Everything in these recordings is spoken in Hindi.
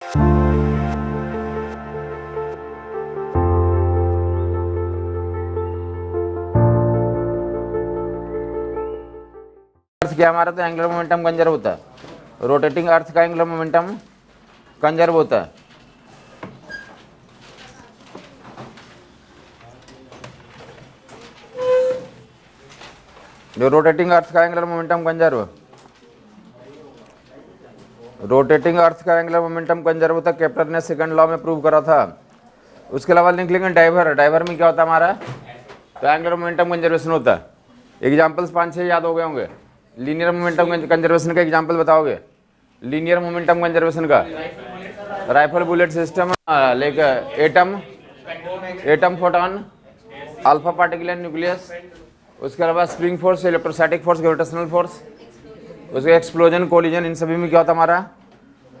अर्थ क्या हमारा, तो एंगुलर मोमेंटम कंजर्व होता है, रोटेटिंग अर्थ का एंगुलर मोमेंटम कंजर्व होता है। जो रोटेटिंग अर्थ का एंगुलर मोमेंटम कंजर्व, रोटेटिंग अर्थ का एंगुलर मोमेंटम कंजर्व होता है, केप्लर ने सेकंड लॉ में प्रूव करा था। उसके अलावा लिख लेंगे डाइवर, डाइवर में क्या होता है हमारा, तो एंगुलर मोमेंटम कंजर्वेशन होता है। एग्जाम्पल्स 5-6 याद हो गए होंगे। लीनियर मोमेंटम कंजर्वेशन का एग्जाम्पल बताओगे, लीनियर मोमेंटम कंजर्वेशन का, rifle bullet system, like atom photon, alpha particle and nucleus. उसके अलावा spring force, electrostatic force, gravitational force, उसके एक्सप्लोजन, कोलिजन, इन सभी में क्या होता हमारा,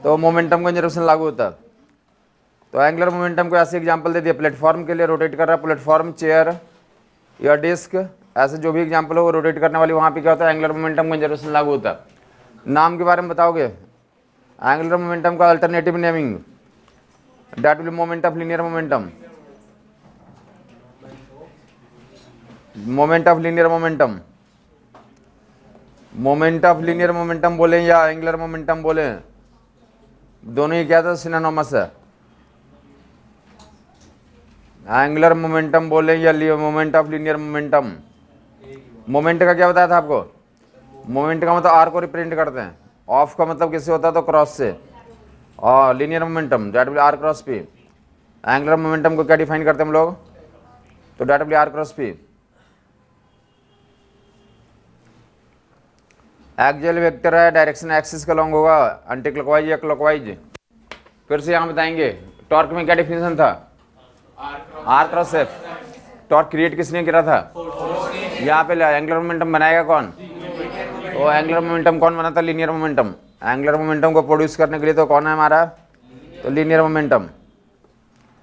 तो मोमेंटम कंजर्वेशन लागू होता है। तो एंगुलर मोमेंटम को ऐसे एग्जांपल दे दिया, प्लेटफॉर्म के लिए रोटेट कर रहा है, प्लेटफॉर्म, चेयर या डिस्क, ऐसे जो भी एग्जांपल हो रोटेट करने वाली, वहाँ पे क्या होता है, एंगुलर मोमेंटम कंजर्वेशन लागू होता है। नाम के बारे में बताओगे, एंगुलर मोमेंटम का alternative naming, that will moment of linear momentum, moment of linear momentum, moment of linear momentum बोले या एंगुलर मोमेंटम बोले, दोनों ही क्या था, सिनोनिमस है। एंगुलर मोमेंटम बोले या moment of linear momentum, moment का क्या बताया था आपको, मोमेंट का मतलब आर को रिप्रेजेंट करते हैं, ऑफ का मतलब किससे होता है, तो क्रॉस से, और linear momentum that will R cross P. Angular momentum को क्या डिफाइन करते हैं हम लोग, तो that will R cross P. Axial vector है, डायरेक्शन एक्सिस का लॉन्ग होगा, एंटी क्लॉकवाइज या क्लॉकवाइज। फिर से यहाँ बताएंगे, टॉर्क में क्या डिफिनेशन था, R cross F. Torque create किसने किया था, यहाँ पे एंगुलर मोमेंटम बनाएगा कौन, तो एंगुलर मोमेंटम कौन बनाता, लीनियर मोमेंटम। एंगुलर मोमेंटम को प्रोड्यूस करने के लिए तो कौन है हमारा, तो लीनियर मोमेंटम।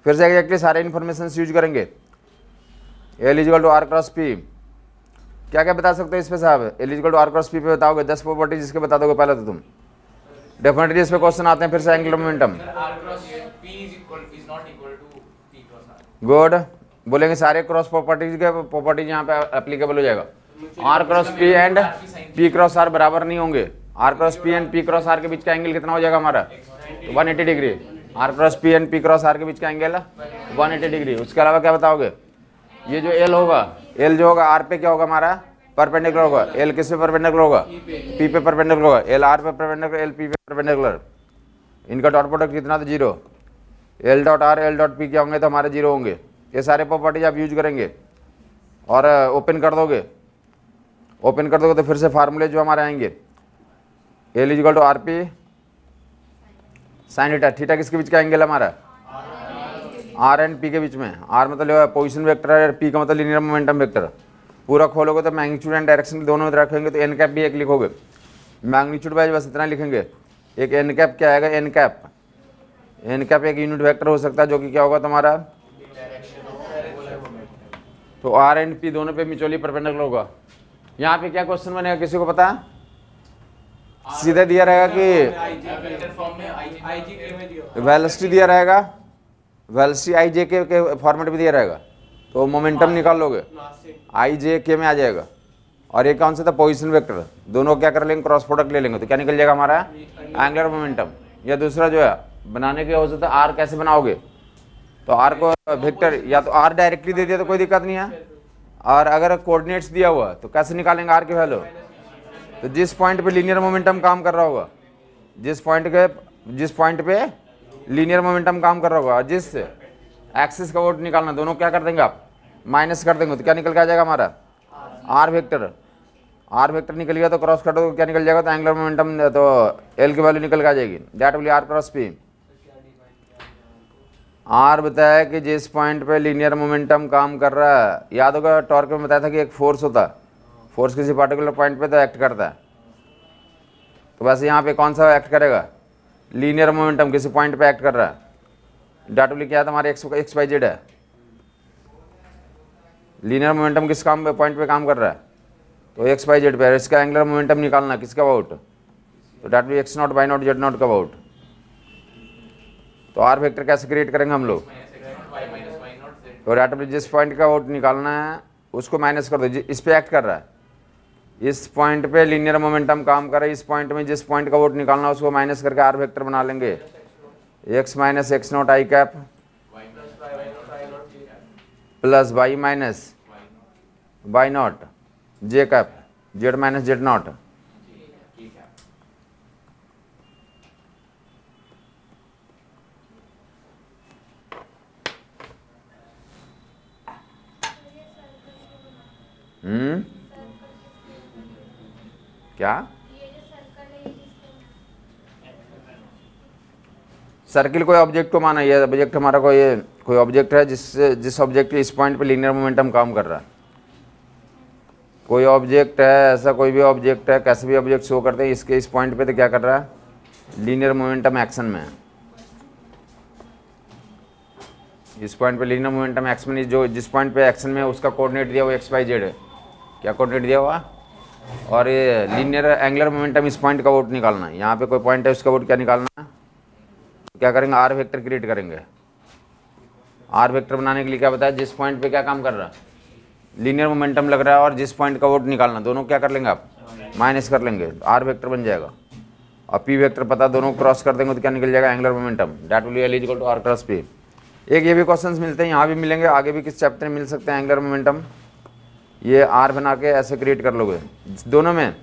फिर से एग्जैक्टली सारे इन्फॉर्मेशन यूज करेंगे, L is equal to R cross P. क्या क्या बता सकते हो इस पे साहब, L is equal to R cross P पे बताओगे, 10 प्रॉपर्टीज इसके बता दोगे पहले तो तुम, डेफिनेटली इस पे क्वेश्चन आते हैं। फिर से एंगुलर मोमेंटम, गुड, बोलेंगे सारे क्रॉस प्रॉपर्टीज के प्रॉपर्टीज यहाँ पे एप्लीकेबल हो जाएगा। R cross P and P cross R बराबर नहीं होंगे, R cross P and P cross R के बीच का एंगल कितना हो जाएगा हमारा, 180 degree. R cross P and P cross R के बीच का एंगल 180 डिग्री। उसके अलावा क्या बताओगे, ये जो एल होगा, एल जो होगा आर पे क्या होगा हमारा, परपेंडिकुलर होगा। एल किस पे परपेंडिकुलर होगा, पी पे परपेंडिकुलर होगा। एल आर पे परपेंडिकुलर, एल पी पे परपेंडिकुलर। इनका डॉट प्रोडक्ट कितना, तो 0। L dot R L dot P क्या होंगे, तो हमारे 0 होंगे। ये सारे प्रॉपर्टीज आप यूज करेंगे और ओपन कर दोगे, ओपन कर दोगे तो फिर से फार्मूले जो हमारे आएंगे, L is equal to R P sine theta. Theta किसके बीच का एंगल है हमारा, आर एंड पी के बीच में। आर मतलब पोजीशन वेक्टर है, पी का मतलब लीनियर मोमेंटम वेक्टर। पूरा खोलोगे तो मैग्नीट्यूड एंड डायरेक्शन दोनों में रखेंगे, तो एन कैप भी एक लिखोगे, मैग्नीट्यूड वाइज बस इतना लिखेंगे। एक एन कैप क्या आएगा, एन कैप, एन कैप एक यूनिट वेक्टर हो सकता है जो कि क्या होगा तुम्हारा, तो आर एंड पी दोनों पे म्यूचुअली परपेंडिकुलर होगा। यहाँ पे क्या क्वेश्चन बनेगा, किसी को पता, सीधे दिया रहेगा कि वेलोसिटी दिया रहेगा, वेलोसिटी आई जे के फॉर्मेट में दिया रहेगा, तो मोमेंटम निकाल लोगे, आई जे के में आ जाएगा। और ये कौन सा था, पोजीशन वेक्टर। दोनों क्या कर लेंगे, क्रॉस प्रोडक्ट ले लेंगे, तो क्या निकल जाएगा हमारा, एंगुलर मोमेंटम। या दूसरा जो है बनाने के हो सकता है, आर कैसे बनाओगे, तो आर को वेक्टर, या तो आर डायरेक्टली दे दिया तो कोई दिक्कत नहीं है, और अगर कोऑर्डिनेट्स दिया हुआ तो कैसे निकालेंगे आर की वैल्यू, तो जिस पॉइंट पे लीनियर मोमेंटम काम कर रहा होगा, जिस पॉइंट पे लीनियर मोमेंटम काम कर रहा होगा, जिस एक्सिस का वोट निकालना, दोनों क्या कर देंगे आप, माइनस कर देंगे, तो क्या निकल के आ जाएगा हमारा, आर वेक्टर। आर वेक्टर निकल गया तो क्रॉस कर दो, क्या निकल जाएगा, तो एंगुलर मोमेंटम, तो एल की वैल्यू निकल के आ जाएगी, that will R cross P. R बताया कि जिस पॉइंट पे लीनियर मोमेंटम काम कर रहा है, याद होगा टॉर्क में बताया था कि एक फोर्स होता है, फोर्स किसी पर्टिकुलर पॉइंट पे तो एक्ट करता है, तो वैसे यहाँ पे कौन सा एक्ट करेगा, लीनियर मोमेंटम किसी पॉइंट पे एक्ट कर रहा है, दैट विल क्या है, हमारे एक्स वाई जेड है। लीनियर मोमेंटम किस काम पॉइंट पे काम कर रहा है, तो एक्स वाई जेड पे। इसका एंगुलर मोमेंटम निकालना किसका अबाउट, तो that will X nought Y nought Z nought का अबाउट। तो आर वेक्टर कैसे क्रिएट करेंगे हम लोग? तो ऑटोमेटिक जिस पॉइंट का वो निकालना है उसको माइनस कर दो, इस पे एक्ट कर रहा है, इस पॉइंट पे लीनियर मोमेंटम काम कर रहा है, इस पॉइंट में जिस पॉइंट का वोट निकालना है उसको माइनस करके आर वेक्टर बना लेंगे, x minus X nought I cap plus Y minus Y nought J cap Z minus Z nought. क्या सर्किल कोई ऑब्जेक्ट को माना, ये ऑब्जेक्ट हमारा कोई ऑब्जेक्ट है जिस ऑब्जेक्ट के इस पॉइंट पे लीनियर मोमेंटम काम कर रहा है। कोई ऑब्जेक्ट है, ऐसा कोई भी ऑब्जेक्ट है, कैसे भी ऑब्जेक्ट शो करते हैं, इसके इस पॉइंट पे तो क्या कर रहा है, लीनियर मोमेंटम एक्शन में है। इस पॉइंट पे लीनियर मोमेंटम एक्शन में, जो जिस पॉइंट पे एक्शन में है उसका कोऑर्डिनेट दिया हुआ एक्स वाई जेड है, क्या कोऑर्डिनेट दिया हुआ, और ये लीनियर एंगुलर मोमेंटम इस पॉइंट का वोट निकालना है। यहाँ पे कोई पॉइंट है उसका वोट क्या निकालना है, क्या करेंगे, आर वेक्टर क्रिएट करेंगे। आर वेक्टर बनाने के लिए क्या बताया, जिस पॉइंट पे क्या काम कर रहा है, लीनियर मोमेंटम लग रहा है, और जिस पॉइंट का वोट निकालना, दोनों क्या कर लेंगे आप, माइनस कर लेंगे, आर वेक्टर बन जाएगा। और पी वेक्टर पता, दोनों क्रॉस कर देंगे तो क्या निकल जाएगा, angular momentum, that will be L equal to R cross P. एक ये भी क्वेश्चंस मिलते हैं, यहाँ भी मिलेंगे, आगे भी किस चैप्टर में मिल सकते हैं एंगुलर मोमेंटम। ये आर बना के ऐसे क्रिएट कर लोगे, दोनों में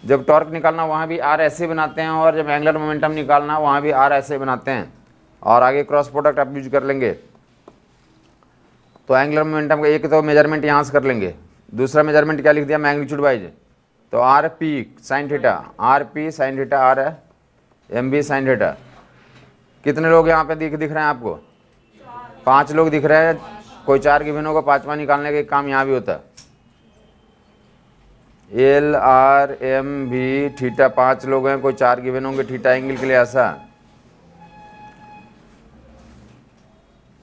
जब टॉर्क निकालना वहाँ भी आर ऐसे बनाते हैं, और जब एंगुलर मोमेंटम निकालना वहाँ भी आर ऐसे बनाते हैं, और आगे क्रॉस प्रोडक्ट आप यूज कर लेंगे। तो एंगुलर मोमेंटम का एक तो मेजरमेंट यहाँ से कर लेंगे, दूसरा मेजरमेंट क्या लिख दिया, मैग्नीट्यूड वाइज, तो R P sine theta, R P sine theta, R है एम बी साइन थीटा। कितने लोग यहाँ पे दिख रहे हैं आपको, 5 लोग दिख रहे हैं, कोई 4 गिवन होगा, 5वां निकालने का काम यहाँ भी होता है, एल आर एम भी थीटा, 5 लोग हैं, कोई 4 गिवन होंगे थीटा एंगल के लिए, ऐसा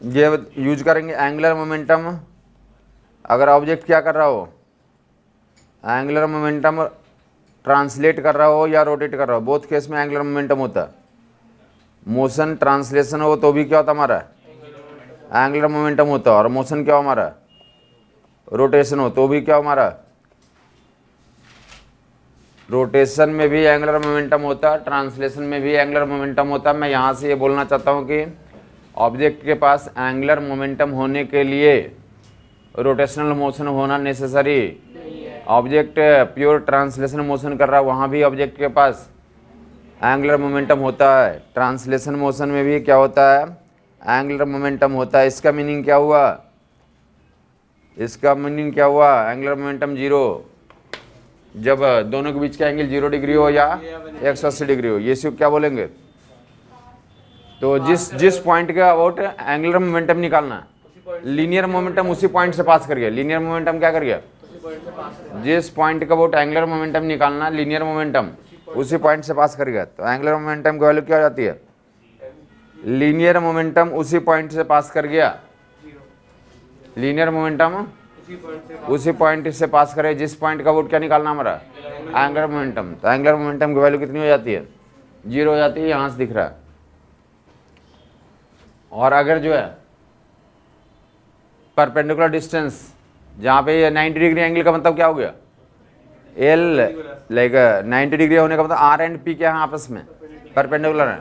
ये यूज करेंगे। एंगुलर मोमेंटम अगर ऑब्जेक्ट क्या कर रहा हो, एंगुलर मोमेंटम ट्रांसलेट कर रहा हो या रोटेट कर रहा हो, बोथ केस में एंगुलर मोमेंटम होता है। मोशन ट्रांसलेशन हो तो भी क्या होता हमारा, एंगुलर मोमेंटम होता है, और मोशन क्या हो हमारा, रोटेशन हो तो भी क्या हो हमारा, रोटेशन में भी एंगुलर मोमेंटम होता है, ट्रांसलेशन में भी एंगुलर मोमेंटम होता है। मैं यहाँ से ये बोलना चाहता हूँ कि ऑब्जेक्ट के पास एंगुलर मोमेंटम होने के लिए रोटेशनल मोशन होना necessary. Object pure translation motion कर रहा है, वहाँ भी ऑब्जेक्ट के पास एंगुलर मोमेंटम होता है। ट्रांसलेशन मोशन में भी क्या होता है, एंगुलर मोमेंटम होता है। इसका मीनिंग क्या हुआ, इसका मीनिंग क्या हुआ, एंगुलर मोमेंटम जीरो, जब दोनों के बीच का एंगल 0 डिग्री हो या 180 डिग्री हो, ये सिर्फ क्या बोलेंगे। तो जिस पॉइंट का अबाउट एंगुलर मोमेंटम निकालना, लीनियर मोमेंटम उसी पॉइंट से पास कर गया। लीनियर मोमेंटम क्या कर गया, जिस पॉइंट का अबाउट एंगुलर मोमेंटम निकालना, लीनियर मोमेंटम उसी पॉइंट से पास कर गया। तो एंगुलर मोमेंटम की वैल्यू क्या हो जाती है, लीनियर मोमेंटम उसी पॉइंट से पास कर गया, लीनियर मोमेंटम उसी पॉइंट से पास करे, जिस पॉइंट का वोट क्या निकालना हमारा, एंगुलर मोमेंटम। तो एंगुलर मोमेंटम की वैल्यू कितनी हो जाती है, 0 हो जाती है, यहाँ से दिख रहा है। और अगर जो है परपेंडिकुलर डिस्टेंस, जहाँ पे ये 90 डिग्री एंगल का मतलब क्या हो गया, एल लाइक 90 डिग्री होने का मतलब आर एंड पी क्या है आपस में परपेंडिकुलर है,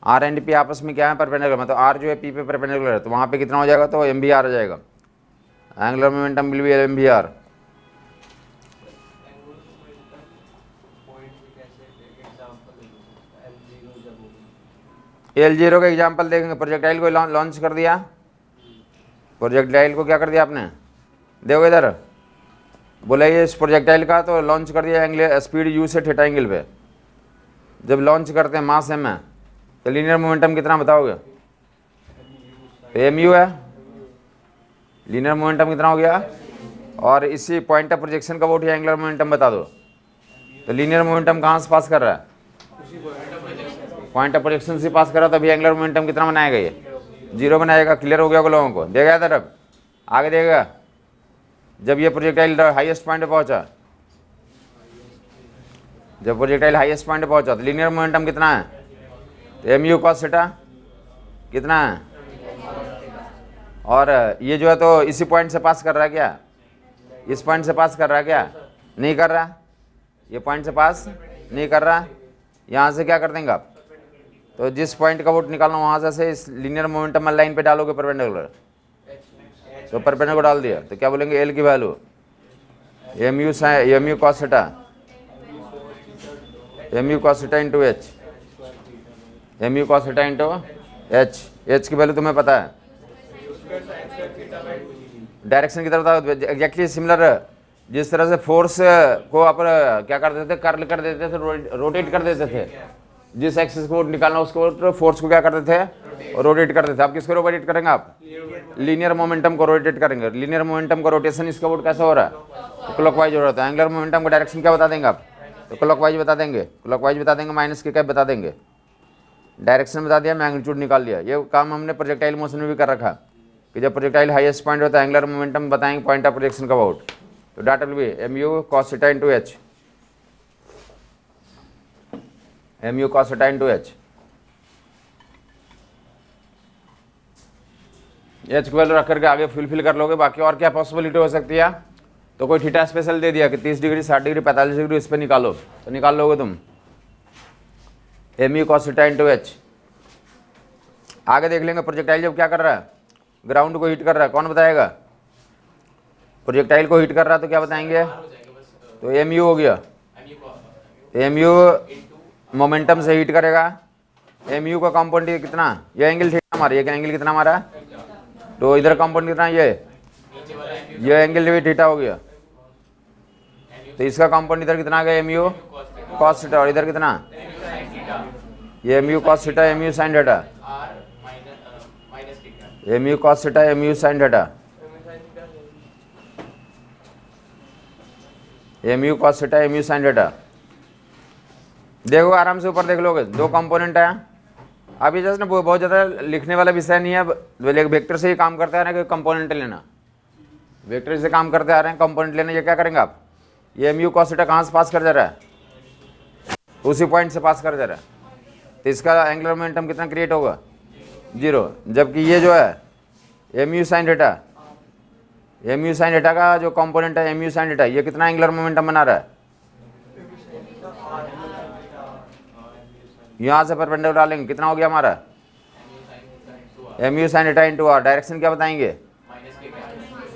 आर एंड पी आपस में क्या है परपेंडिकुलर, मतलब आर जो है पी पे परपेंडिकुलर है, तो वहाँ पे कितना हो जाएगा, तो एम बी आर आ जाएगा, angular momentum will be M B R. L0 का एग्जाम्पल देखेंगे। प्रोजेक्टाइल को लॉन्च कर दिया, प्रोजेक्टाइल को क्या कर दिया आपने, देखो इधर बोला ये इस प्रोजेक्टाइल का तो लॉन्च कर दिया एंगल स्पीड यू से थीटा एंगल पे। जब लॉन्च करते हैं मास एम है तो लीनियर मोमेंटम कितना बताओगे, तो एम यू है, लीनियर मोमेंटम कितना हो गया, और इसी पॉइंट ऑफ प्रोजेक्शन का वोट एंगुलर मोमेंटम बता दो। तो लीनियर मोमेंटम कहाँ से पास कर रहा है, पॉइंट ऑफ प्रोजेक्शन से पास कर रहा है, तभी एंगुलर मोमेंटम कितना बनाएगा, ये 0 बनाएगा। क्लियर हो गया होगा लोगों को, देगा इधर, अब आगे देगा। जब ये प्रोजेक्टाइल हाईएस्ट पॉइंट पे पहुंचा, जब प्रोजेक्टाइल हाईएस्ट पॉइंट पे पहुंचा तो लीनियर मोमेंटम कितना है, तो एम यू कॉस थीटा कितना है, और ये जो है तो इसी पॉइंट से पास कर रहा है क्या, इस पॉइंट से पास कर रहा है क्या, नहीं कर रहा, ये पॉइंट से पास नहीं कर रहा। यहाँ से क्या कर देंगे आप, तो जिस पॉइंट का वोट निकालना वहाँ से इस लीनियर मोमेंटम लाइन पे डालोगे परपेंडिकुलर, तो परपेंडिकुलर डाल दिया तो क्या बोलेंगे, एल की value M U cos theta, M U cos theta into H, M U cos theta into H. H की वैल्यू तुम्हें पता है, डायरेक्शन की तरफ था एग्जैक्टली सिमिलर। जिस तरह से फोर्स को आप क्या कर देते थे, कर्ल कर देते थे, रोटेट कर देते थे, जिस एक्सिस को निकालना उसको फोर्स को क्या करते थे, रोटेट करते थे। आप किसको रोटेट करेंगे, आप लीनियर मोमेंटम को रोटेट करेंगे। लीनियर मोमेंटम का रोटेशन इसका वोट कैसा हो रहा है, तो क्लॉकवाइज हो रहा है। एंगुलर मोमेंटम का डायरेक्शन क्या बता देंगे आप, तो क्लॉकवाइज बता देंगे, क्लॉकवाइज बता देंगे, माइनस के कैप बता देंगे, डायरेक्शन बता दिया, मैग्नीट्यूड निकाल लिया। ये काम हमने प्रोजेक्टाइल मोशन में भी कर रखा कि जब प्रोजेक्टाइल हाईएस्ट पॉइंट होता है एंगुलर मोमेंटम बताएंगे पॉइंट ऑफ प्रोजेक्शन का वोट, तो data will be M U cos theta into H, M U cos theta into H. H की वैल्यू रख करके आगे फिल कर लोगे। बाकी और क्या पॉसिबिलिटी हो सकती है, तो कोई थीटा स्पेशल दे दिया कि 30 डिग्री 60 डिग्री 45 डिग्री इस पर निकालो, तो निकाल लोगे तुम M U cos theta into H. आगे देख लेंगे प्रोजेक्टाइल जब क्या कर रहा है, ग्राउंड को हिट कर रहा है, कौन बताएगा, प्रोजेक्टाइल को हिट कर रहा है तो क्या बताएंगे, तो एम यू हो गया, एम यू मोमेंटम से हिट करेगा। एम यू का कंपाउंड कितना, ये एंगल थीटा हमारा, ये एंगल कितना हमारा, तो इधर कंपाउंड कितना, ये एंगल भी थीटा हो गया, तो इसका कंपाउंड इधर कितना आ गया, एम यू कॉस थीटा, और इधर कितना, ये M U cos theta M U sine theta, M U cos theta M U sine theta, M U cos theta M U sine theta. देखो आराम से ऊपर देख लोगे, दो कंपोनेंट है। अभी जैसे ना बहुत ज़्यादा लिखने वाला विषय नहीं है, वेक्टर से ही काम करते आ रहे हैं कि कंपोनेंट लेना, वेक्टर से काम करते आ रहे हैं, कंपोनेंट लेना। ये क्या करेंगे आप, ये एम यू कॉस थीटा कहाँ से पास कर जा रहा है, उसी पॉइंट से पास कर जा रहा है, तो इसका एंगुलर मोमेंटम कितना क्रिएट होगा, 0। जबकि ये जो है M U sine theta, M U sine theta का जो कंपोनेंट है एम यू साइन थीटा, ये कितना एंगुलर मोमेंटम बना रहा है, यहाँ से परपेंडिकुलर डालेंगे, कितना हो गया हमारा, M U sine theta into R. Direction क्या बताएंगे,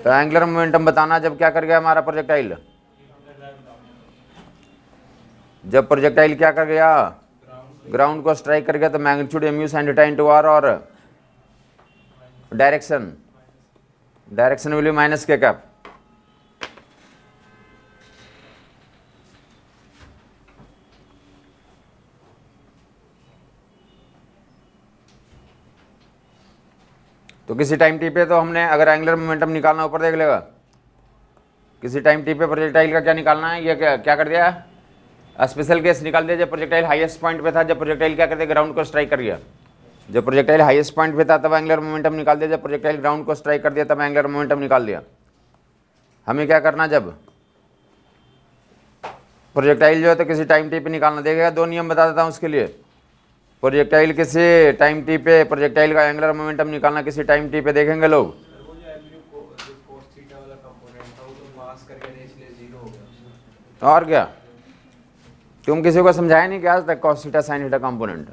तो एंगुलर मोमेंटम बताना जब क्या कर गया हमारा प्रोजेक्टाइल, जब प्रोजेक्टाइल क्या कर गया, ग्राउंड को स्ट्राइक कर गया, तो magnitude M U sine theta into R, और direction will be minus K cap. तो किसी टाइम टी पे तो हमने अगर एंगुलर मोमेंटम निकालना, ऊपर देख लेगा, किसी टाइम टी पे प्रोजेक्टाइल का क्या निकालना है, ये क्या कर दिया, स्पेशल केस निकाल दिया जब प्रोजेक्टाइल हाईएस्ट पॉइंट पे था, जब प्रोजेक्टाइल क्या करते ग्राउंड को स्ट्राइक कर गया, जब प्रोजेक्टाइल हाईएस्ट पॉइंट पे था तब एंगुलर मोमेंटम निकाल दिया, जब प्रोजेक्टाइल ग्राउंड को स्ट्राइक कर दिया तब एंगुलर मोमेंटम निकाल दिया। हमें क्या करना, जब प्रोजेक्टाइल जो है तो किसी टाइम टी पे निकालना, देखेगा 2 नियम बता देता हूँ उसके लिए। प्रोजेक्टाइल किसी टाइम टी पे, प्रोजेक्टाइल का एंगुलर मोमेंटम निकालना किसी टाइम टी पे देखेंगे लोग, और क्या, तुम किसी को समझाया नहीं कि आज तक cos theta sine theta component,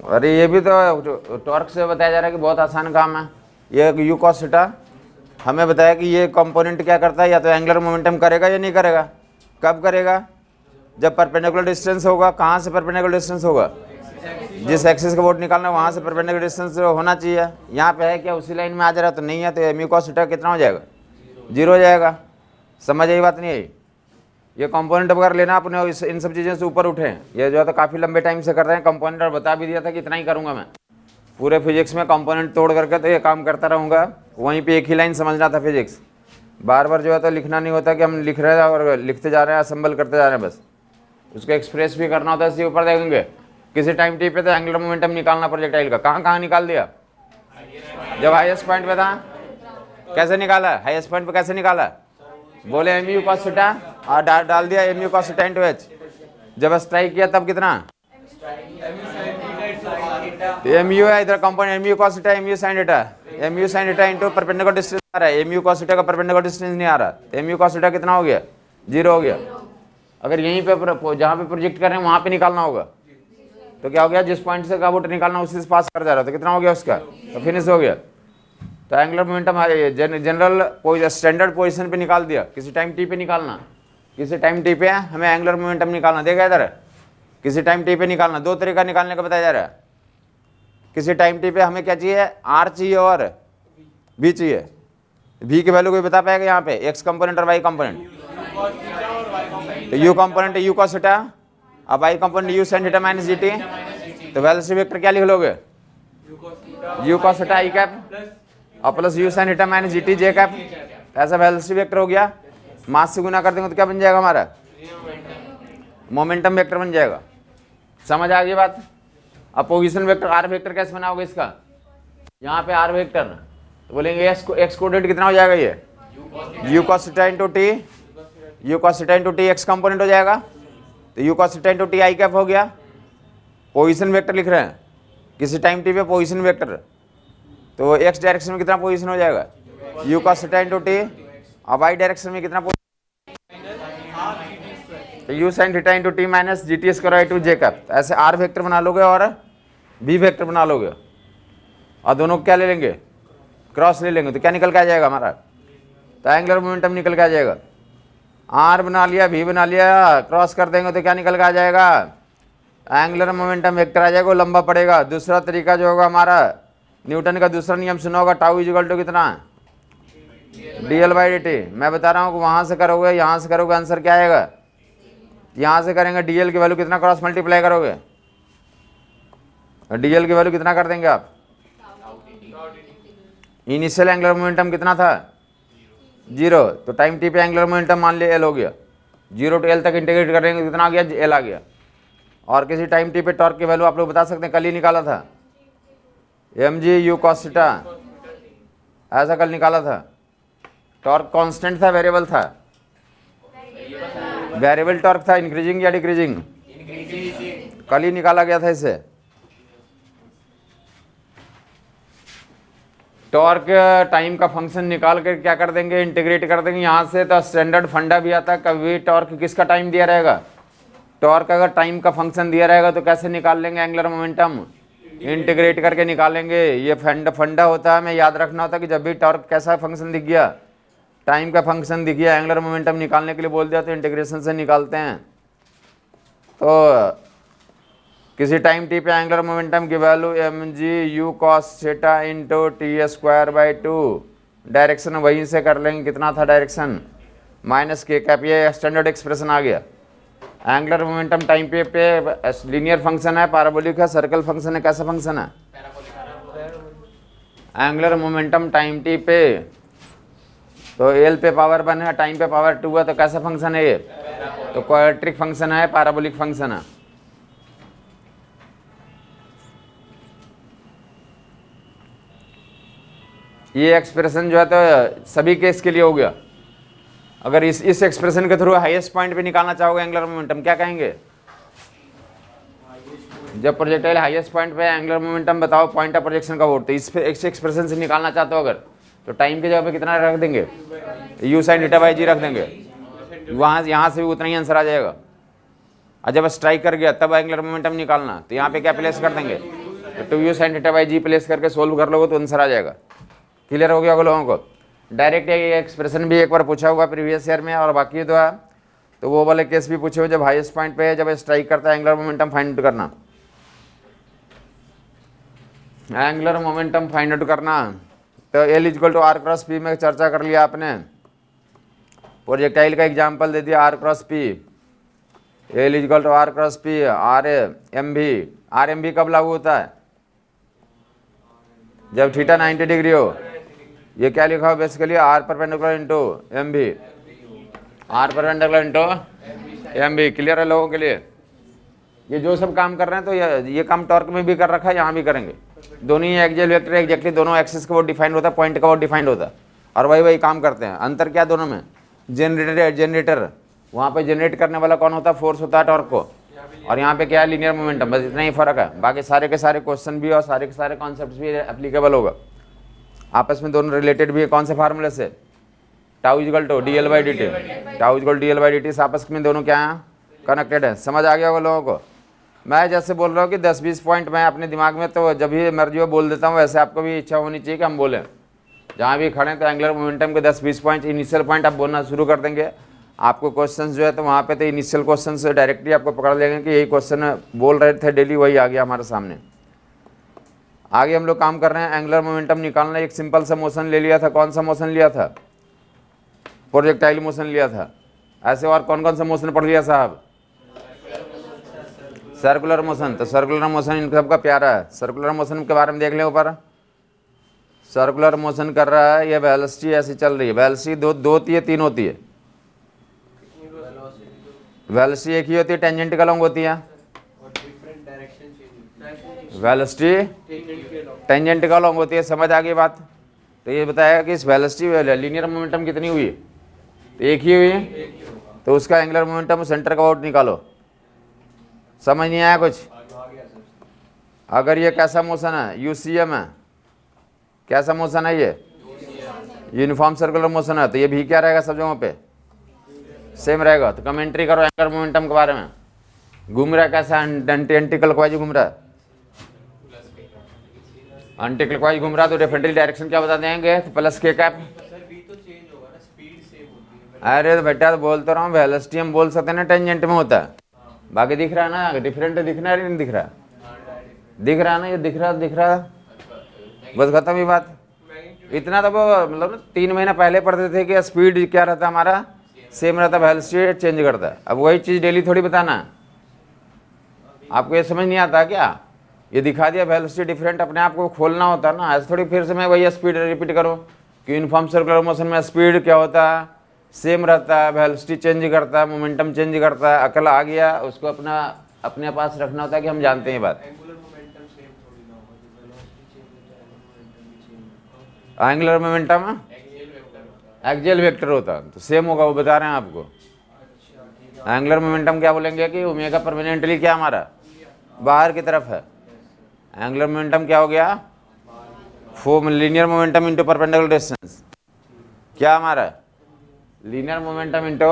अरे ये भी तो टॉर्क से बताया जा रहा है कि बहुत आसान काम है। ये यू कॉस थीटा हमें बताया कि ये कंपोनेंट क्या करता है, या तो एंगुलर मोमेंटम करेगा या नहीं करेगा। कब करेगा, जब परपेंडिकुलर डिस्टेंस होगा। कहाँ से परपेंडिकुलर डिस्टेंस होगा, जिस एक्सिस का वोट निकालना वहाँ से परपेंडिकुलर डिस्टेंस होना चाहिए। यहाँ पे है क्या, उसी लाइन में आ जा रहा है, तो नहीं है, तो एम यू कॉस थीटा कितना हो जाएगा, 0 हो जाएगा। समझ आई बात नहीं आई। ये कंपोनेंट वगैरह लेना अपने, इन सब चीज़ों से ऊपर उठे। ये जो है तो काफ़ी लंबे टाइम से कर रहे हैं कंपोनेंट, और बता भी दिया था कि इतना ही करूँगा मैं पूरे फिजिक्स में, कंपोनेंट तोड़ करके तो ये काम करता रहूँगा। वहीं पे एक ही लाइन समझना था फिजिक्स, बार बार जो है तो लिखना नहीं होता कि हम लिख रहे हैं और लिखते जा रहे हैं, असेंबल करते जा रहे हैं, बस उसको एक्सप्रेस भी करना होता है। इसके ऊपर देखेंगे किसी टाइम टी पे तो एंगुलर मोमेंटम निकालना प्रोजेक्टाइल का, कहाँ निकाल दिया, जब हाईएस्ट पॉइंट पे था। कैसे निकाला, हाईएस्ट पॉइंट पे कैसे निकाला, बोले एम यू कॉस थीटा और डाल दिया M U cos theta into H. जब स्ट्राइक किया तब कितना, एम यू है इधर component, M U cos theta, M U sine theta, M U sine theta into perpendicular distance आ रहा है, एम यू कॉस थीटा का परपेंडिकुलर डिस्टेंस नहीं आ रहा, एम यू कॉस थीटा कितना हो गया, 0 हो गया। अगर यहीं पे जहाँ पे प्रोजेक्ट कर रहे हैं वहाँ पे निकालना होगा, तो क्या हो गया, जिस पॉइंट से काबूट निकालना उसी से पास कर जा रहा, तो कितना हो गया उसका, तो फिनिश हो गया। तो angular momentum general standard position पे निकाल दिया, किसी टाइम टी पे निकालना, किसी टाइम टी पे हमें एंगुलर मोमेंटम निकालना, देखा इधर, किसी टाइम टी पे निकालना, 2 तरीका निकालने का बताया जा रहा है। किसी टाइम टी पे हमें क्या चाहिए, आर चाहिए और बी चाहिए। बी की वैल्यू कोई बता पाएगा यहाँ पे, एक्स कंपोनेंट और वाई कंपोनेंट, तो U component U cos theta, अब Y component U sine theta minus G T, तो वेलोसिटी वेक्टर क्या लिख लोगे, U cos theta I cap और plus U sine theta minus G T J cap, ऐसा वेलोसिटी वेक्टर हो गया। मास से गुना कर देंगे तो क्या बन जाएगा हमारा, मोमेंटम वेक्टर बन जाएगा। समझ आ गई बात। अब पोजीशन वेक्टर आर वेक्टर कैसे बनाओगे इसका, यहाँ पे आर वेक्टर, तो बोलेंगे एक्स कोऑर्डिनेट कितना हो जाएगा, ये U cos theta into T, U cos theta into T X component हो जाएगा, तो U cos theta into T I cap हो गया। पोजीशन वेक्टर लिख रहे हैं किसी टाइम टी पे पोजीशन वेक्टर, तो एक्स डायरेक्शन में कितना पोजीशन हो जाएगा, U cos theta into T, और वाई डायरेक्शन में कितना, तो U sine theta into T minus G T square two J cap. ऐसे आर वेक्टर बना लोगे और बी वेक्टर बना लोगे, और दोनों को क्या ले लेंगे, क्रॉस ले लेंगे, तो क्या निकल के आ जाएगा हमारा, तो एंगुलर मोमेंटम निकल के आ जाएगा। आर बना लिया, भी बना लिया, क्रॉस कर देंगे तो क्या निकल के आ जाएगा, एंगुलर मोमेंटम वेक्टर आ जाएगा, वो लंबा पड़ेगा। दूसरा तरीका जो होगा हमारा, न्यूटन का दूसरा नियम सुना होगा, टाउ इक्वल टू कितना, dl बाई dt। मैं बता रहा हूँ कि वहाँ से करोगे यहाँ से करोगे आंसर क्या आएगा, यहाँ से करेंगे dl की वैल्यू कितना क्रॉस मल्टीप्लाई करोगे, dl की वैल्यू कितना कर देंगे आप, इनिशियल एंगुलर मोमेंटम कितना था, 0, तो टाइम टी पे एंगुलर मोमेंटम मान लिया l हो गया, 0 to l तक इंटीग्रेट करेंगे तो कितना आ गया, l आ गया। और किसी टाइम टी पे टॉर्क की वैल्यू आप लोग बता सकते हैं, कल ही निकाला था, mg u cos थीटा, ऐसा कल निकाला था। टॉर्क कांस्टेंट था, वेरिएबल था, वेरिएबल टॉर्क था, इंक्रीजिंग या डिक्रीजिंग, कल ही निकाला गया था इसे। टॉर्क टाइम का फंक्शन निकाल कर क्या कर देंगे, इंटीग्रेट कर देंगे यहाँ से, तो स्टैंडर्ड फंडा भी आता है, कभी टॉर्क किसका टाइम दिया रहेगा, टॉर्क अगर टाइम का फंक्शन दिया रहेगा तो कैसे निकाल लेंगे एंगुलर मोमेंटम, इंटीग्रेट करके निकालेंगे। ये फंडा होता है, हमें याद रखना होता है कि जब भी टॉर्क कैसा फंक्शन दिख गया, टाइम का फंक्शन दिख गया, एंगुलर मोमेंटम निकालने के लिए बोल दिया तो इंटीग्रेशन से निकालते हैं। तो किसी टाइम टी पे एंगुलर मोमेंटम की value mg u cos theta into T square by 2, direction वहीं से कर लेंगे, कितना था डायरेक्शन, माइनस के कैप, ये स्टैंडर्ड एक्सप्रेशन आ गया। एंगुलर मोमेंटम टाइम पे लीनियर फंक्शन है, पैराबोलिक है, सर्कल फंक्शन है, कैसा फंक्शन है, एंगुलर मोमेंटम टाइम टी पे, तो एल पे पावर 1 है, टाइम पे पावर 2 है, तो कैसा फंक्शन है ये, तो क्वाड्रेटिक फंक्शन है, पैराबोलिक फंक्शन है। ये एक्सप्रेशन जो है तो सभी केस के लिए हो गया। अगर इस एक्सप्रेशन के थ्रू हाईएस्ट पॉइंट पे निकालना चाहोगे एंगुलर मोमेंटम, क्या कहेंगे, जब प्रोजेक्टाइल हाईएस्ट पॉइंट पे एंगुलर मोमेंटम बताओ, पॉइंट ऑफ प्रोजेक्शन का वोट, तो इस एक्सप्रेशन से निकालना चाहते हो अगर, तो टाइम की जगह पे कितना रख देंगे, यू साइन थीटा बाई जी रख देंगे, वहाँ यहाँ से भी उतना ही आंसर आ जाएगा। और जब स्ट्राइक कर गया तब एंगुलर मोमेंटम निकालना, तो यहाँ पे क्या प्लेस कर देंगे, तो 2u sine theta by G place करके सोल्व कर लोगे तो आंसर आ जाएगा। क्लियर हो गया होगा लोगों को। डायरेक्ट ये एक्सप्रेशन भी एक बार पूछा हुआ प्रीवियस ईयर में, और बाकी तो है तो वो वाले केस भी पूछे हुए, जब हाईएस्ट पॉइंट पे जब स्ट्राइक करता है एंगुलर मोमेंटम फाइंड आउट करना, एंगुलर मोमेंटम फाइंड आउट करना। तो L equal to R cross P में चर्चा कर लिया आपने, प्रोजेक्टाइल का एग्जाम्पल दे दिया R cross P, L equal to R cross P, R M भी कब लागू होता है, जब थीटा 90 डिग्री हो। ये क्या लिखा हो basically, R perpendicular into M भी, आर परपेंडिकुलर इंटू एम भी। क्लियर है लोगों के लिए। ये जो सब काम कर रहे हैं तो ये काम टॉर्क में भी कर रखा है, यहाँ भी करेंगे। दोनों ही एक्सियल वेक्टर एग्जैक्टली दोनों एक्सिस का वो डिफाइंड होता है, पॉइंट का वो डिफाइंड होता है, और वही काम करते हैं। अंतर क्या दोनों में, जनरेटर वहाँ पे जनरेट करने वाला कौन होता है, फोर्स होता है टॉर्क को, और यहाँ पे क्या है, लीनियर मोमेंटम। बस इतना ही फर्क है, बाकी सारे के सारे क्वेश्चन भी और सारे के सारे कॉन्सेप्ट भी एप्लीकेबल होगा, आपस में दोनों रिलेटेड भी है। कौन से फार्मूले से, tau equal to D L by D T, tau equal D L by D T, आपस में दोनों क्या है, कनेक्टेड है। समझ आ गया होगा लोगों को। मैं जैसे बोल रहा हूँ कि 10-20 पॉइंट मैं अपने दिमाग में तो जब भी मर्जी हो बोल देता हूँ, वैसे आपको भी इच्छा होनी चाहिए कि हम बोलें। जहाँ भी खड़े तो एंगुलर मोमेंटम के 10-20 पॉइंट इनिशियल पॉइंट आप बोलना शुरू कर देंगे। आपको क्वेश्चन जो है तो वहाँ पे तो इनिशियल क्वेश्चन से डायरेक्टली आपको पकड़ लेंगे कि यही क्वेश्चन बोल रहे थे डेली, वही आ गया हमारे सामने। आगे हम लोग काम कर रहे हैं, एंगुलर मोमेंटम निकालना। एक सिंपल सा मोशन ले लिया था, कौन सा मोशन लिया था, प्रोजेक्टाइल मोशन लिया था। ऐसे और कौन कौन सा मोशन पढ़ लिया साहब, सर्कुलर मोशन। तो सर्कुलर मोशन इन सबका प्यारा है। सर्कुलर मोशन के बारे में देख लें ऊपर, सर्कुलर मोशन कर रहा है, ये वेलोसिटी ऐसी चल रही है। वेलोसिटी दो होती है, तीन होती है। वेलोसिटी एक ही होती है, टेंजेंटिकल लॉन्ग होती है। वेलोसिटी टेंजेंटिकल लॉन्ग होती है। समझ आ गई बात। तो ये बताया कि इस वेलोसिटी लीनियर मोमेंटम कितनी हुई, तो एक ही हुई है। तो उसका एंगुलर मोमेंटम सेंटर का आउट निकालो। समझ नहीं आया कुछ। अगर ये कैसा मोशन है, यूसीएम है, कैसा मोशन है, ये यूनिफॉर्म सर्कुलर मोशन है, तो ये भी क्या रहेगा, सब जगहों पे सेम रहेगा। तो कमेंट्री करो एंगुलर मोमेंटम के बारे में। घूम रहा है कैसा, एंटी क्लॉकवाइज घूम रहा है, एंटी क्लॉकवाइज घूम रहा है, तो डेफिनेटली डायरेक्शन क्या बता देंगे, तो प्लस के कैप। अरे तो बेटा तो बोलते रहा हूँ, वेलोसिटी हम बोल सकते हैं ना टेंजेंट में होता है, बाकी दिख रहा है ना, डिफरेंट दिखना है नहीं दिख रहा, दिख रहा है ना, ये दिख रहा, बस खत्म ही बात। इतना तो वो मतलब 3 महीना पहले पढ़ते थे कि स्पीड क्या रहता हमारा, सेम रहता, वेलोसिटी चेंज करता है। अब वही चीज़ डेली थोड़ी बताना है आपको, ये समझ नहीं आता क्या, ये दिखा दिया वेलोसिटी डिफरेंट, अपने आप को खोलना होता है ना। ऐसे थोड़ी फिर से मैं वही स्पीड रिपीट करूँ कि यूनिफॉर्म सर्कुलर मोशन में स्पीड क्या होता है, सेम रहता है, वेलोसिटी चेंज करता है, मोमेंटम चेंज करता है। अकल आ गया, उसको अपने पास रखना होता है कि हम जानते हैं बात। एंगुलर मोमेंटम एक्सियल वेक्टर होता है, तो सेम होगा, वो बता रहे हैं आपको। एंगुलर मोमेंटम क्या बोलेंगे कि ओमेगा परमानेंटली क्या हमारा बाहर की तरफ है। एंगुलर मोमेंटम क्या हो गया, linear momentum into perpendicular distance, क्या हमारा linear momentum into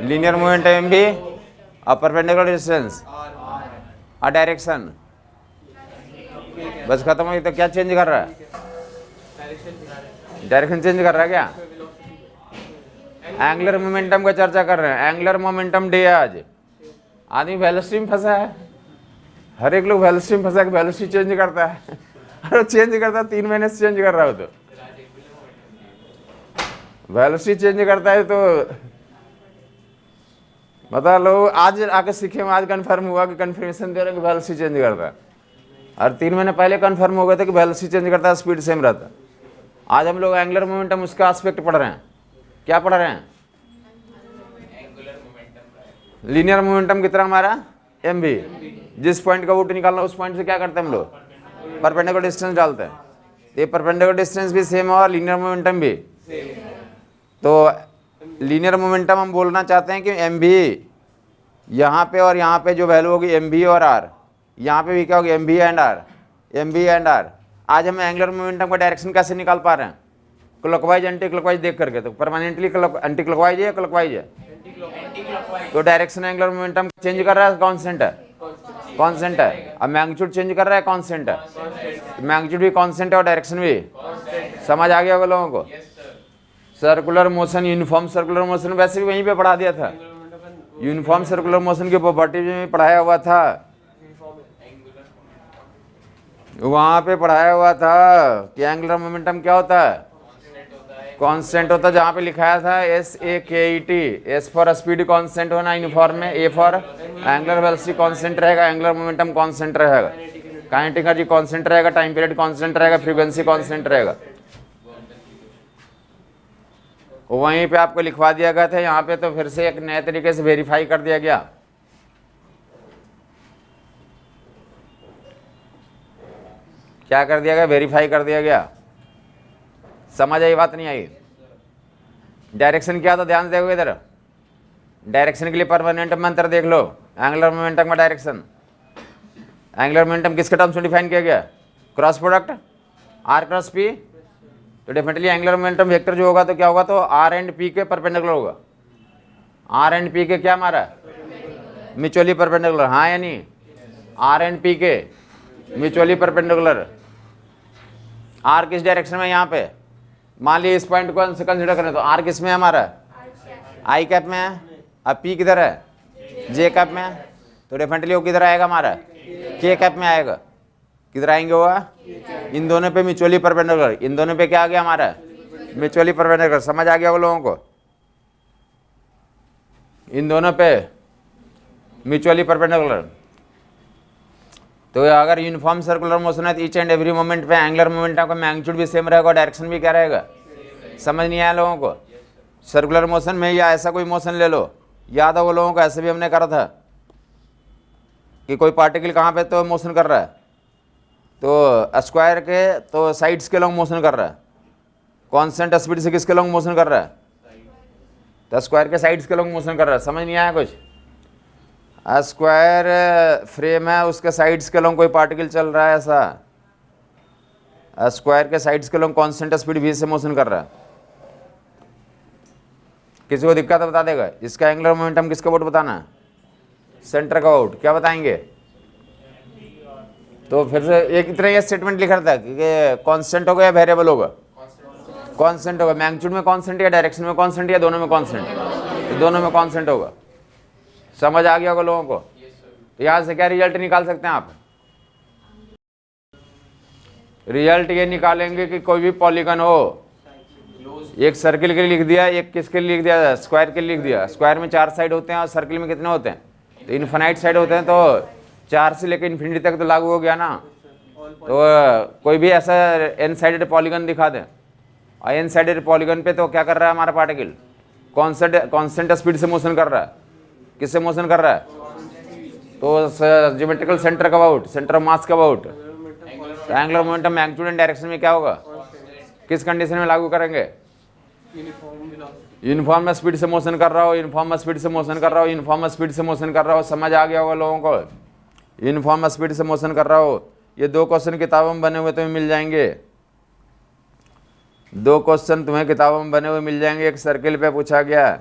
linear momentum भी और परपेंडिकुलर डिस्टेंस और डायरेक्शन, बस खत्म हुई। तो क्या चेंज कर रहा है, डायरेक्शन चेंज कर रहा है क्या। एंगुलर मोमेंटम का चर्चा कर रहे हैं, एंगुलर मोमेंटम डे है आज। आदमी वेलोसिटी में फंसा है, हर एक लोग वेलोसिटी में फंसा है, वेलोसिटी चेंज करता है। अरे चेंज करता है, 3 महीने से चेंज कर रहा हो, तो वेलोसिटी चेंज करता है। तो बता लो, आज आके सीखे, आज कंफर्म हुआ कि कंफर्मेशन दे रहे कि वेलोसिटी चेंज करता है। और 3 महीने पहले कंफर्म हो गए थे कि वेलोसिटी चेंज करता है, स्पीड सेम रहता है। आज हम लोग एंगुलर मोमेंटम उसका एस्पेक्ट पढ़ रहे हैं। क्या पढ़ रहे हैं, लीनियर मोमेंटम कितना हमारा एम भी, जिस पॉइंट का रूट निकालना उस पॉइंट से क्या करते हैं हम लोग, परपेंडिकुलर डिस्टेंस डालते हैं। ये परपेंडिकुलर डिस्टेंस भी सेम है और लीनियर मोमेंटम भी। तो लीनियर मोमेंटम हम बोलना चाहते हैं कि एम भी यहाँ पे और यहाँ पे जो वैल्यू होगी एम भी और आर, यहाँ पे भी क्या होगी एम भी एंड आर, एम भी एंड आर। आज हम एंगुलर मोमेंटम का डायरेक्शन कैसे निकाल पा रहे हैं, क्लॉकवाइज एंटी क्लॉकवाइज देख करके। तो परमानेंटली एंटी क्लॉकवाइज है या क्लॉकवाइज है, तो डायरेक्शन एंगुलर मोमेंटम चेंज कर रहा है, कांस्टेंट है, कांस्टेंट है। अब मैग्नीट्यूड चेंज कर रहा है, कांस्टेंट है, मैग्नीट्यूड भी कांस्टेंट है और डायरेक्शन भी। समझ आ गया होगा लोगों को। Circular motion, uniform circular motion वैसे भी वहीं पे पढ़ा दिया था, यूनिफॉर्म सर्कुलर मोशन की प्रॉपर्टी में पढ़ाया हुआ था, वहां पे पढ़ाया हुआ था कि एंगुलर मोमेंटम क्या होता है, कांस्टेंट होता है। जहाँ पे लिखाया था SAKET, S for speed constant होना यूनिफॉर्म में, A for angular velocity constant रहेगा, एंगुलर मोमेंटम कांस्टेंट रहेगा, काइनेटिक एनर्जी कांस्टेंट रहेगा, टाइम पीरियड कांस्टेंट रहेगा, फ्रीक्वेंसी कांस्टेंट रहेगा। वहीं पे आपको लिखवा दिया गया था, यहाँ पे तो फिर से एक नए तरीके से वेरीफाई कर दिया गया। क्या कर दिया गया, वेरीफाई कर दिया गया। समझ आई बात नहीं आई। डायरेक्शन क्या था, ध्यान से देखो इधर, डायरेक्शन के लिए परमानेंट मंत्र देख लो, एंगुलर मोमेंटम का डायरेक्शन, एंगुलर मोमेंटम किसके टर्म्स में डिफाइन किया गया? Cross product R cross P. तो डेफिनेटली एंगुलर मोमेंटम वेक्टर जो होगा तो क्या होगा? तो आर एंड पी के परपेंडिकुलर होगा। आर एंड पी के क्या मारा? म्यूचुअली परपेंडिकुलर, हाँ या नहीं? आर एंड पी के म्यूचुअली परपेंडिकुलर। आर किस डायरेक्शन में? यहाँ पे मान लीजिए इस पॉइंट को कंसिडर करें तो आर किस में है हमारा? आई कैप में है। अब पी किधर है? जे कैप में है। तो डेफिनेटली वो किधर आएगा हमारा? के कैप में आएगा। किधर आएंगे वो? इन दोनों पे म्यूचुअली परपेंडिकुलर। इन दोनों पे क्या आ गया हमारा? Mutually perpendicular. समझ आ गया वो लोगों को? इन दोनों पे म्यूचुअली परपेंडिकुलर। तो अगर यूनिफॉर्म सर्कुलर मोशन है तो ईच एंड एवरी मोमेंट पे एंगुलर मोमेंटम का मैग्नीट्यूड भी सेम रहेगा, डायरेक्शन भी क्या रहेगा? समझ नहीं आया लोगों को? सर्कुलर मोशन में या ऐसा कोई मोशन ले लो, याद है वो लोगों को? ऐसे भी हमने करा था कि कोई पार्टिकल कहाँ पे तो मोशन कर रहा है, तो स्क्वायर के तो साइड्स के लॉन्ग मोशन कर रहा है, कांस्टेंट स्पीड से किसके लॉन्ग मोशन कर रहा है? तो स्क्वायर के साइड्स के लॉन्ग मोशन कर रहा है। समझ नहीं आया कुछ? स्क्वायर फ्रेम है, उसके साइड्स के लॉन्ग कोई पार्टिकल चल रहा है, ऐसा स्क्वायर के साइड्स के लॉन्ग कांस्टेंट स्पीड v से मोशन कर रहा है। किसी को दिक्कत है बता देगा? इसका एंगुलर मोमेंटम किसका वोट बताना है? सेंटर का वोट। क्या बताएंगे? तो फिर से एक इतना ये स्टेटमेंट लिखा था कि कांस्टेंट होगा या वेरिएबल होगा? कांस्टेंट होगा। मैग्नीट्यूड में कांस्टेंट या डायरेक्शन में कांस्टेंट या दोनों में कांस्टेंट? तो दोनों में कांस्टेंट होगा। समझ आ गया होगा लोगों को? तो यहां से क्या रिजल्ट निकाल सकते हैं आप? रिजल्ट ये निकालेंगे कि कोई भी पॉलीगन हो, एक सर्किल के लिए लिख दिया, एक किसके लिए लिख दिया? स्क्वायर के लिए लिख दिया। स्क्वायर में 4 साइड होते हैं और सर्किल में कितने होते हैं? तो इनफाइनाइट साइड होते हैं, तो 4 से लेकर इन्फिनिटी तक तो लागू हो गया ना। तो कोई भी ऐसा एन साइडेड पॉलीगन दिखा दें, और एन साइडेड पॉलीगन पे तो क्या कर रहा है हमारा पार्टिकल? कांस्टेंट स्पीड से मोशन कर रहा है। किससे मोशन कर रहा है? तो ज्योमेट्रिकल सेंटर कब आउट? सेंटर ऑफ मास कब out? Angular momentum magnitude and direction में क्या होगा? किस कंडीशन में लागू करेंगे? यूनिफॉर्म स्पीड से मोशन कर रहा हो, यूनिफॉर्म स्पीड से मोशन कर रहा हो, यूनिफॉर्म स्पीड से मोशन कर रहा हो। समझ आ गया होगा लोगों को? यूनिफॉर्म स्पीड से मोशन कर रहा हो। ये 2 क्वेश्चन किताबों में बने हुए तुम्हें मिल जाएंगे। 2 क्वेश्चन तुम्हें किताबों में बने हुए मिल जाएंगे। एक सर्किल पे पूछा गया,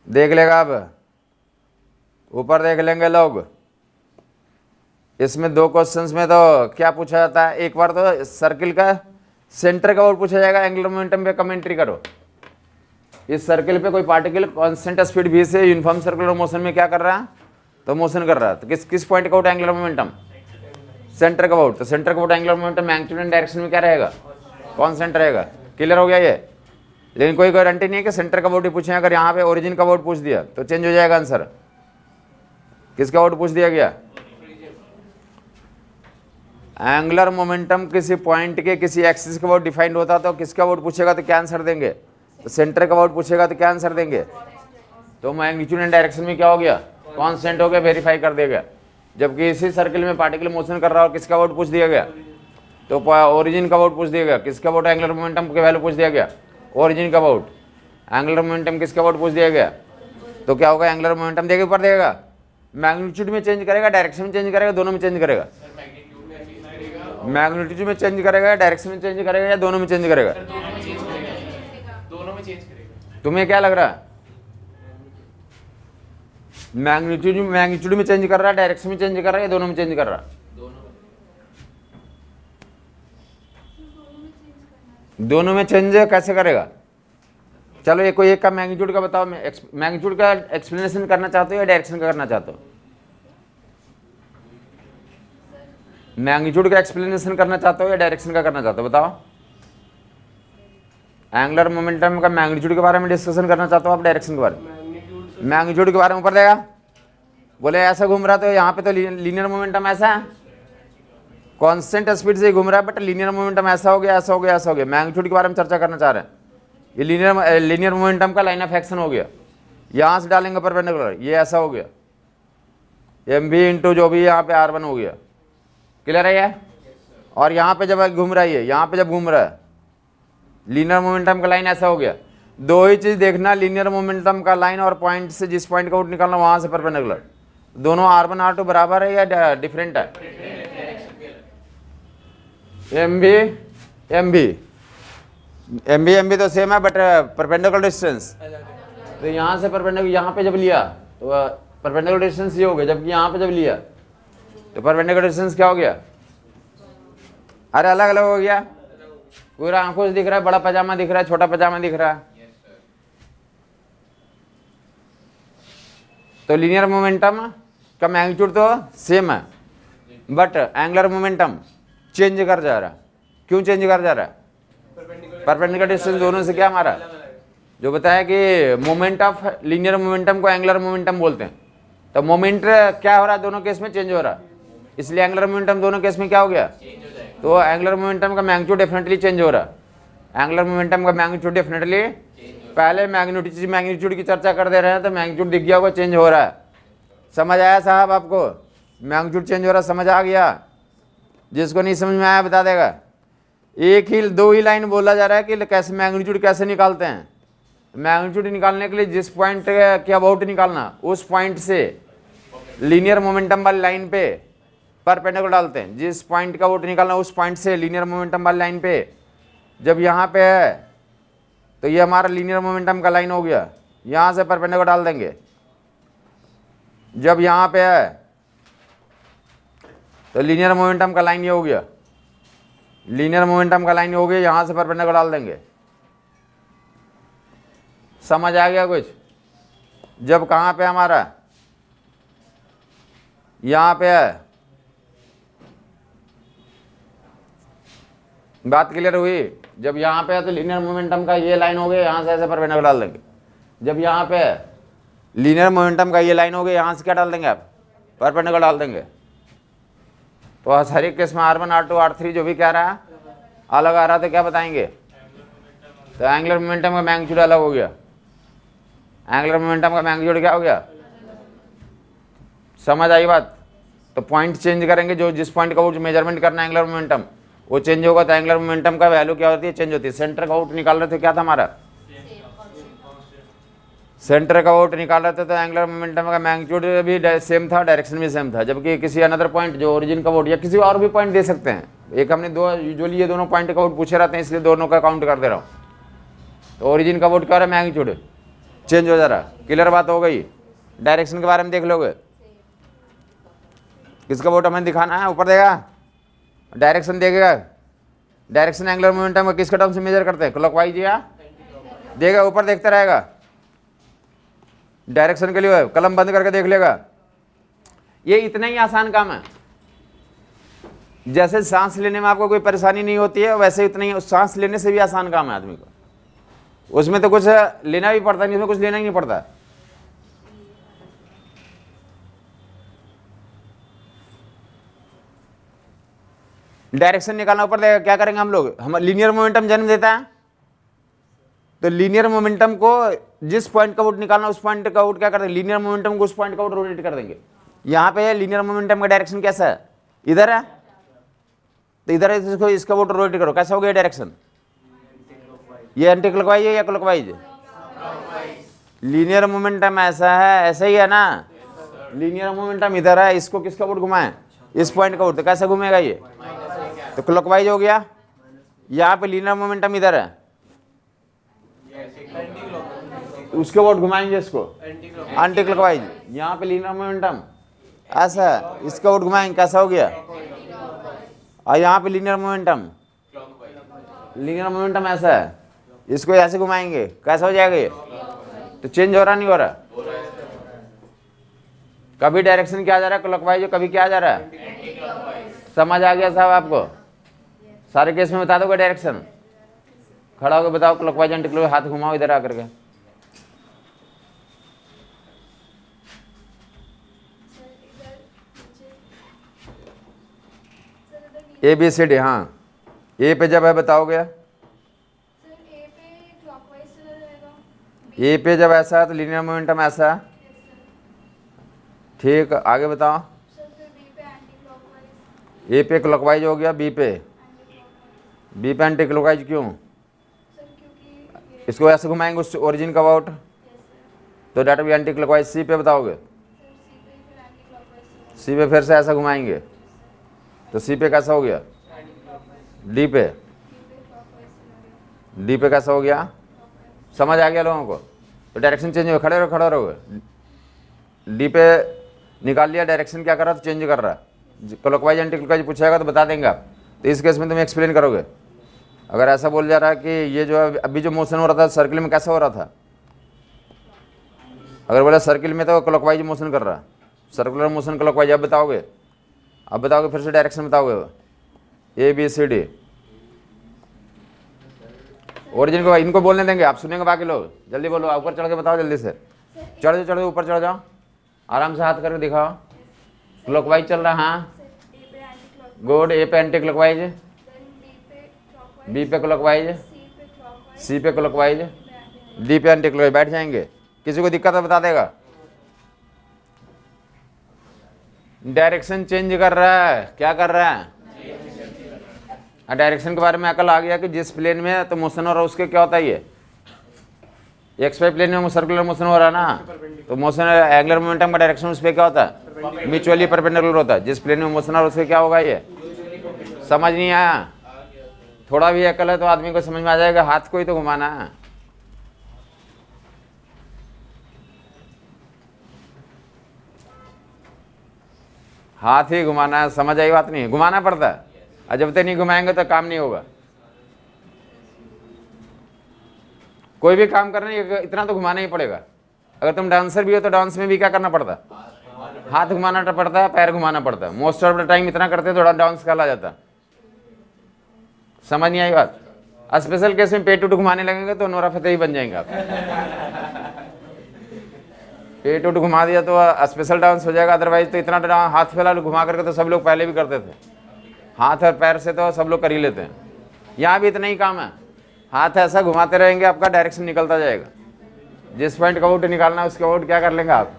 देख लेगा आप, ऊपर देख लेंगे लोग। इसमें 2 क्वेश्चंस में तो क्या पूछा जाता है? एक बार तो सर्किल का सेंटर का वोट पूछा जाएगा, एंगुलर मोमेंटम पे कमेंट्री करो। इस सर्किल पे कोई पार्टिकल कांस्टेंट स्पीड v से यूनिफॉर्म सर्कुलर मोशन में क्या कर रहा है? तो मोशन कर रहा है। तो किस पॉइंट का वोट एंगुलर मोमेंटम? सेंटर का वोट। तो सेंटर का vote angular momentum magnitude and direction में क्या रहेगा? कांस्टेंट रहेगा। क्लियर हो गया ये? लेकिन कोई गारंटी नहीं है कि सेंटर का वोट ही पूछे। अगर यहाँ पे ओरिजिन का वोट पूछ दिया तो चेंज हो जाएगा आंसर। किसका वोट पूछ दिया गया? एंगुलर मोमेंटम किसी पॉइंट के किसी एक्सिस का वोट डिफाइंड होता तो किसका वोट पूछेगा तो क्या आंसर देंगे? तो सेंटर का वोट पूछेगा तो क्या आंसर देंगे? तो मैग्नीट्यूड एंड डायरेक्शन में क्या हो गया? कांस्टेंट हो गया, वेरीफाई कर दिया गया। जबकि इसी सर्किल में पार्टिकल मोशन कर रहा हो, किसका वोट पूछ दिया गया? तो ओरिजिन का वोट पूछ दिया गया। किसका वोट? एंगुलर मोमेंटम के वैल्यू पूछ दिया गया, ओरिजिन का वोट। एंगुलर मोमेंटम किसका वोट पूछ दिया गया? तो क्या होगा? एंगुलर मोमेंटम देके ऊपर देगा, मैग्नीट्यूड में चेंज करेगा, डायरेक्शन में चेंज करेगा, दोनों में चेंज करेगा? मैग्नीट्यूड में चेंज करेगा, डायरेक्शन में चेंज करेगा, या दोनों में चेंज करेगा? दोनों में चेंज करेगा। तुम्हें क्या लग रहा है? मैग्नीट्यूड में चेंज कर रहा है, डायरेक्शन में चेंज कर रहा है, या दोनों में चेंज कर रहा है? दोनों में चेंज कैसे करेगा? चलो ये कोई एक का मैग्नीट्यूड का बताओ। मैग्नीट्यूड का एक्सप्लेनेशन करना चाहते हो या डायरेक्शन का करना चाहते हो? मैग्नीट्यूड का एक्सप्लेनेशन करना चाहते हो या डायरेक्शन का करना चाहते हो? बताओ। एंगुलर मोमेंटम का मैग्नीट्यूड के बारे में डिस्कशन करना चाहते हो आप, डायरेक्शन के बारे में? मैग्नीट्यूड के बारे में ऊपर देगा। बोले ऐसा घूम रहा तो यहाँ पे तो लीनियर मोमेंटम ऐसा है, कांस्टेंट स्पीड से घूम रहा है, बट लीनियर मोमेंटम ऐसा हो गया, ऐसा हो गया, ऐसा हो गया। मैग्नीट्यूड के बारे में चर्चा करना चाह रहे हैं। ये लीनियर मोमेंटम का लाइन ऑफ एक्शन हो गया, यहाँ से डालेंगे परपेंडिकुलर, ये ऐसा हो गया, एम बी इंटू जो भी यहाँ पे R1 हो गया। क्लियर है ये? और यहाँ पे जब घूम रहा है, यहाँ पे जब घूम रहा है, लीनियर मोमेंटम का लाइन ऐसा हो गया। 2 ही चीज देखना, लीनियर मोमेंटम का लाइन और पॉइंट से जिस पॉइंट का वोट निकालना वहां से परपेंडिकुलर। दोनों R1 R2 बराबर है या डिफरेंट है? एम बी तो सेम है, बट परपेंडिकुलर डिस्टेंस। तो यहाँ से परपेंडिकुलर यहाँ पे जब लिया तो परपेंडिकुलर डिस्टेंस ये हो गया, जबकि यहाँ पे जब लिया तो परपेंडिकुलर डिस्टेंस क्या हो गया? अरे अलग अलग हो गया। पूरा आंखों से दिख रहा है, बड़ा पजामा दिख रहा है, छोटा पजामा दिख रहा है। तो लीनियर मोमेंटम का मैग्नीट्यूड तो सेम है, बट एंगुलर मोमेंटम चेंज कर जा रहा है। क्यों चेंज कर जा रहा है? परपेंडिकुलर डिस्टेंस दोनों से क्या हमारा जो बताया कि मोमेंट ऑफ लीनियर मोमेंटम को एंगुलर मोमेंटम बोलते हैं। तो मोमेंट क्या हो रहा है? दोनों केस में चेंज हो रहा है, इसलिए एंगुलर मोमेंटम दोनों केस में क्या हो गया? तो एंगुलर मोमेंटम का मैग्नीट्यूड डेफिनेटली चेंज हो रहा है। एंगुलर मोमेंटम का मैग्नीट्यूड डेफिनेटली, पहले मैग्नीट्यूड की चर्चा कर दे रहे हैं तो मैग्नीट्यूड दिख गया होगा चेंज हो रहा है। समझ आया साहब आपको? मैग्नीट्यूड चेंज हो रहा है, समझ आ गया? जिसको नहीं समझ में आया बता देगा। दो ही लाइन बोला जा रहा है कि कैसे मैग्नीट्यूड कैसे निकालते हैं। मैग्नीट्यूड निकालने के लिए जिस पॉइंट के अबाउट निकालना, उस पॉइंट से लीनियर मोमेंटम वाली लाइन पे परपेंडिकुलर डालते हैं। जिस पॉइंट का अबाउट निकालना, उस पॉइंट से लीनियर मोमेंटम वाली लाइन पे जब यहाँ पे है तो ये हमारा लीनियर मोमेंटम का लाइन हो गया, यहाँ से परपेंडिकुलर डाल देंगे। जब यहाँ पे है तो लीनियर मोमेंटम का लाइन ये हो गया, लीनियर मोमेंटम का लाइन हो गया, यहाँ से परपेंडिकुलर डाल देंगे। समझ आ गया कुछ? जब कहाँ पे हमारा यहाँ पे है, बात क्लियर हुई? जब यहाँ पे है तो लीनियर मोमेंटम का ये लाइन हो गया, यहाँ से ऐसे परपेंडिकुलर डाल देंगे। जब यहाँ पे है लीनियर मोमेंटम का ये लाइन हो गया, यहाँ से क्या डाल देंगे आप? परपेंडिकुलर डाल देंगे। तो हर एक केस में R1 R2 R3 जो भी कह रहा है अलग आ रहा तो क्या बताएंगे? तो एंगुलर मोमेंटम का मैग्नीट्यूड अलग हो गया। एंगुलर मोमेंटम का मैग्नीट्यूड क्या हो गया? समझ आई बात? तो पॉइंट चेंज करेंगे, जो जिस पॉइंट का वो मेजरमेंट करना है एंगुलर मोमेंटम वो चेंज होगा। तो एंगुलर मोमेंटम का वैल्यू क्या होती है? चेंज होती है। सेंटर का आउट निकाल रहे थे, क्या था हमारा? सेंटर का आउट निकाल रहे थे तो एंगुलर मोमेंटम का मैग्नीट्यूड भी सेम था, डायरेक्शन भी सेम था। जबकि किसी अनदर पॉइंट जो ओरिजिन का आउट या किसी और भी पॉइंट दे सकते हैं। एक हमने दो यूजुअली ये दोनों पॉइंट का आउट पूछे रहते हैं, इसलिए दोनों का काउंट कर दे रहा हूँ। तो ओरिजिन का आउट क्या हो रहा है? मैग्नीट्यूड चेंज हो जा रहा है। क्लियर बात हो गई? डायरेक्शन के बारे में देख लोगे, किसका आउट हमें दिखाना है? ऊपर देगा, डायरेक्शन देगा। डायरेक्शन एंगुलर मोमेंटम का किसके टर्म से मेजर करते हैं? क्लॉकवाइज या देगा, ऊपर देखता रहेगा। डायरेक्शन के लिए कलम बंद करके देख लेगा। ये इतना ही आसान काम है। जैसे सांस लेने में आपको कोई परेशानी नहीं होती है, वैसे इतना ही सांस लेने से भी आसान काम है आदमी को। उसमें तो कुछ लेना भी पड़ता नहीं, उसमें कुछ लेना ही नहीं पड़ता। डायरेक्शन निकालना, ऊपर देखा क्या करेंगे हम लोग? हम लीनियर मोमेंटम जन्म देता है, तो लीनियर मोमेंटम को जिस पॉइंट का आउट निकालना उस पॉइंट का आउट क्या कर देंगे? लीनियर मोमेंटम को उस पॉइंट का आउट रोटेट कर देंगे। यहाँ पे लीनियर मोमेंटम का डायरेक्शन कैसा है? इधर है, तो इधर है, इसको इसका आउट रोटेट करो, कैसा हो गया डायरेक्शन? ये एंटी क्लॉकवाइज है या क्लॉकवाइज? लीनियर मोमेंटम ऐसा है, ऐसा ही है ना? लीनियर मोमेंटम इधर है, इसको किसका आउट घुमाएं? इस पॉइंट का आउट, तो कैसे घूमेगा ये? तो क्लॉकवाइज हो गया। यहाँ पे लीनियर मोमेंटम इधर है, उसके आउट घुमाएंगे इसको एंटी क्लॉकवाइज। यहाँ पे लीनियर मोमेंटम ऐसा है, इसका आउट घुमाएंगे, कैसा हो गया? और यहाँ पे लीनियर मोमेंटम ऐसा है, इसको ऐसे घुमाएंगे, कैसा हो जाएगा ये? तो चेंज हो रहा नहीं हो रहा? कभी डायरेक्शन क्या जा रहा है? क्लॉकवाइज। कभी क्या जा रहा है? समझ आ गया साहब आपको? सारे केस में बता दोगे डायरेक्शन? खड़ा होकर बताओ क्लॉकवाइज एंटी क्लॉकवाइज, हाथ घुमाओ इधर आकर के। ए बी सी डी, हाँ। ए पे जब है बताओगे? ए पे जब ऐसा है तो लीनियर मोमेंटम ऐसा है, ठीक। आगे बताओ। ए पे क्लॉकवाइज हो गया, बी पे एंटी क्लॉकवाइज। क्यों? इसको ऐसे घुमाएंगे उस ओरिजिन का आउट, तो डेट भी एंटी क्लॉकवाइज। सी पे बताओगे? सी पे फिर से ऐसा घुमाएंगे तो सी पे कैसा हो गया, डी पे, डी पे कैसा हो गया, समझ आ गया लोगों को। तो डायरेक्शन चेंज हो, खड़े रहोगे, डी पे निकाल लिया, डायरेक्शन क्या कर रहा है, चेंज कर रहा है। क्लॉकवाइज एंटी क्लॉकवाइज पूछेगा तो बता देंगे आप। तो इस केस में तुम एक्सप्लेन करोगे। अगर ऐसा बोल जा रहा है कि ये जो है अभी जो मोशन हो रहा था सर्किल में कैसा हो रहा था, अगर बोला सर्किल में तो क्लॉकवाइज मोशन कर रहा है, सर्कुलर मोशन क्लॉकवाइज, अब बताओगे फिर से डायरेक्शन बताओगे, A B C D. Origin को इनको बोलने देंगे, आप सुनेंगे, बाकी लोग जल्दी बोलो, ऊपर चढ़ के बताओ, जल्दी से चढ़ जाओ, ऊपर चढ़ जाओ, आराम से हाथ करके दिखाओ। क्लॉकवाइज चल रहा है, हाँ गुड। ए पे एंटी क्लॉकवाइज, बी पे क्लॉकवाइज, सी पे क्लॉकवाइज, डी पे एंटी क्लॉकवाइज। बैठ जाएंगे, किसी को दिक्कत है बता देगा। डायरेक्शन चेंज कर रहा है, क्या कर रहा है, डायरेक्शन के बारे में अकल आ गया कि जिस प्लेन में तो मोशन हो रहा है उसके क्या होता है, ये एक्स वाई प्लेन में सर्कुलर मोशन हो रहा है ना, तो मोशन एंगुलर मोमेंटम का डायरेक्शन उस पर क्या होता है, म्यूचुअली परपेंडिकुलर होता है। जिस प्लेन में मोशन हो रहा है उसके क्या होगा, ये समझ नहीं आया। थोड़ा भी अकल है तो आदमी को समझ में आ जाएगा, हाथ को ही तो घुमाना है। हाथ ही घुमाना है, समझ आई बात नहीं, घुमाना पड़ता है, और जब तक नहीं घुमाएंगे तो काम नहीं होगा। कोई भी काम करना है इतना तो घुमाना ही पड़ेगा। अगर तुम डांसर भी हो तो डांस में भी क्या करना पड़ता है, हाथ घुमाना पड़ता है, पैर घुमाना पड़ता है। मोस्ट ऑफ द टाइम इतना करते हैं तो डांस कहला जाता है। समझ नहीं आई बात। स्पेशल केस में पेट उठ घुमाने लगेंगे तो नोरा फतेही बन जाएंगे आप। पेट उठ घुमा दिया तो स्पेशल डांस हो जाएगा, अदरवाइज तो इतना हाथ फैला घुमा करके तो सब लोग पहले भी करते थे। हाथ और पैर से तो सब लोग कर ही लेते हैं, यहाँ भी इतना ही काम है। हाथ ऐसा घुमाते रहेंगे, आपका डायरेक्शन निकलता जाएगा। जिस पॉइंट का आउट निकालना है उसके आउट क्या कर लेंगे आप,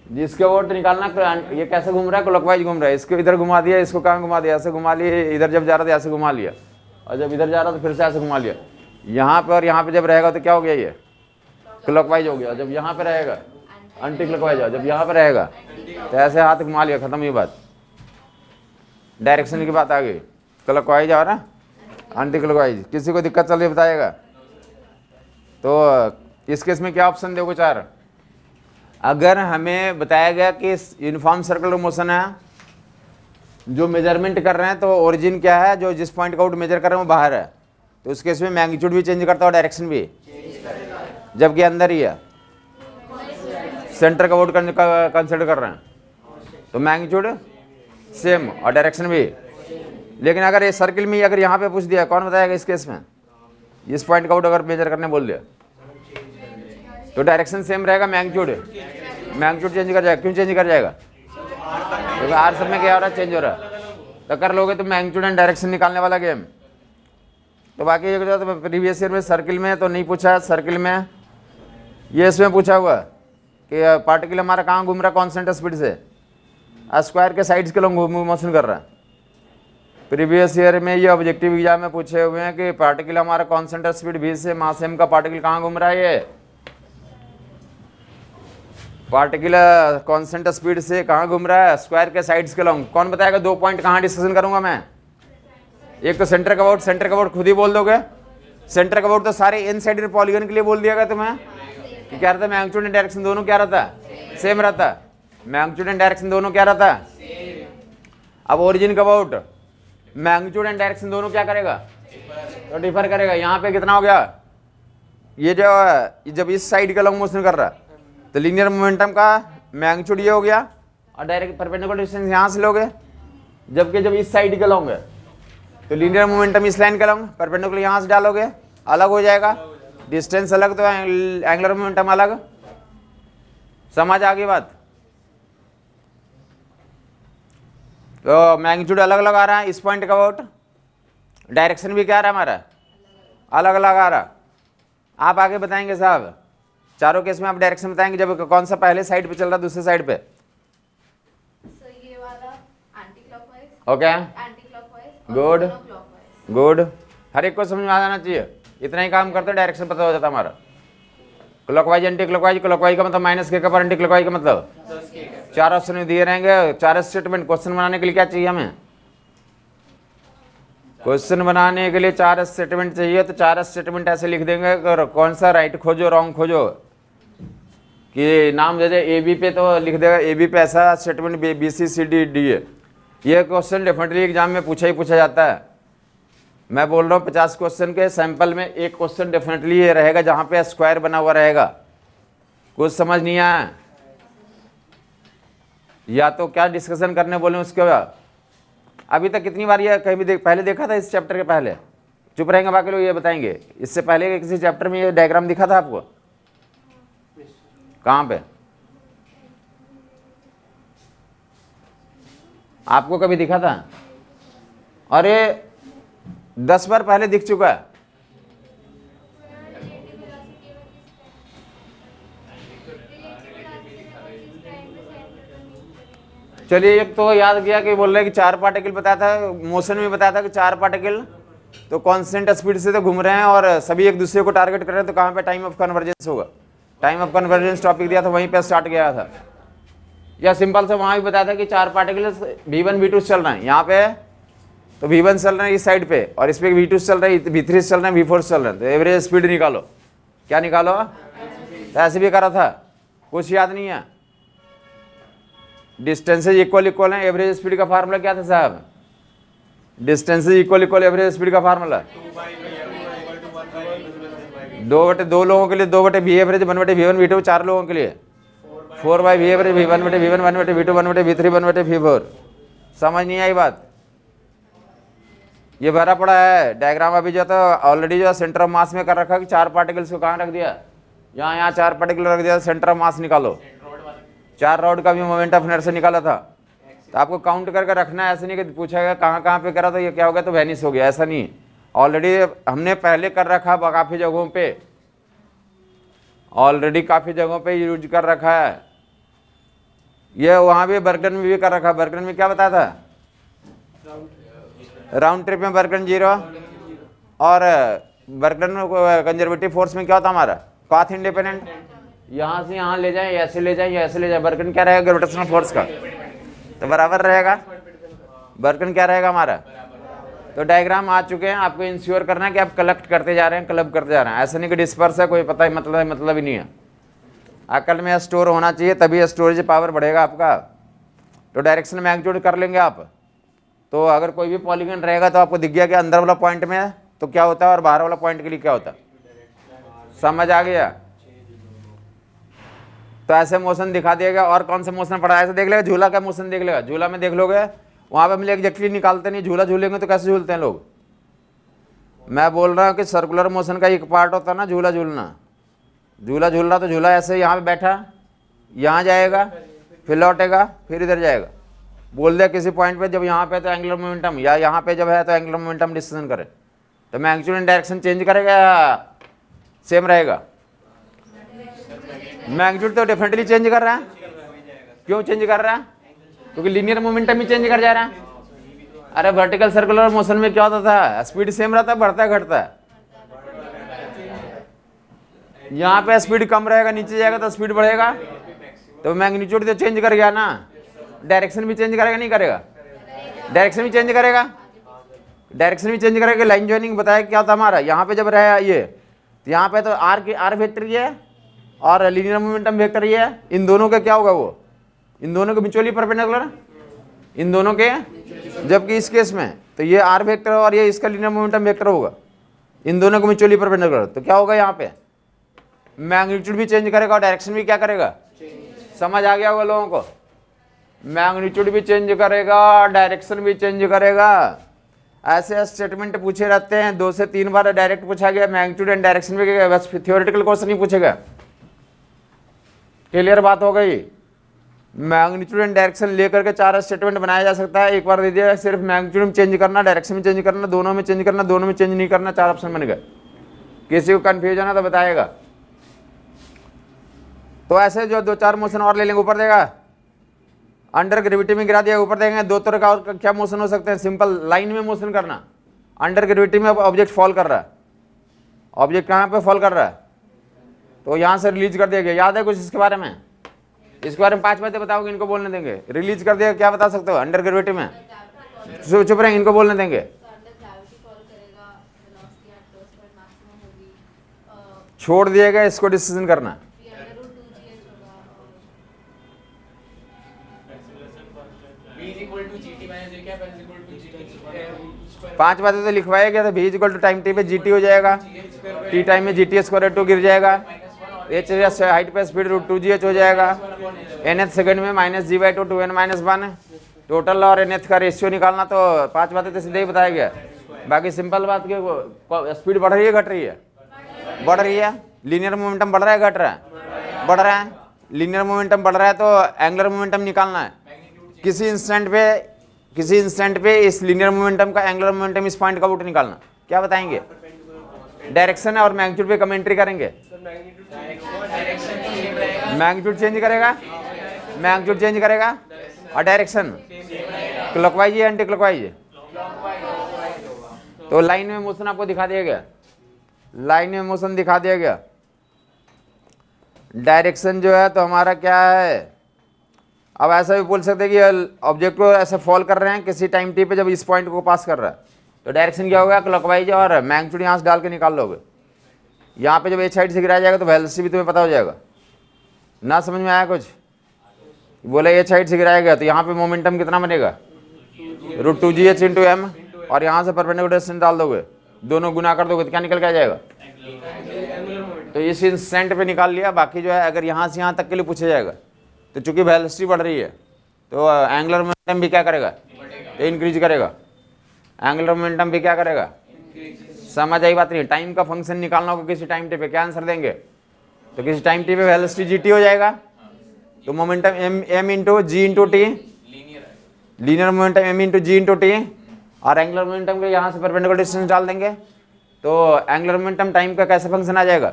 जिसके आउट निकालना। ये कैसे घूम रहा है, क्लॉकवाइज घूम रहा है, इसको इधर घुमा दिया, इसको कहाँ घुमा दिया, ऐसे घुमा लिए, इधर जब जा रहा था ऐसे घुमा लिया, और जब इधर जा रहा था फिर से ऐसे घुमा लिया। यहाँ पे और यहाँ पे जब रहेगा तो क्या हो गया, ये क्लॉकवाइज हो गया। जब यहाँ पे रहेगा एंटी क्लॉकवाइज, जब यहाँ पे रहेगा तो ऐसे हाथ घुमा लिया, खत्म ये बात। डायरेक्शन की बात आ गई, क्लॉकवाइज और एंटी क्लॉकवाइज। किसी को दिक्कत चल रही बताएगा। तो इस केस में क्या ऑप्शन दोगे, चार। अगर हमें बताया गया कि यूनिफॉर्म सर्कुलर मोशन है, जो मेजरमेंट कर रहे हैं तो ओरिजिन क्या है, जो जिस पॉइंट का आउट मेजर कर रहे हैं वो बाहर है, तो उस केस में मैग्नीट्यूड भी चेंज करता है और डायरेक्शन भी, जबकि अंदर ही है, सेंटर का आउट कंसिडर कर रहे हैं, तो मैग्नीट्यूड सेम और डायरेक्शन भी। लेकिन अगर ये सर्किल में अगर यहाँ पे पूछ दिया, कौन बताएगा इस केस में, इस पॉइंट का आउट अगर मेजर करने बोल दिया तो डायरेक्शन सेम रहेगा, मैग्नीट्यूड चेंज कर जाएगा। क्यों चेंज कर जाएगा, क्योंकि आर सब में क्या हो रहा है, चेंज हो रहा है। तो कर लोगे तो मैग्नीट्यूड एंड डायरेक्शन निकालने वाला गेम। तो बाकी ये तो प्रीवियस ईयर में सर्किल में तो नहीं पूछा है, सर्किल में ये इसमें पूछा हुआ कि पार्टिकल हमारा कहाँ घूम रहा है, कॉन्स्टेंट स्पीड से, स्क्वायर के साइड्स के लोग मोशन कर रहा है। प्रीवियस ईयर में ये ऑब्जेक्टिव एग्जाम में पूछे हुए हैं कि पार्टिकल हमारा कॉन्स्टेंट स्पीड v से मास m का पार्टिकल कहाँ घूम रहा है, ये पार्टिकल कांस्टेंट स्पीड से कहाँ घूम रहा है, स्क्वायर के साइड्स के लॉन्ग। कौन बताएगा, 2 पॉइंट कहाँ डिस्कशन करूंगा मैं। एक तो सेंटर का आउट, सेंटर का आउट खुद ही बोल दोगे। सेंटर का आउट तो सारे इन साइड पॉलीगन के लिए बोल दिया गया तुम्हें कि क्या रहता है, मैग्नीट्यूड एंड डायरेक्शन दोनों क्या रहता है, सेम रहता है। मैग्नीट्यूड एंड डायरेक्शन दोनों क्या रहता है। अब ओरिजिन का आउट, मैग्नीट्यूड एंड डायरेक्शन दोनों क्या करेगा, तो डिफर करेगा। यहाँ पे कितना हो गया, ये जो जब इस साइड का लॉन्ग मोशन कर रहा है तो लीनियर मोमेंटम का मैग्नीट्यूड ये हो गया और डायरेक्ट परपेंडिकुलर डिस्टेंस यहाँ से लोगे, जबकि जब इस साइड के लॉन्ग है तो लीनियर मोमेंटम इस लाइन का लॉन्ग, परपेंडिकुलर यहाँ से डालोगे अलग हो जाएगा, डिस्टेंस अलग तो एंगुलर मोमेंटम अलग। समझ आ गई बात। तो मैग्नीट्यूड अलग अलग आ रहा है इस पॉइंट का आउट, डायरेक्शन भी क्या आ रहा है हमारा अलग अलग आ रहा। आप आगे बताएंगे साहब, चारों केस में आप डायरेक्शन बताएंगे, जब कौन सा पहले साइड पे चल रहा है दूसरे साइड पे। ये वाला anti clockwise, okay anti clockwise, good good. हर एक को समझ में आ जाना चाहिए, इतना ही काम करते डायरेक्शन पता हो जाता हमारा। क्लॉकवाइज एंटी क्लॉकवाइज, क्लॉकवाइज का मतलब माइनस के पर एंटी क्लॉकवाइज का मतलब 4 ऑप्शन में दिए रहेंगे। 4 स्टेटमेंट क्वेश्चन बनाने के लिए क्या चाहिए हमें? क्वेश्चन बनाने के लिए 4 स्टेटमेंट चाहिए। तो 4 स्टेटमेंट ऐसे लिख देंगे, कौन सा राइट खोजो रॉन्ग खोजो, कि नाम दे दे ए बी पे, तो लिख देगा ए बी पे ऐसा statement B C C D D है। ये क्वेश्चन डेफिनेटली एग्जाम में पूछा ही पूछा जाता है। मैं बोल रहा हूँ 50 क्वेश्चन के सैंपल में एक क्वेश्चन डेफिनेटली ये रहेगा जहाँ पे स्क्वायर बना हुआ रहेगा। कुछ समझ नहीं आया? या तो क्या डिस्कशन करने बोले उसके बाद? अभी तक कितनी बार ये कहीं भी पहले देखा था इस चैप्टर के पहले? चुप रहेंगे बाकी लोग, ये बताएंगे इससे पहले किसी चैप्टर में ये डायग्राम दिखा था आपको? कहाँ पे आपको कभी दिखा था? अरे 10 बार पहले दिख चुका है। चलिए, एक तो याद किया कि बोल रहे कि 4 पार्टिकल बताया था, मोशन में बताया था कि 4 पार्टिकल तो कांस्टेंट स्पीड से तो घूम रहे हैं और सभी एक दूसरे को टारगेट कर रहे हैं। तो कहाँ पे टाइम ऑफ कन्वर्जेंस होगा? टाइम ऑफ कन्वर्जेंस टॉपिक दिया था, वहीं पे स्टार्ट किया था। या सिंपल से वहाँ भी बताया था कि 4 पार्टिकल V1 V2 चल रहे हैं यहाँ पे, तो V1 चल रहे हैं इस साइड पे और इस पे V2 चल रहे हैं, V3 चल रहे हैं, V4 चल रहे हैं। तो एवरेज स्पीड निकालो। क्या निकालो? तो ऐसे भी करा था, कुछ याद नहीं है? डिस्टेंसेज इक्वल इक्वल है, एवरेज स्पीड का फार्मूला क्या था साहब? Distances equal equal average speed का फार्मूला 2/2 लोगों के लिए 2/V एवरेज 1/V1 V2, 4 लोगों के लिए 4/V average V1/V1 1/V2 1/V3 1/V4। समझ नहीं आई बात? ये भरा पड़ा है डायग्राम। अभी जो तो ऑलरेडी जो सेंटर ऑफ मास में कर रखा है कि 4 पार्टिकल्स को कहाँ रख दिया? यहाँ 4 पार्टिकल रख दिया। सेंटर ऑफ मास निकालो। 4 रॉड का भी मोमेंट ऑफ इनर्शिया निकाला था। तो आपको काउंट करके रखना है, ऐसे नहीं कि पूछा कहाँ कहाँ पे करा तो ये क्या हो गया तो वैनिश हो गया, ऐसा नहीं। ऑलरेडी हमने पहले कर रखा काफ़ी जगहों पे, ऑलरेडी काफ़ी जगहों पे यूज कर रखा है। ये वहाँ भी बर्गन में भी कर रखा। बर्गन में क्या बताया था? राउंड ट्रिप में बर्गन 0 और बर्गन कंजर्वेटिव फोर्स में क्या होता हमारा? Path independent. यहाँ से यहाँ ले जाएं, ऐसे ले जाएं, ऐसे ले जाएं। बर्गन क्या रहेगा? ग्रेविटेशनल फोर्स का तो बराबर रहेगा। बर्गन क्या रहेगा हमारा? तो डायग्राम आ चुके हैं। आपको इंश्योर करना है कि आप कलेक्ट करते जा रहे हैं, क्लब करते जा रहे हैं। ऐसा नहीं कि डिस्पर्स है, कोई पता ही मतलब ही नहीं है। अकल में स्टोर होना चाहिए, तभी स्टोरेज पावर बढ़ेगा आपका। तो डायरेक्शन मैग्नीट्यूड कर लेंगे आप। तो अगर कोई भी पॉलीगन रहेगा तो आपको दिख गया कि अंदर वाला पॉइंट में तो क्या होता है और बाहर वाला पॉइंट के लिए क्या होता है। समझ आ गया? तो ऐसे मोशन दिखा देगा। और कौन सा मोशन पड़ा है ऐसे देख लेगा। झूला का मोशन देख लेगा। झूला में देख लोगे, वहाँ पे हम एग्जैक्टली निकालते नहीं। झूला झूलेंगे तो कैसे झूलते हैं लोग? मैं बोल रहा हूँ कि सर्कुलर मोशन का एक पार्ट होता है ना झूला झूलना। झूला झूल रहा तो झूला ऐसे यहाँ पे बैठा, यहाँ जाएगा, फिर लौटेगा, फिर इधर जाएगा। बोल दिया किसी पॉइंट पे जब यहाँ पे तो एंगुलर मोमेंटम, या यहाँ पे जब है तो एंगुलर मोमेंटम डिसीजन करे, तो मैग्नीट्यूड एंड डायरेक्शन चेंज करेगा या सेम रहेगा? मैग्नीट्यूड तो डेफिनेटली चेंज कर रहा है। क्यों चेंज कर रहा है? क्योंकि लीनियर मोमेंटम ही चेंज कर जा रहा है। अरे वर्टिकल सर्कुलर मोशन में क्या होता था? स्पीड सेम रहता है, बढ़ता है घटता है। यहाँ पे स्पीड कम रहेगा, नीचे जाएगा तो स्पीड बढ़ेगा। तो मैग्नीट्यूड तो चेंज कर गया ना। डायरेक्शन भी चेंज करेगा नहीं करेगा? डायरेक्शन भी चेंज करेगा। डायरेक्शन भी चेंज करेगा। लाइन ज्वाइनिंग बताया क्या था हमारा? यहाँ पे जब रहा ये तो यहाँ पे तो आर वेक्टर ही है और लीनियर मोमेंटम वेक्टर ही है। इन दोनों का क्या होगा? वो इन दोनों के म्यूचुअली परपेंडिकुलर, इन दोनों के। जबकि इस केस में तो ये आर वेक्टर और ये इसका लीनियर मोमेंटम वेक्टर होगा। इन दोनों को म्यूचुअली परपेंडिकुलर। तो क्या होगा? यहाँ पे मैग्नीट्यूड भी चेंज करेगा और डायरेक्शन भी क्या करेगा? समझ आ गया होगा लोगों को? मैग्नीट्यूड भी चेंज करेगा, डायरेक्शन भी चेंज करेगा। ऐसे स्टेटमेंट पूछे रहते हैं 2 से 3 बार डायरेक्ट पूछा गया। मैग्नीट्यूड एंड डायरेक्शन भी बस थियोरेटिकल क्वेश्चन नहीं पूछेगा। क्लियर बात हो गई? मैग्नीट्यूड एंड डायरेक्शन लेकर के 4 स्टेटमेंट बनाया जा सकता है। एक बार दे दिया, सिर्फ मैग्नीट्यूड में चेंज करना, डायरेक्शन में चेंज करना, दोनों में चेंज करना, दोनों में चेंज नहीं करना। 4 ऑप्शन बन गए। किसी को कंफ्यूजन है तो बताएगा। तो ऐसे जो 2-4 मोशन और ले लेंगे। ऊपर देगा अंडर ग्रेविटी में गिरा दिया, ऊपर देंगे। 2 तरह का और क्या मोशन हो सकते हैं? सिंपल लाइन में मोशन करना। अंडर ग्रेविटी में ऑब्जेक्ट फॉल कर रहा है। ऑब्जेक्ट कहाँ पे फॉल कर रहा है? तो यहाँ से रिलीज कर दिया गया। याद है कुछ इसके बारे में? इसके बारे में 5 बातें बताओगे, इनको बोलने देंगे। रिलीज कर दिया, क्या बता सकते हो अंडर ग्रेविटी में? चुप रहेंगे, इनको बोलने देंगे। छोड़ दिया गया, इसको डिसीजन करना। पांच बातें तो लिखवाया गया था। v equal to time T पे gt हो जाएगा, टी टाइम में gt स्क्वायर 2 गिर जाएगा, h हाइट पे स्पीड रूट 2gh हो जाएगा, nth सेकंड में -g/2 2n-1 टोटल और nth का रेशियो निकालना। तो 5 बातें तो सीधे ही बताया गया। बाकी सिंपल बात की स्पीड बढ़ रही है घट रही है? बढ़ रही है। लीनियर मोमेंटम बढ़ रहा है घट रहा है? बढ़ रहा है। लीनियर मोमेंटम बढ़ रहा है तो एंगुलर मोमेंटम निकालना है। किसी इंस्टेंट पे इस लीनियर मोमेंटम का एंगुलर मोमेंटम इस पॉइंट का रूट निकालना। क्या बताएंगे? डायरेक्शन है और मैग्नीट्यूड पे कमेंट्री करेंगे। मैग्नीट्यूड चेंज करेगा और डायरेक्शन क्लॉकवाइज या एंटी क्लॉकवाइज? तो लाइन में मोशन आपको दिखा दिया गया। लाइन में मोशन दिखा दिया गया। डायरेक्शन जो है तो हमारा क्या है? अब ऐसा भी बोल सकते हैं कि ऑब्जेक्ट को ऐसे फॉल कर रहे हैं किसी टाइम टी पे, जब इस पॉइंट को पास कर रहा है तो डायरेक्शन क्या होगा? क्लॉकवाइज। और मैग्नीट्यूड यहाँ से डाल के निकाल लोगे। यहाँ पे जब एच साइड से गिराया जाएगा तो वेलोसिटी भी तुम्हें पता हो जाएगा। ना समझ में आया कुछ? बोले एच साइड से गिराया गया तो यहाँ पे मोमेंटम कितना बनेगा? √2gh × m। और यहाँ से परपेंडिकुलर डिस्टेंस डाल दोगे, दोनों गुना कर दोगे तो क्या निकल के आ जाएगा? तो इस इंस्टेंट पे निकाल लिया। बाकी जो है अगर यहाँ से यहाँ तक के लिए पूछा जाएगा तो चूंकि वेलोसिटी बढ़ रही है तो एंगुलर मोमेंटम भी क्या करेगा? तो इंक्रीज करेगा। एंगुलर मोमेंटम भी क्या करेगा? समझ आई बात नहीं? टाइम का फंक्शन निकालना होगा किसी टाइम टी पे, क्या आंसर देंगे? तो किसी टाइम टी पे वेलोसिटी gt हो जाएगा तो momentum m × g × t, linear momentum m × g × t। और एंगुलर मोमेंटम के यहाँ से परपेंडिकुलर डिस्टेंस डाल देंगे तो एंगुलर मोमेंटम टाइम का कैसा फंक्शन आ जाएगा?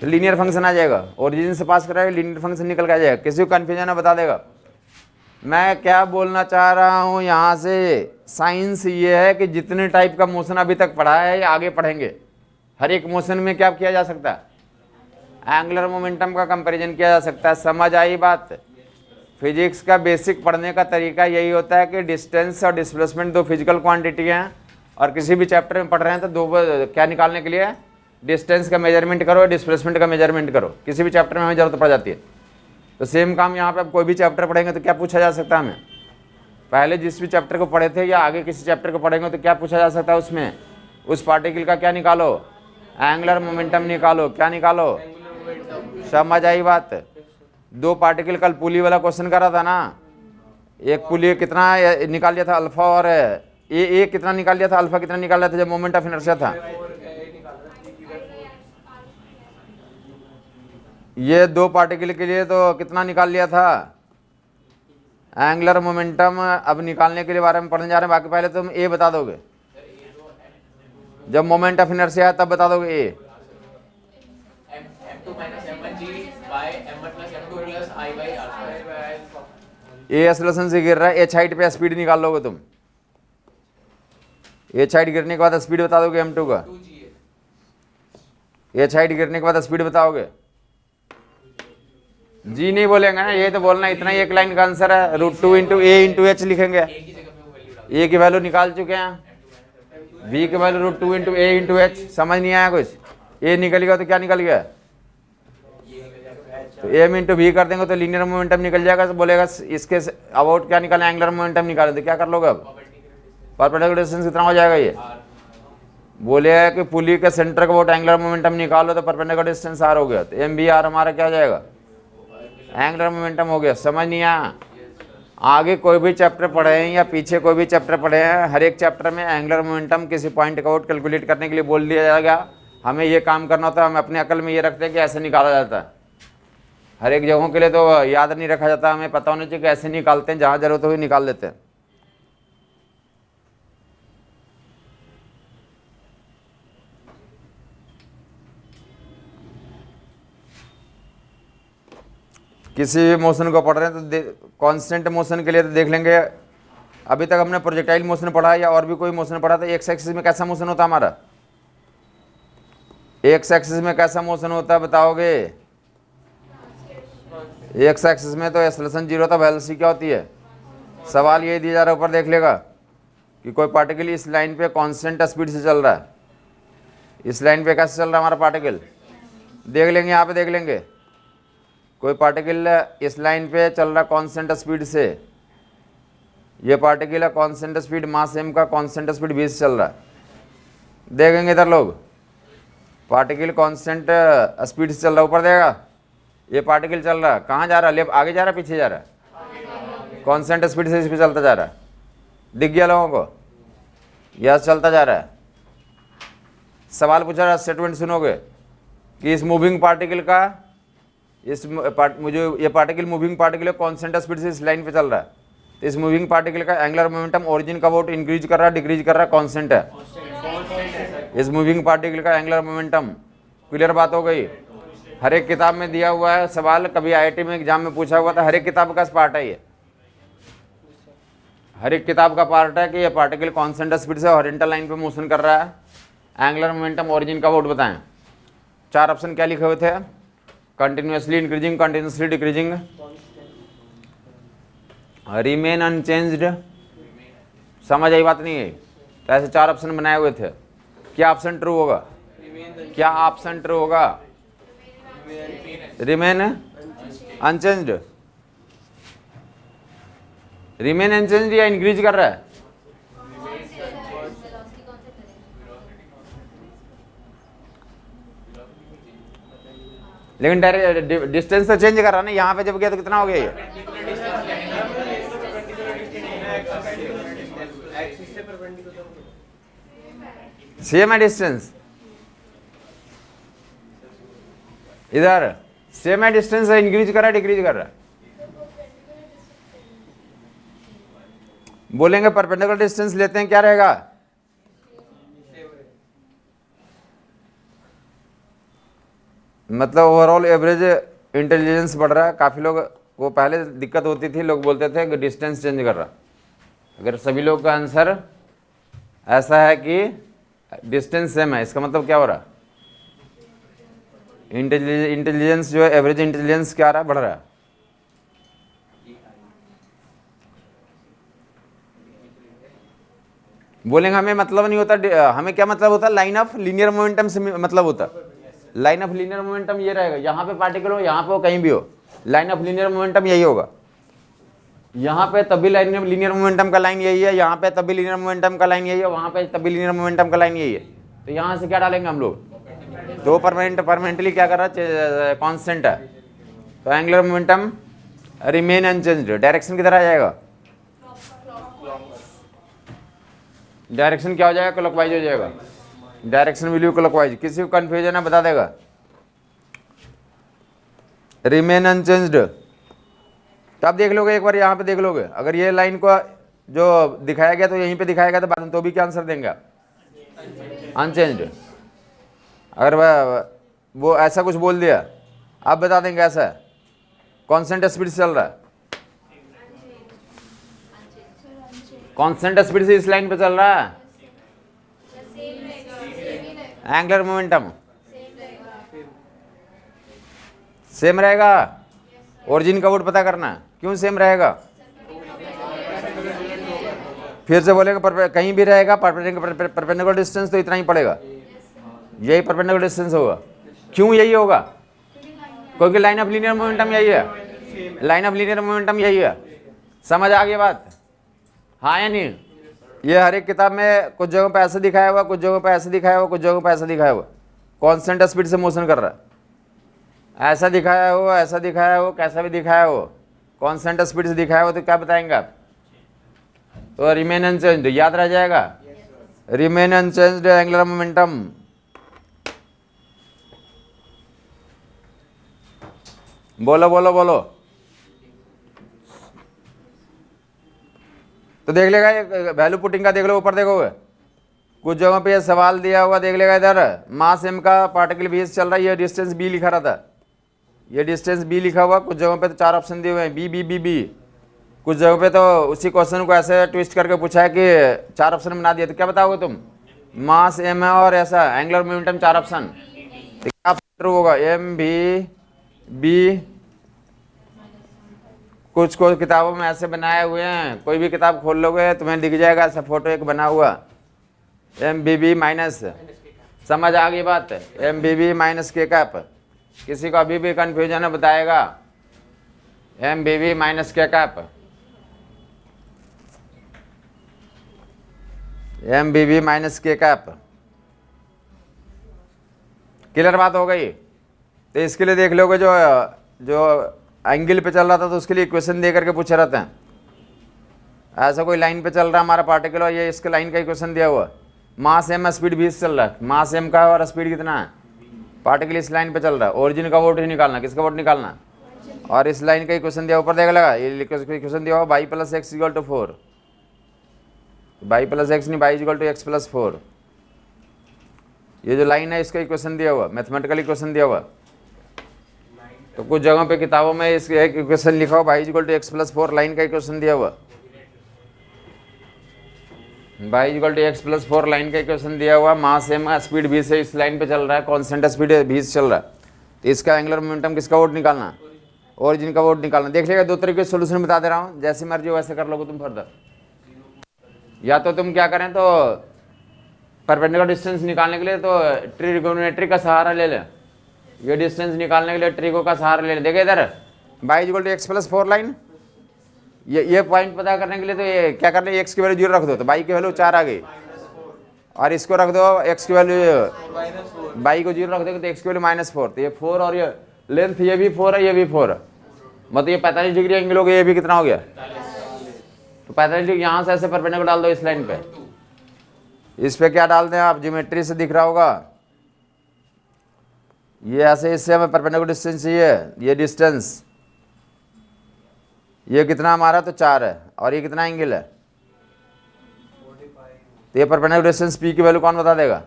तो लीनियर फंक्शन आ जाएगा। ओरिजिन से पास कराएगा, लीनियर फंक्शन निकल के आ जाएगा। किसी को कन्फ्यूजन है बता देगा। मैं क्या बोलना चाह रहा हूँ यहाँ से? साइंस ये है कि जितने टाइप का मोशन अभी तक पढ़ा है या आगे पढ़ेंगे, हर एक मोशन में क्या किया जा सकता है? एंगुलर मोमेंटम का कंपैरिजन किया जा सकता है। समझ आई बात? फिजिक्स का बेसिक पढ़ने का तरीका यही होता है कि डिस्टेंस और डिस्प्लेसमेंट दो फिजिकल क्वांटिटी हैं और किसी भी चैप्टर में पढ़ रहे हैं तो दो क्या निकालने के लिए? डिस्टेंस का मेजरमेंट करो, डिस्प्लेसमेंट का मेजरमेंट करो। किसी भी चैप्टर में हमें जरूरत पड़ जाती है। तो सेम काम यहाँ पे अब कोई भी चैप्टर पढ़ेंगे तो क्या पूछा जा सकता है हमें? पहले जिस भी चैप्टर को पढ़े थे या आगे किसी चैप्टर को पढ़ेंगे तो क्या पूछा जा सकता है उसमें? उस पार्टिकल का क्या निकालो? एंगुलर मोमेंटम निकालो। क्या निकालो? समझ आई बात? 2 पार्टिकल कल पुली वाला क्वेश्चन करा था ना। एक पुली कितना निकाल लिया था अल्फा, और ए कितना निकाल लिया था अल्फा, कितना निकाल लिया था जब मोमेंट ऑफ इनर्शिया था? ये 2 पार्टिकल के लिए तो कितना निकाल लिया था एंगुलर मोमेंटम। अब निकालने के लिए बारे में पढ़ने जा रहे हैं। बाकी पहले तुम ए बता दोगे, जब मोमेंट ऑफ इनर्शिया है तब बता दोगे ए। ए एक्सेलरेशन से गिर रहा है, एच हाइट पे स्पीड निकाल लोगे तुम। एच हाइट गिरने के बाद स्पीड बता दोगे m2 का। एच हाइट गिरने के बाद स्पीड बताओगे। जी नहीं बोलेंगे ना, ये तो बोलना इतना ही एक लाइन का आंसर है। √2 × a × h लिखेंगे। ए की वैल्यू निकाल चुके हैं, v की वैल्यू √2 × a × h। समझ नहीं आया कुछ? ए निकल गया तो क्या निकल गया? तो m × v कर देंगे तो लीनियर मोमेंटम निकल जाएगा। तो बोलेगा इसके अबाउट क्या निकालें? एंगुलर मोमेंटम निकालें। तो क्या कर लोगे अब? परपेंडिकुलर डिस्टेंस कितना हो जाएगा? ये बोलेगा कि पुली के सेंटर का अबाउट एंगुलर मोमेंटम निकालो तो परपेंडिकुलर डिस्टेंस r हो गया। तो m/r हमारा क्या हो जाएगा? एंगुलर मोमेंटम हो गया। समझ नहीं आया? आगे कोई भी चैप्टर पढ़े हैं या पीछे कोई भी चैप्टर पढ़े हैं, हर एक चैप्टर में एंगुलर मोमेंटम किसी पॉइंट का आउट कैलकुलेट करने के लिए बोल दिया जाएगा। हमें ये काम करना होता है। हम अपने अकल में ये रखते हैं कि ऐसे निकाला जाता है। हर एक जगहों के लिए तो याद नहीं रखा जाता। हमें पता होना चाहिए कि ऐसे निकालते हैं, जहाँ जरूरत हो निकाल लेते हैं। किसी भी मोशन को पढ़ रहे हैं तो कांस्टेंट मोशन के लिए तो देख लेंगे। अभी तक हमने प्रोजेक्टाइल मोशन पढ़ा या और भी कोई मोशन पढ़ा था। एक्स एक्सिस में कैसा मोशन होता है हमारा? एक्स एक्सिस में कैसा मोशन होता है बताओगे? एक्स एक्सिस में तो एक्सेलरेशन 0 था, वेलोसिटी क्या होती है? सवाल ये दिया जा रहा है, ऊपर देख लेगा कि कोई पार्टिकल इस लाइन पे कांस्टेंट स्पीड से चल रहा है। इस लाइन पे कैसे चल रहा है हमारा पार्टिकल? देख लेंगे, यहाँ पे देख लेंगे। कोई पार्टिकल इस लाइन पे चल रहा है कांस्टेंट स्पीड से। ये पार्टिकल है कांस्टेंट स्पीड, मास m का कांस्टेंट स्पीड v से चल रहा है। देखेंगे इधर लोग, पार्टिकल कांस्टेंट स्पीड से चल रहा है, ऊपर देगा। ये पार्टिकल चल रहा है, कहाँ जा रहा है? लेफ्ट आगे जा रहा है, पीछे जा रहा है? कांस्टेंट स्पीड से इस पे चलता जा रहा है। दिख गया लोगों को? यह चलता जा रहा है। सवाल पूछा रहा, स्टेटमेंट सुनोगे कि इस मूविंग पार्टिकल का मुझे ये particle moving particle constant speed से इस लाइन पे चल रहा है, तो इस मूविंग पार्टिकल का एंगुलर मोमेंटम ओरिजिन का अबाउट इंक्रीज कर रहा है, डिक्रीज कर रहा है, कांस्टेंट है। इस मूविंग पार्टिकल का एंगुलर मोमेंटम। क्लियर बात हो गई? हर एक किताब में दिया हुआ है सवाल, कभी आईआईटी में एग्जाम में पूछा हुआ था। हर एक किताब का पार्ट है ये, हर एक किताब का पार्ट है कि ये पार्टिकल कांस्टेंट स्पीड से हॉरिजॉन्टल लाइन पे मोशन कर रहा है, एंगुलर मोमेंटम ओरिजिन का अबाउट बताएं। 4 ऑप्शन क्या लिखे हुए थे? Continuously increasing, continuously decreasing, remain unchanged. समझ आई बात नहीं है? तो ऐसे 4 ऑप्शन बनाए हुए थे। क्या ऑप्शन ट्रू होगा? क्या ऑप्शन ट्रू होगा? Remain unchanged. रिमेन अनचेंज्ड या इंक्रीज कर रहा है? लेकिन डायरेक्ट डिस्टेंस तो चेंज कर रहा है ना। यहाँ पे जब गया तो कितना हो गया ये? सेम है डिस्टेंस, इधर सेम है डिस्टेंस, इंक्रीज कर रहा है डिक्रीज कर रहा है? बोलेंगे परपेंडिकुलर डिस्टेंस लेते हैं, क्या रहेगा? मतलब ओवरऑल एवरेज इंटेलिजेंस बढ़ रहा है। काफ़ी लोग वो पहले दिक्कत होती थी, लोग बोलते थे कि डिस्टेंस चेंज कर रहा। अगर सभी लोग का आंसर ऐसा है कि डिस्टेंस सेम है, इसका मतलब क्या हो रहा है? इंटेलिजेंस जो है, एवरेज इंटेलिजेंस क्या आ रहा है? बढ़ रहा है। बोलेंगे हमें मतलब नहीं होता, हमें क्या मतलब होता है? लाइन ऑफ लीनियर मोमेंटम से मतलब होता है। लाइन ऑफ लीनियर मोमेंटम ये रहेगा, यहाँ पे पार्टिकल हो, यहाँ पे हो, कहीं भी हो, लाइन ऑफ लीनियर मोमेंटम यही होगा। यहाँ पे तभी लाइन ऑफ लीनियर मोमेंटम का लाइन यही है, यहाँ पे तभी लीनियर मोमेंटम का लाइन यही है, वहाँ पे तभी लीनियर मोमेंटम का लाइन यही है। तो यहाँ से क्या डालेंगे हम लोग? तो परमानेंटली क्या कर रहा है? कांस्टेंट है। तो angular momentum remain unchanged. Direction किधर आ जाएगा? डायरेक्शन क्या हो जाएगा? क्लॉकवाइज हो जाएगा। Direction value clockwise. किसी को कंफ्यूजन है बता देगा? Remain unchanged. तो आप देख लोगे, एक बार यहाँ पे देख लोगे, अगर ये लाइन को जो दिखाया गया तो यहीं पे दिखाया गया, तो बाद में तो भी क्या आंसर देंगे आप? अनचेंज्ड। अगर वो ऐसा कुछ बोल दिया, आप बता देंगे ऐसा है, कांस्टेंट स्पीड से चल रहा है, कांस्टेंट स्पीड से इस लाइन पे चल रहा है, एंगुलर मोमेंटम सेम रहेगा। ओरिजिन का वोट पता करना है, क्यों सेम रहेगा? फिर से बोलेगा कहीं भी रहेगा परपेंडिकुलर डिस्टेंस तो इतना ही पड़ेगा, यही परपेंडिकुलर डिस्टेंस होगा। क्यों यही होगा? क्योंकि लाइन ऑफ लीनियर मोमेंटम यही है, लाइन ऑफ लीनियर मोमेंटम यही है। समझ आ गई बात? हाँ या नहीं? ये हर एक किताब में कुछ जगहों पे ऐसे दिखाया हुआ, कुछ जगहों पे ऐसे दिखाया हुआ, कुछ जगहों पे ऐसे दिखाया हुआ। कांस्टेंट स्पीड से मोशन कर रहा है, ऐसा दिखाया हो, ऐसा दिखाया हो, कैसा भी दिखाया हो, कांस्टेंट स्पीड से दिखाया हो, तो क्या बताएंगे आप? तो रिमेन अनचेंज्ड याद रह जाएगा। Remain unchanged angular momentum. बोलो बोलो बोलो। तो देख लेगा ये वैल्यू पुटिंग का, देख लो ऊपर देखोगे, कुछ जगहों पे ये सवाल दिया हुआ, देख लेगा इधर मास m का पार्टिकल v से चल रहा है, ये डिस्टेंस b लिखा रहा था, ये डिस्टेंस b लिखा हुआ। कुछ जगहों पे तो 4 ऑप्शन दिए हुए हैं, बी बी बी बी। कुछ जगहों पे तो उसी क्वेश्चन को ऐसे ट्विस्ट करके पूछा है कि 4 ऑप्शन बना दिया, तो क्या बताओगे तुम? मास m है और ऐसा एंगुलर मोमेंटम 4 ऑप्शन, तो क्या ट्रू होगा? m v b कुछ कुछ किताबों में ऐसे बनाए हुए हैं, कोई भी किताब खोल लोगे तुम्हें दिख जाएगा ऐसा फोटो एक बना हुआ, MBB माइनस, समझ आ गई बात, MBB माइनस के कैप। किसी को अभी भी कंफ्यूजन है बताएगा, MBB minus K cap, MBB minus K cap. Clear बात हो गई। तो इसके लिए देख लोगे जो एंगल पे चल रहा था तो उसके लिए इक्वेशन दे करके पूछे रहते हैं। ऐसा कोई लाइन पे चल रहा है हमारा पार्टिकल और ये इसके लाइन का इक्वेशन दिया हुआ, मास m स्पीड 20 चल रहा है, मास m का है और स्पीड कितना है, पार्टिकल इस लाइन पे चल रहा है, ओरिजिन का वोट ही निकालना, किसका वोट निकालना, और इस लाइन का इक्वेशन दिया ऊपर देगा लगा, ये इक्वेशन दिया हुआ y plus X equal to 4, y plus X नहीं y equal to x plus 4। ये जो लाइन है इसका इक्वेशन दिया हुआ, मैथमेटिकल इक्वेशन दिया हुआ। तो कुछ जगहों पे किताबों में इस एक इक्वेशन लिखा हुआ y equal to x plus 4, line का इक्वेशन दिया हुआ, y equal to x plus 4 line का इक्वेशन दिया हुआ, मास m स्पीड 20 है, इस लाइन पे चल रहा है, कांस्टेंट स्पीड 20 चल रहा है, तो इसका एंगुलर मोमेंटम किसका वोट निकालना, ओरिजिन का वोट निकालना। देख लेगा दो तरीके से सोल्यूशन बता दे रहा हूँ, जैसे मर्जी हो वैसे कर लोगे तुम फर्दर। या तो तुम क्या करें तो परपेंडिकुलर डिस्टेंस निकालने के लिए तो ट्रिगोनोमेट्री का सहारा ले लें, ये डिस्टेंस निकालने के लिए ट्रिगो का सहारा ले लें। देखिए इधर y equal to x plus 4 line, ये पॉइंट पता करने के लिए तो ये क्या करना है, एक्स की वैल्यू 0 रख दो तो y की वैल्यू 4 आ गई, और इसको रख दो x की वैल्यू, y को 0 रख दो तो x की वैल्यू -4, तो ये 4 और ये लेंथ ये भी 4 है ये भी 4 है, मतलब ये 45 डिग्री एंगल हो गया, ये भी कितना हो गया, तो 45 डिग्री। यहाँ से ऐसे परपेंडिकुलर डाल दो इस लाइन पे, इस पे क्या डाल दें आप, ज्योमेट्री से दिख रहा होगा, ये ऐसे इससे हमें परपेंडिकुलर डिस्टेंस चाहिए, ये डिस्टेंस ये कितना हमारा तो 4 है, और ये कितना एंगल है, तो ये परपेंडिकुलर डिस्टेंस p की वैल्यू कौन बता देगा,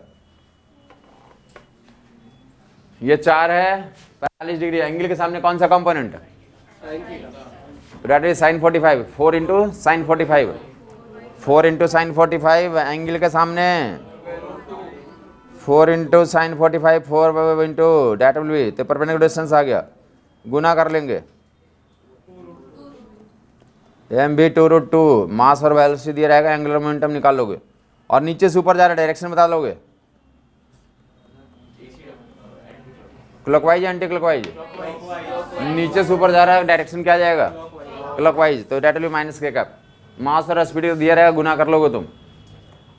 ये 4 है, 45 डिग्री एंगल के सामने कौन सा कंपोनेंट है, that is sin 45, 4 into sine 45, 4 into sine 45 angle के सामने 4 into sine 45, 4 into that will be, तो परपेंडिकुलर डिस्टेंस आ गया, गुना कर लेंगे, MB/2√2 मास और वेलोसिटी दिया रहेगा, एंगुलर मोमेंटम निकाल लोगे, और नीचे से ऊपर जा रहा है डायरेक्शन बता लोगे, क्लॉकवाइज एंटी क्लॉकवाइज, नीचे से ऊपर जा रहा है डायरेक्शन क्या जाएगा, क्लॉकवाइज, तो date will be minus K cap, मास और स्पीड दिया रहेगा, गुना कर लोगे तुम।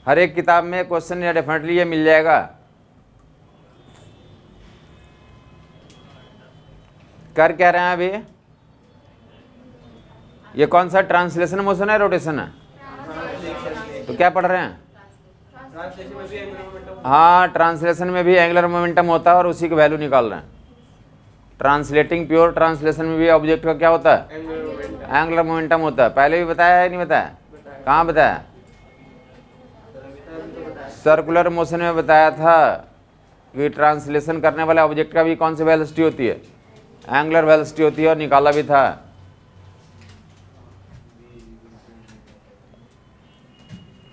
हर एक किताब में क्वेश्चन या डेफिनेटली ये मिल जाएगा। कर क्या रहे हैं अभी, ये कौन सा ट्रांसलेशन मोशन है रोटेशन है, तो क्या पढ़ रहे हैं, हाँ ट्रांसलेशन में भी एंगुलर मोमेंटम होता है और उसी की वैल्यू निकाल रहे हैं। ट्रांसलेटिंग प्योर ट्रांसलेशन में भी ऑब्जेक्ट का क्या होता है, एंगुलर मोमेंटम होता है। पहले भी बताया है नहीं बताया, कहाँ बताया, सर्कुलर मोशन में बताया था कि ट्रांसलेशन करने वाले ऑब्जेक्ट का भी कौन सी वेलोसिटी होती है, एंगुलर वेलोसिटी होती है, और निकाला भी था।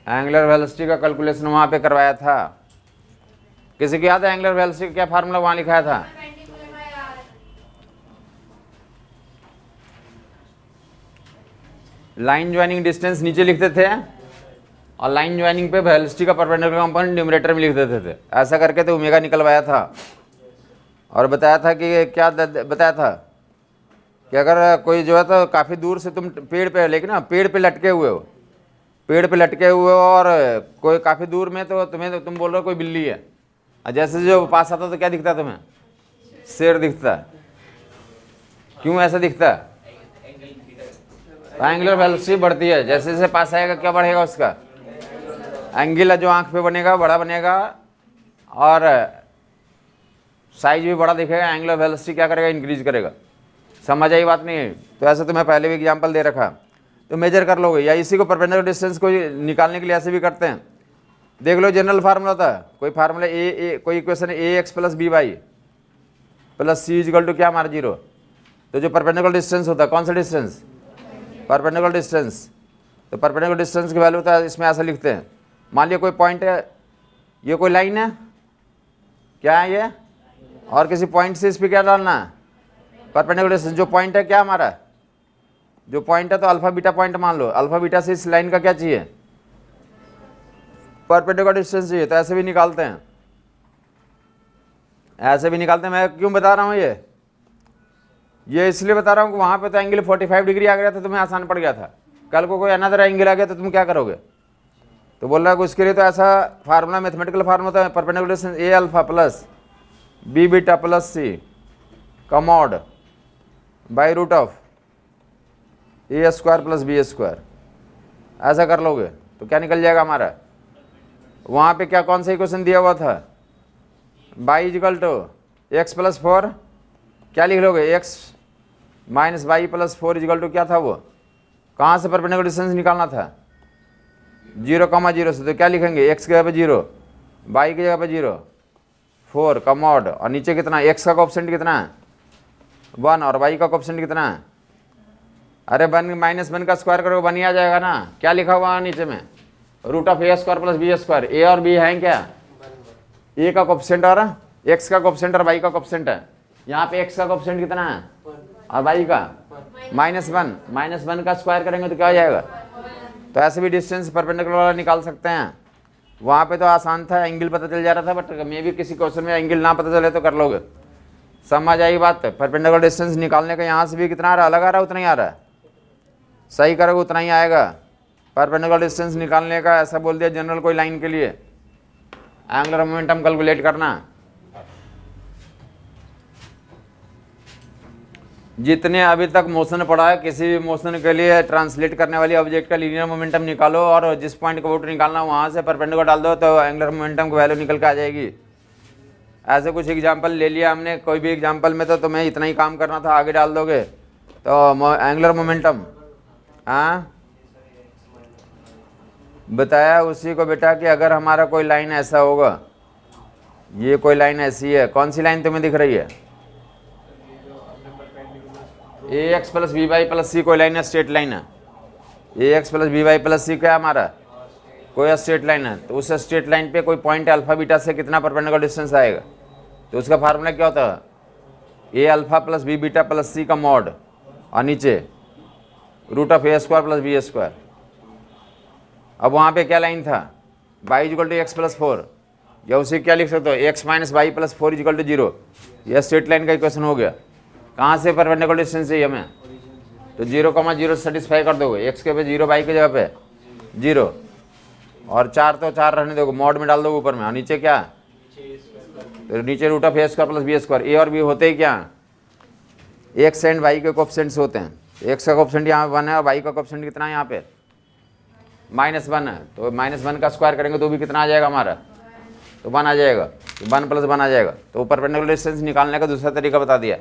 एंगुलर वेलोसिटी का कैलकुलेशन वहां पे करवाया था। किसी को याद है एंगुलर वेलोसिटी का क्या फार्मूला वहां लिखाया था, लाइन ज्वाइनिंग डिस्टेंस नीचे लिखते थे और लाइन ज्वाइनिंग पे वेलोसिटी का परपेंडिकुलर कंपोनेंट न्यूमरेटर में लिख देते थे, ऐसा करके तो ओमेगा निकलवाया था। और बताया था कि क्या बताया था कि अगर कोई जो है तो काफ़ी दूर से तुम पेड़ पे, लेकिन ना पेड़ पे लटके हुए हो, पेड़ पे लटके हुए हो और कोई काफ़ी दूर में तो तुम बोल रहे हो कोई बिल्ली है, और जैसे जो पास आता तो क्या दिखता है तुम्हें, शेर दिखता है। क्यों ऐसा दिखता है, एंगुलर वेलोसिटी बढ़ती है, जैसे जैसे पास आएगा क्या बढ़ेगा, उसका एंगल जो आंख पे बनेगा बड़ा बनेगा और साइज भी बड़ा दिखेगा, एंगुलर वेलोसिटी क्या करेगा, इंक्रीज करेगा। समझ आई बात नहीं है, तो ऐसे तो मैं पहले भी एग्जांपल दे रखा, तो मेजर कर लोगे, या इसी को परपेंडिकुलर डिस्टेंस को निकालने के लिए ऐसे भी करते हैं। देख लो जनरल फार्मूला था, कोई फार्मूला कोई equation ax plus by plus c equal to क्या हमारा 0, तो जो परपेंडिकुलर डिस्टेंस होता है, कौन सा डिस्टेंस, परपेंडिकुलर डिस्टेंस, तो परपेंडिकुलर डिस्टेंस की वैल्यू तो इसमें ऐसा लिखते हैं। मान लिया कोई पॉइंट है, ये कोई लाइन है, क्या है ये, और किसी पॉइंट से इस पर क्या डालना है, परपेंडिकुलर डिस्टेंस, जो पॉइंट है क्या हमारा जो पॉइंट है तो अल्फा बीटा पॉइंट मान लो, अल्फा बीटा से इस लाइन का क्या चाहिए, परपेंडिकुलर डिस्टेंस चाहिए। तो ऐसे भी निकालते हैं, ऐसे भी निकालते हैं। मैं क्यों बता रहा हूँ ये इसलिए बता रहा हूँ कि वहां पे तो एंगल 45 डिग्री आ गया था, तुम्हें आसान पड़ गया था। कल को कोई अनदर एंगल आ गया तो तुम क्या करोगे। तो बोल रहा है उसके लिए तो ऐसा फार्मूला, मैथमेटिकल फार्मूला होता है, perpendicular distance a alpha plus b beta plus c का mod by root of a square plus b square. ऐसा कर लोगे तो क्या निकल जाएगा हमारा। वहाँ पे क्या कौन सा इक्वेशन दिया हुआ था, by is equal to x plus 4, क्या लिख लोगे, X minus by plus 4 is equal to क्या था वो, कहाँ से परपेंडिकुलर डिस्टेंस निकालना था, 0,0 से। तो क्या लिखेंगे, एक्स की जगह पे 0, बाई की जगह पे 0, 4 का मॉड, और नीचे कितना, एक्स का कोएफिशिएंट कितना है 1 और वाई का कोएफिशिएंट कितना है, अरे 1 माइनस 1 का स्क्वायर करोगे 1 ही आ जाएगा ना। क्या लिखा हुआ है नीचे में, root of a square plus b square. A और बी है क्या, ए का कोएफिशिएंट और एक्स का कोएफिशिएंट और वाई का कोएफिशिएंट है। यहाँ पे एक्स का कोएफिशिएंट कितना है और वाई का -1, -1 का स्क्वायर करेंगे तो क्या हो जाएगा। तो ऐसे भी डिस्टेंस परपेंडिकुलर वाला निकाल सकते हैं। वहाँ पे तो आसान था, एंगल पता चल जा रहा था, बट मे भी किसी क्वेश्चन में एंगल ना पता चले तो कर लोगे। समझ आई बात। परपेंडिकुलर डिस्टेंस निकालने का यहाँ से भी कितना आ रहा है, अलग आ रहा है, उतना ही आ रहा है, सही करोगे उतना ही आएगा। परपेंडिकुलर डिस्टेंस निकालने का ऐसा बोल दिया जनरल कोई लाइन के लिए, एंगुलर मोमेंटम कैलकुलेट करना। जितने अभी तक मोशन पढ़ा है, किसी भी मोशन के लिए ट्रांसलेट करने वाली ऑब्जेक्ट का लीनियर मोमेंटम निकालो और जिस पॉइंट का वोट निकालना वहाँ से परपेंडिकुलर डाल दो तो एंगुलर मोमेंटम की वैल्यू निकल के आ जाएगी। ऐसे कुछ एग्जाम्पल ले लिया हमने, कोई भी एग्जाम्पल में तो तुम्हें इतना ही काम करना था, आगे डाल दोगे तो एंगुलर मोमेंटम। हाँ बताया उसी को बेटा कि अगर हमारा कोई लाइन ऐसा होगा, ये कोई लाइन ऐसी है, कौन सी लाइन तुम्हें दिख रही है, a x plus b y plus c कोई लाइन है, स्ट्रेट लाइन है। A x plus b y plus c क्या है हमारा, कोई स्ट्रेट लाइन है। तो उस स्ट्रेट लाइन पे कोई पॉइंट अल्फा बीटा से कितना परपेंडिकुलर डिस्टेंस आएगा, तो उसका फार्मूला क्या होता है, a alpha plus b beta plus c का मॉड और नीचे root of a square plus b square. अब वहाँ पे क्या लाइन था, by is equal to x plus 4, या उसे क्या लिख सकते हो, x minus by plus 4 is equal to 0। यह स्ट्रेट लाइन का इक्वेशन हो गया। कहाँ से परपेंडिकुलर डिस्टेंस चाहिए हमें, तो 0,0 सेटिस्फाई कर दोगे, एक्स के पे 0, बाई की जगह पे 0 और 4 तो 4 रहने दोगे, मॉड में डाल दोगे ऊपर में, और नीचे क्या, तो नीचे root of a square plus b square. A और बी होते ही क्या, एक्स एंड वाई के कोएफिशिएंट्स होते हैं। एक्स का कोएफिशिएंट यहाँ 1 है और वाई का कोएफिशिएंट कितना है यहाँ पे -1 है। तो -1 का स्क्वायर करेंगे तो भी कितना आ जाएगा हमारा, तो 1 आ जाएगा, तो 1 + 1 आ जाएगा। तो परपेंडिकुलर डिस्टेंस निकालने का दूसरा तरीका बता दिया।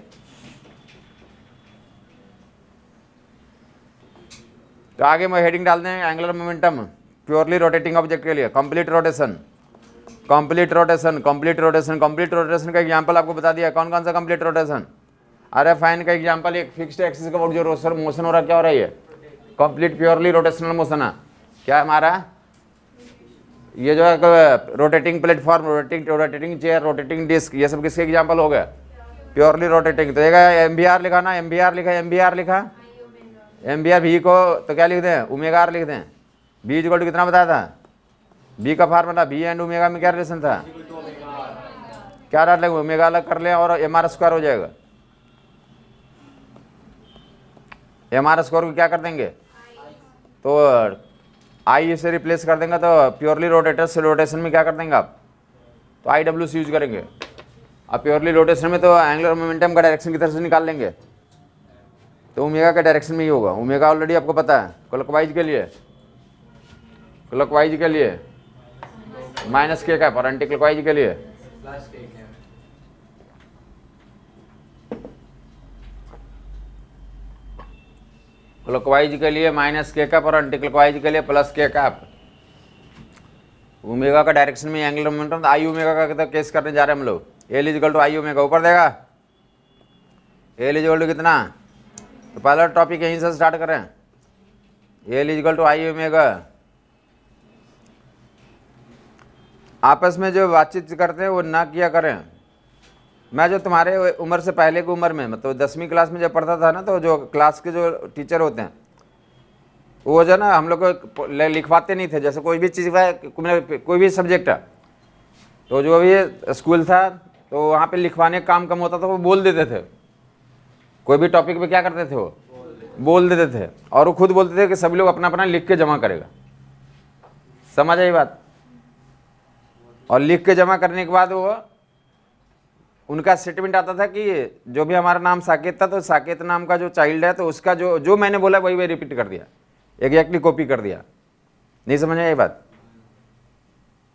तो आगे मैं हेडिंग डाल दें angular momentum purely rotating object के लिए, complete rotation, complete rotation, complete rotation. Complete rotation का एग्जांपल आपको बता दिया, कौन कौन सा कंप्लीट रोटेशन। अरे फाइन का एग्जांपल, एक फिक्स्ड एक्सिस का जो मोशन हो रहा है, क्या हो रहा है, ये कंप्लीट प्योरली रोटेशनल मोशन है। क्या है हमारा, ये जो है rotating platform, rotating chair, rotating disc, ये सब किसके एग्जांपल हो गया, प्योरली रोटेटिंग। तो MVR लिखा ना, MVR लिखा, MVR लिखा, MVR भी को तो क्या लिख दें, ओमेगा आर लिख दें। बी इक्वल टू कितना बताया था, बी का फार्मूला, बी एंड ओमेगा में क्या रिलेशन था, क्या डाल लेंगे, ओमेगा अलग कर लें और MR स्क्वायर हो जाएगा। MR स्क्वायर को क्या कर देंगे, तो आई से रिप्लेस कर देंगे, तो प्योरली रोटेटर से रोटेशन में क्या कर देंगे आप, तो IW से यूज करेंगे। अब प्योरली रोटेशन में तो एंगुलर मोमेंटम का डायरेक्शन की तरफ से निकाल लेंगे, तो ओमेगा के डायरेक्शन में ही होगा। ओमेगा ऑलरेडी आपको पता है, क्लॉकवाइज के लिए, क्लॉकवाइज के लिए -k कैप और एंटी क्लॉकवाइज के लिए क्लॉकवाइज के लिए -k कैप और एंटी क्लॉकवाइज के लिए +k कैप। ओमेगा का डायरेक्शन में एंगुलर मोमेंटम, तो आई ओमेगा का केस करने जा रहे हैं हम लोग। L is equal to I omega, ऊपर देगा एल इजिकल टू कितना, तो पहला टॉपिक यहीं से स्टार्ट करें, L is equal to I omega. आपस में जो बातचीत करते हैं वो ना किया करें, मैं जो तुम्हारे उम्र से पहले की उम्र में, मतलब 10वीं क्लास में जब पढ़ता था ना, तो जो क्लास के जो टीचर होते हैं वो जो ना हम लोग को लिखवाते नहीं थे। जैसे कोई भी चीज़ है, कोई भी सब्जेक्ट है, तो जो भी स्कूल था तो वहाँ पे लिखवाने का काम कम होता था, वो बोल देते थे। कोई भी टॉपिक पे क्या करते थे, वो बोल देते थे, और वो खुद बोलते थे कि सभी लोग अपना अपना लिख के जमा करेगा। समझ आई बात? और लिख के जमा करने के बाद वो उनका स्टेटमेंट आता था कि जो भी हमारा नाम साकेत था, तो साकेत नाम का जो चाइल्ड है, तो उसका जो जो मैंने बोला वही वही रिपीट कर दिया, एग्जैक्टली कॉपी कर दिया। नहीं समझ आई बात?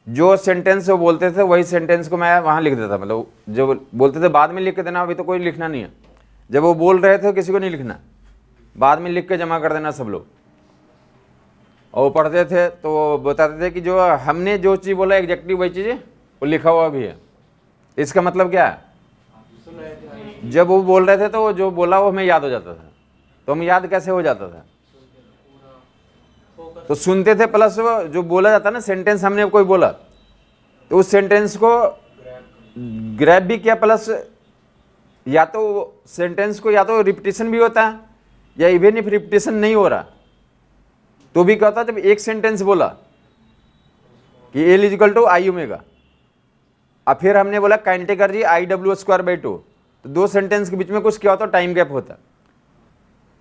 जो सेंटेंस वो बोलते थे वही सेंटेंस को मैं वहाँ लिख देता। मतलब जो बोलते थे बाद में लिख के देना, अभी तो कोई लिखना नहीं है। जब वो बोल रहे थे किसी को नहीं लिखना, बाद में लिख के जमा कर देना सब लोग। और वो पढ़ते थे तो वो बताते थे कि जो हमने जो चीज़ बोला एग्जैक्टली वही चीज़ वो लिखा हुआ भी है। इसका मतलब क्या है? जब वो बोल रहे थे तो वो जो बोला वो हमें याद हो जाता था। तो हम याद कैसे हो जाता था? तो सुनते थे, प्लस वो जो बोला जाता ना सेंटेंस, हमने कोई बोला तो उस सेंटेंस को ग्रैब भी किया, प्लस या तो सेंटेंस को या तो रिपीटिशन भी होता है, या इवन इफ रिपीटिशन नहीं हो रहा तो भी क्या होता है, जब एक सेंटेंस बोला कि L is equal to I omega, और फिर हमने बोला काइंटेकर G I W square by 2, तो दो सेंटेंस के बीच में कुछ क्या होता है, टाइम गैप होता।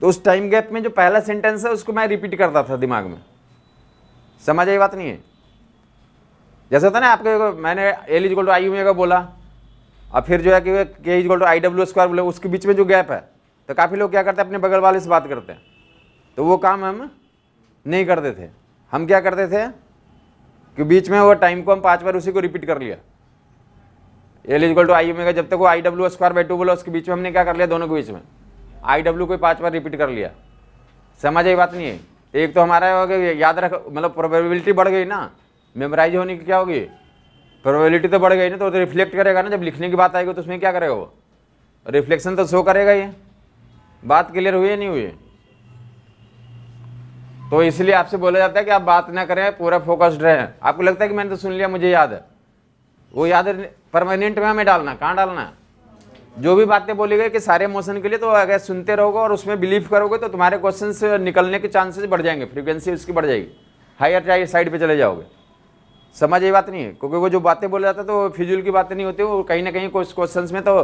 तो उस टाइम गैप में जो पहला सेंटेंस है उसको मैं रिपीट करता था दिमाग में। समझ आई बात? नहीं है? जैसे होता ना आपके, मैंने L is equal to I omega बोला, और फिर जो है कि K is equal to I W square बोले, उसके बीच में जो गैप है, तो काफ़ी लोग क्या करते हैं, अपने बगल वाले से बात करते हैं। तो वो काम हम नहीं करते थे। हम क्या करते थे कि बीच में वो टाइम को हम 5 बार उसी को रिपीट कर लिया, L is equal to I omega, जब तक वो आई डब्ल्यू स्क्वायर बाई 2 बोला, उसके बीच में हमने क्या कर लिया, दोनों के बीच में आई डब्ल्यू को 5 बार रिपीट कर लिया। समझ आई बात? नहीं है? एक तो हमारा हो गया याद रख, मतलब प्रोबेबिलिटी बढ़ गई ना, मेमोराइज होने की क्या होगी, प्रोबेबिलिटी तो बढ़ गई ना, तो रिफ्लेक्ट करेगा ना। जब लिखने की बात आएगी तो उसमें क्या करेगा, वो रिफ्लेक्शन तो शो करेगा। ये बात क्लियर हुई है नहीं हुई? तो इसलिए आपसे बोला जाता है कि आप बात ना करें, पूरा फोकस्ड रहें। आपको लगता है कि मैंने तो सुन लिया, मुझे याद है, वो याद परमानेंट में हमें डालना, कहाँ डालना है? जो भी बातें बोली गई कि सारे मोशन के लिए, तो अगर सुनते रहोगे और उसमें बिलीव करोगे तो तुम्हारे क्वेश्चन से निकलने के चांसेस बढ़ जाएंगे, फ्रीक्वेंसी उसकी बढ़ जाएगी, हायर साइड पे चले जाओगे। समझ ये बात नहीं है? क्योंकि वो जो बातें बोले जाता है तो फिजूल की बातें नहीं होती, वो कहीं ना कहीं कुछ क्वेश्चन में तो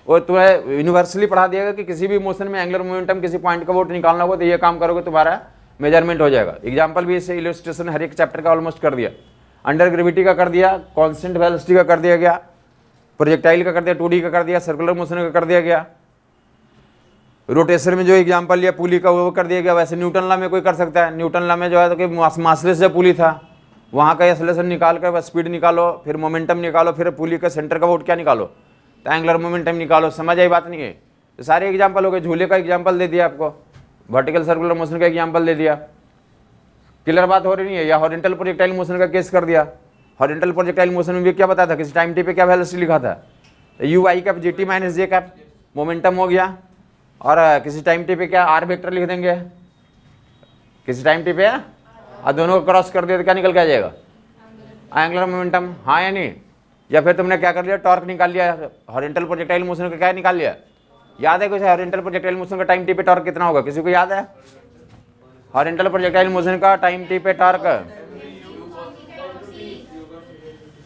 वो तुम्हें यूनिवर्सली पढ़ा दिएगा कि किसी भी मोशन में एंगुलर मोमेंटम किसी पॉइंट का वोट निकालना होगा तो ये काम करोगे, तुम्हारा मेजरमेंट हो जाएगा। एग्जाम्पल भी इससे इलस्ट्रेशन हर एक चैप्टर का ऑलमोस्ट कर दिया। अंडर ग्रेविटी का कर दिया, कांस्टेंट वेलोसिटी का कर दिया गया, प्रोजेक्टाइल का कर दिया, 2D का कर दिया, सर्कुलर मोशन का कर दिया गया, रोटेशन में जो एग्जांपल लिया पुली का वो कर दिया गया। वैसे न्यूटन लॉ में कोई कर सकता है, न्यूटन लॉ में जो है तो कि मासलेस जो पुली था वहाँ का एक्सेलरेशन निकाल कर स्पीड निकालो, फिर मोमेंटम निकालो, फिर पुली का सेंटर का वोट क्या निकालो, तो एंगुलर मोमेंटम निकालो। समझ आई बात नहीं है? तो सारे एग्जाम्पल हो गए। झूले का एग्जाम्पल दे दिया आपको, वर्टिकल सर्कुलर मोशन का एग्जाम्पल दे दिया। क्लियर बात हो रही नहीं है? या हॉरिजॉन्टल प्रोजेक्टाइल मोशन का केस कर दिया। हॉरिजॉन्टल प्रोजेक्टाइल मोशन में भी क्या बताया था, किसी टाइम टी पे क्या वेलोसिटी लिखा था, you I cap G T minus J cap momentum हो गया, और किसी टाइम टी पे क्या आर वेक्टर लिख देंगे, किसी टाइम टी पे, और दोनों को क्रॉस कर दिया तो क्या निकल के आ जाएगा, एंगुलर मोमेंटम। हाँ या नहीं? या फिर तुमने क्या कर लिया, टॉर्क निकाल लिया, हॉरिजॉन्टल प्रोजेक्टाइल मोशन का क्या निकाल लिया। याद है कुछ हॉरिजॉन्टल प्रोजेक्टाइल मोशन का टाइम टी पे टॉर्क कितना होगा, किसी को याद है? हॉरिजॉन्टल प्रोजेक्टाइल मोशन का टाइम टी पे torque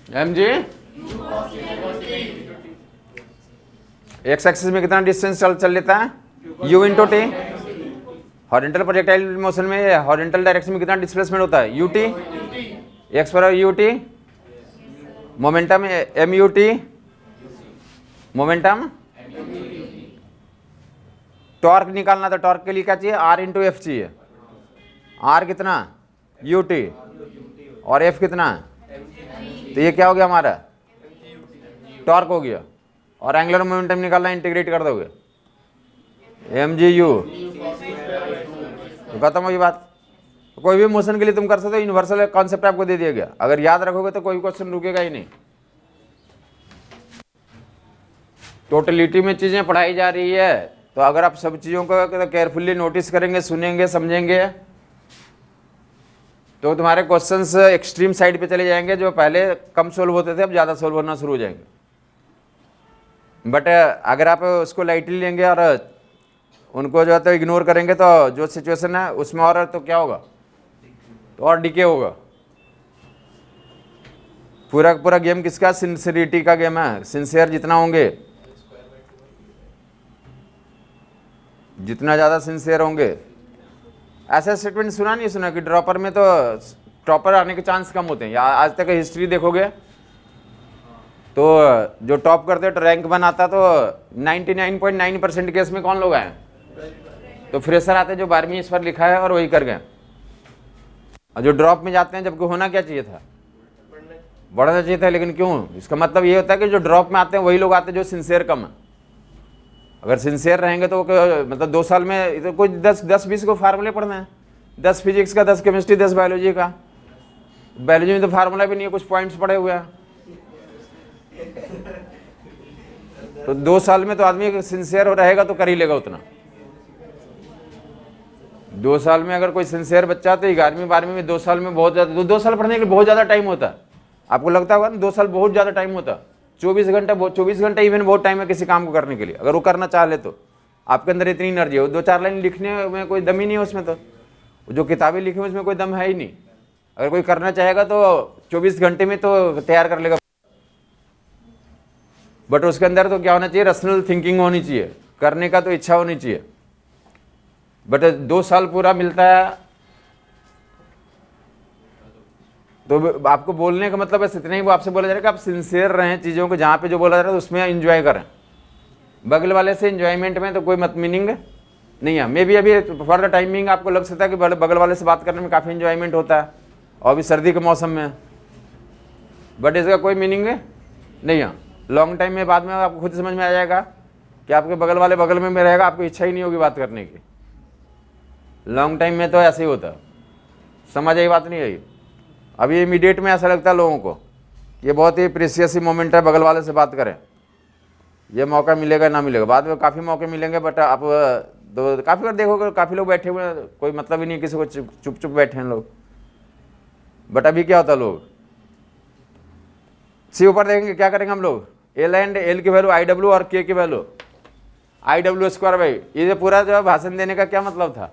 m g, x axis में कितना डिस्टेंस चल लेता है, u into t. Horizontal projectile motion में हॉरिजॉन्टल डायरेक्शन में कितना डिस्प्लेसमेंट होता है, u टी, एक्स पर u t, momentum m u t, momentum. Torque निकालना तो टॉर्क के लिए क्या चाहिए, r इंटू एफ चाहिए। r कितना, u टी, और f कितना, तो ये क्या हो गया हमारा, टॉर्क हो गया। और एंगुलर मोमेंटम निकालना, इंटीग्रेट कर दोगे एम जी यू, तो खत्म होगी बात। कोई भी मोशन के लिए तुम कर सकते हो, यूनिवर्सल कॉन्सेप्ट आपको दे दिया गया। अगर याद रखोगे तो कोई क्वेश्चन रुकेगा ही नहीं। टोटलिटी में चीजें पढ़ाई जा रही है, तो अगर आप सब चीजों को केयरफुली नोटिस करेंगे, सुनेंगे, समझेंगे, तो तुम्हारे क्वेश्चंस एक्सट्रीम साइड पे चले जाएंगे। जो पहले कम सोल्व होते थे अब ज़्यादा सोल्व होना शुरू हो जाएंगे। बट अगर आप उसको लाइटली लेंगे और उनको जो है तो इग्नोर करेंगे तो जो सिचुएशन है उसमें और तो क्या होगा, तो और डिके होगा। पूरा पूरा गेम किसका, सिंसियरिटी का गेम है। सिंसियर जितना होंगे, जितना ज़्यादा सिंसियर होंगे। ऐसा स्टेटमेंट सुना नहीं सुना कि ड्रॉपर में तो टॉपर आने के चांस कम होते हैं, या आज तक हिस्ट्री देखोगे तो जो टॉप करते हैं तो रैंक बनाता तो 99.9% केस में कौन लोग आए, तो फ्रेशर आते जो 12वीं इस पर लिखा है और वही कर गए। और जो ड्रॉप में जाते हैं जबकि होना क्या चाहिए था, बढ़ना चाहिए था, लेकिन क्यों, इसका मतलब ये होता है कि जो ड्रॉप में आते हैं वही लोग आते हैं जो सिंसियर कम है। अगर सिंसियर रहेंगे तो मतलब 2 साल में तो कोई 10-20 को फार्मूले पढ़ना है, 10 फिजिक्स का, 10 केमिस्ट्री, 10 बायोलॉजी का। बायोलॉजी में तो फार्मूला भी नहीं है, कुछ पॉइंट्स पड़े हुए हैं। तो 2 साल में तो आदमी सिंसियर रहेगा तो कर ही लेगा उतना। 2 साल में अगर कोई सिंसियर बच्चा तो 11वीं 12वीं में 2 साल में बहुत ज़्यादा, 2 साल पढ़ने के लिए बहुत ज़्यादा टाइम होता है। आपको लगता होगा ना 2 साल बहुत ज़्यादा टाइम होता है। 24 घंटे इवन बहुत टाइम है किसी काम को करने के लिए, अगर वो करना चाह ले तो। आपके अंदर इतनी एनर्जी हो, 2-4 लाइन लिखने में कोई दम ही नहीं है उसमें, तो जो किताबें लिखी हुई उसमें कोई दम है ही नहीं। अगर कोई करना चाहेगा तो 24 घंटे में तो तैयार कर लेगा। बट उसके अंदर तो क्या होना चाहिए, रैशनल थिंकिंग होनी चाहिए, करने का तो इच्छा होनी चाहिए। बट 2 साल पूरा मिलता है तो आपको बोलने का मतलब बस इतना ही, वो आपसे बोला जा रहा है कि आप सिंसियर रहें चीज़ों को, जहाँ पे जो बोला जा रहा है उसमें एंजॉय करें। बगल वाले से एंजॉयमेंट में तो कोई मत मीनिंग नहीं है। मे बी अभी फॉर द टाइमिंग आपको लग सकता है कि बगल वाले से बात करने में काफ़ी एंजॉयमेंट होता है और अभी सर्दी के मौसम में, बट इसका कोई मीनिंग नहीं है। लॉन्ग टाइम में बाद में आपको खुद समझ में आ जाएगा कि आपके बगल वाले बगल में रहेगा, आपको इच्छा ही नहीं होगी बात करने की। लॉन्ग टाइम में तो ऐसे ही होता है, समझ आई बात नहीं आई। अभी इमीडिएट में ऐसा लगता है लोगों को ये बहुत ही प्रीसियस ही मोमेंट है, बगल वाले से बात करें, ये मौका मिलेगा ना मिलेगा, बाद में काफ़ी मौके मिलेंगे। बट आप काफ़ी बार देखोगे काफ़ी लोग बैठे हुए हैं, कोई मतलब ही नहीं किसी को, चुप चुप बैठे हैं लोग। बट अभी क्या होता है, लोग सी ऊपर देखेंगे, क्या करेंगे हम लोग, एल एंड एल की वैल्यू IW और के की वैल्यू IW²/। ये पूरा जो भाषण देने का क्या मतलब था,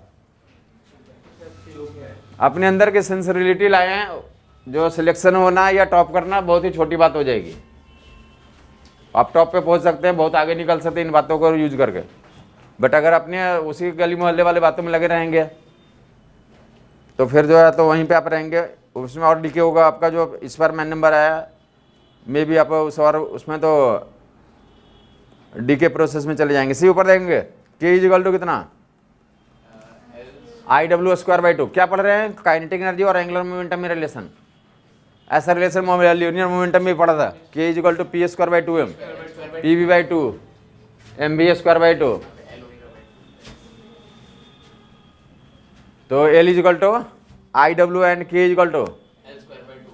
अपने अंदर की सेंसिबिलिटी लाए हैं। जो सिलेक्शन होना या टॉप करना बहुत ही छोटी बात हो जाएगी। आप टॉप पे पहुंच सकते हैं, बहुत आगे निकल सकते हैं इन बातों को यूज करके। बट अगर अपने उसी गली मोहल्ले वाले बातों में लगे रहेंगे तो फिर जो है तो वहीं पे आप रहेंगे, उसमें और डीके होगा आपका। जो इस बार मैन नंबर आया मे भी आप उस और उसमें तो डीके प्रोसेस में चले जाएंगे। सी ऊपर देखेंगे, के इज इक्वल टू कितना, IW²/2। क्या पढ़ रहे हैं, काइनेटिक एनर्जी और एंगुलर मोमेंटम में रिलेशन। ऐसा रिलेशन लीनियर मोमेंटम में पढ़ा था, के is equal to P²/2m, PV/2, MV²/2। तो L is equal to IW and K is equal to,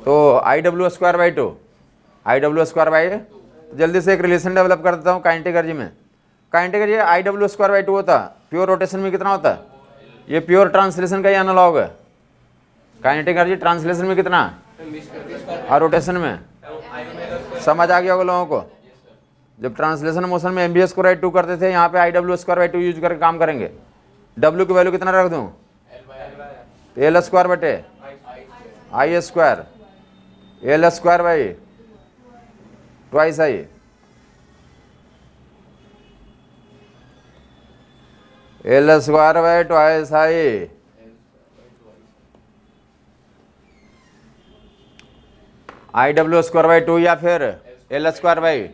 तो IW²/2 जल्दी से एक रिलेशन डेवलप कर देता हूँ काइनेटिक एनर्जी में। काइनेटिक एनर्जी IW²/2 होता है, प्योर रोटेशन में कितना होता है, ये प्योर ट्रांसलेशन का ही एनालॉग है। काइनेटिक एनर्जी ट्रांसलेशन में कितना और रोटेशन में, समझ आ गया होगा लोगों को। जब ट्रांसलेशन मोशन में MV²/2 करते थे, यहाँ पे IW²/2 यूज करके काम करेंगे। W की वैल्यू कितना रख दूँ, L²/I², L² twice I। L² twice I। IW²/2 या फिर L²,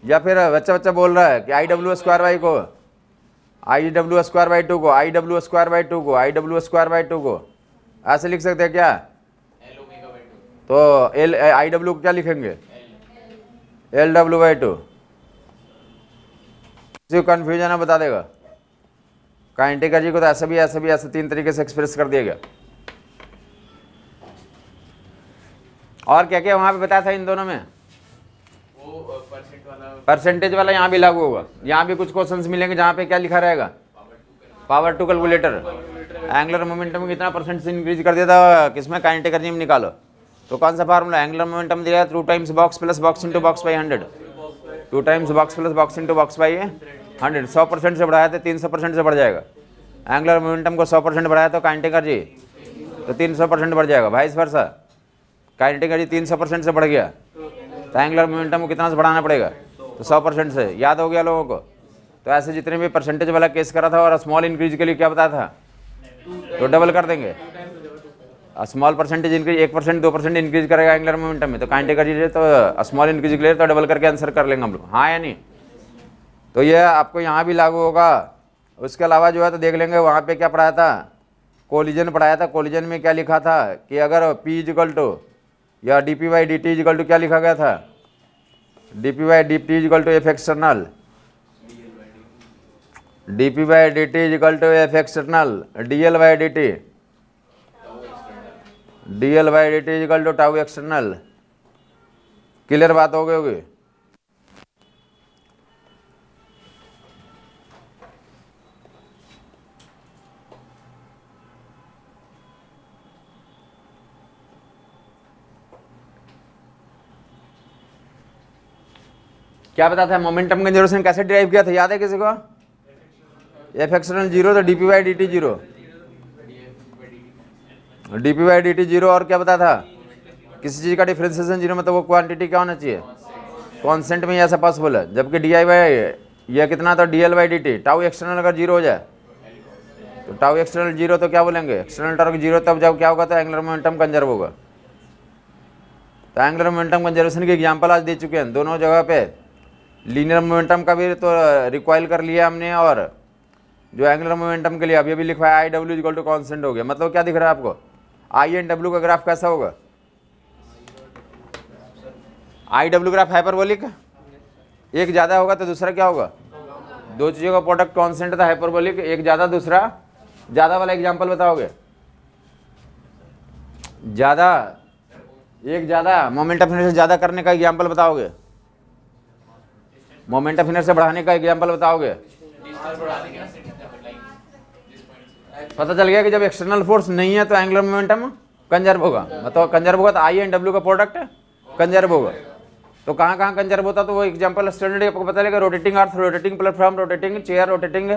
या फिर बच्चा बोल रहा है कि IW² को IW²/2 को IW²/2 को IW²/2 को ऐसे लिख सकते हैं क्या, तो IW को क्या लिखेंगे, LW/2। किसी को कन्फ्यूजन है बता देगा। काइनेटिक एनर्जी को तो ऐसे भी ऐसे 3 तरीके से एक्सप्रेस कर दिया गया। और क्या क्या वहां पे बताया था इन दोनों में, वो परसेंटेज वाला यहाँ भी लागू होगा। यहाँ भी कुछ क्वेश्चंस मिलेंगे जहाँ पे क्या लिखा रहेगा, power to calculator, angular momentum में कितना परसेंट से इंक्रीज कर दिया था, किसमें, काइनेटिक एनर्जी में निकालो। तो कौन सा फार्मूला, एंगुलर मोमेंटम दिया 2 times box plus box into box, 2 times box plus box into box by 100, 100% से बढ़ाया तो 300% से बढ़ जाएगा। एंगुलर मोमेंटम को 100% बढ़ाया तो काइनेटिक एनर्जी तो 300% बढ़ जाएगा। वाइस वर्सा काइनेटिक एनर्जी 300% से बढ़ गया तो एंगुलर मोमेंटम को कितना से बढ़ाना पड़ेगा, तो 100% से। याद हो गया लोगों को? तो ऐसे जितने भी परसेंटेज वाला केस करा था और स्मॉल इंक्रीज के लिए क्या बताया था, तो डबल कर देंगे। स्मॉल परसेंटेज इंक्रीज 1% 2% इंक्रीज करेगा एंगुलर मोमेंटम में, तो काइनेटिक एनर्जी तो स्मॉल इंक्रीज के लिए तो डबल करके आंसर कर लेंगे हम लोग, हाँ या नहीं? तो ये आपको यहाँ भी लागू होगा। उसके अलावा जो है तो देख लेंगे वहाँ पे क्या पढ़ाया था, कोलिजन पढ़ाया था। कोलिजन में क्या लिखा था कि अगर P इक्वल टू या dp/dt इक्वल टू क्या लिखा गया था, dp/dt equal to F external, dp/dt equal to F external dl/dt, dl/dt equal to tau external. Clear बात हो गई होगी? क्या बताता है मोमेंटम कंजर्वेशन कैसे डिराइव किया था, याद है किसी को? एफ एक्सटर्नल 0 तो dp/dt 0, dp/dt 0। और क्या बताया था, किसी चीज़ का डिफरेंशिएशन 0 मतलब वो क्वांटिटी क्या होना चाहिए, कांस्टेंट में, ऐसा पॉसिबल है। जबकि ये कितना था dl/dt, टाउ एक्सटर्नल अगर 0 हो जाए तो टाउ एक्सटर्नल 0 तो क्या बोलेंगे, एक्सटर्नल टॉर्क 0, तब जब क्या होगा तो एंगुलर मोमेंटम कंजर्व होगा। तो एंगुलर मोमेंटम कंजर्वेशन के एग्जांपल आज दे चुके हैं दोनों जगह पे। लीनियर मोमेंटम का भी तो रिकॉइल कर लिया हमने, और जो एंगुलर मोमेंटम के लिए अभी लिखा है I W equal to constant हो गया। मतलब क्या दिख रहा है आपको, आई एंड डब्ल्यू का ग्राफ कैसा होगा, आई डब्ल्यू ग्राफ हाइपरबोलिक, एक ज़्यादा होगा तो दूसरा क्या होगा, दो चीज़ों का प्रोडक्ट कॉन्स्टेंट था हाइपरबोलिक, एक ज़्यादा दूसरा ज़्यादा वाला एग्जाम्पल बताओगे, ज़्यादा एक ज़्यादा मोमेंट ऑफ इनर्शिया ज़्यादा करने का एग्जाम्पल बताओगे, मोमेंट ऑफ इनर्शिया बढ़ाने का एग्जाम्पल बताओगे। पता चल गया कि जब एक्सटर्नल फोर्स नहीं है तो एंगुलर मोमेंटम कंजर्व होगा, मतलब कंजर्व होगा तो आई एंड डब्ल्यू का प्रोडक्ट कंजर्व होगा। तो कहाँ कहाँ कंजर्व होता, तो वो एग्जाम्पल स्टैंडर्ड आपको पता लगेगा, rotating earth, rotating platform, rotating chair, rotating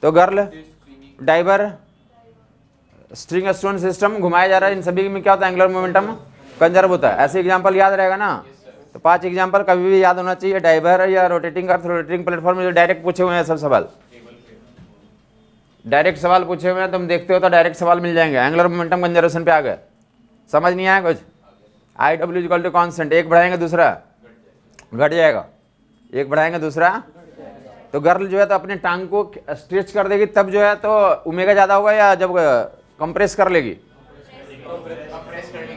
तो girl, diver, string stone system घुमाया जा रहा है, इन सभी में क्या होता है, एंगुलर मोमेंटम कंजर्व होता है। ऐसे एग्जाम्पल याद रहेगा ना, तो 5 एग्जाम्पल कभी भी याद होना चाहिए, डाइवर या रोटेटिंग अर्थ, रोटेटिंग प्लेटफॉर्म, जो डायरेक्ट पूछे हुए हैं सब सवाल, डायरेक्ट सवाल पूछे हुए हैं, तुम देखते हो तो डायरेक्ट सवाल मिल जाएंगे। एंगुलर मोमेंटम कंजर्वेशन पे आ गए, समझ नहीं आया कुछ, I W equal to constant, एक बढ़ाएंगे दूसरा घट जाएगा, एक बढ़ाएंगे दूसरा, तो गर्ल जो है तो अपने टांग को स्ट्रेच कर देगी, तब जो है तो ओमेगा ज़्यादा होगा, या जब कंप्रेस कर लेगी,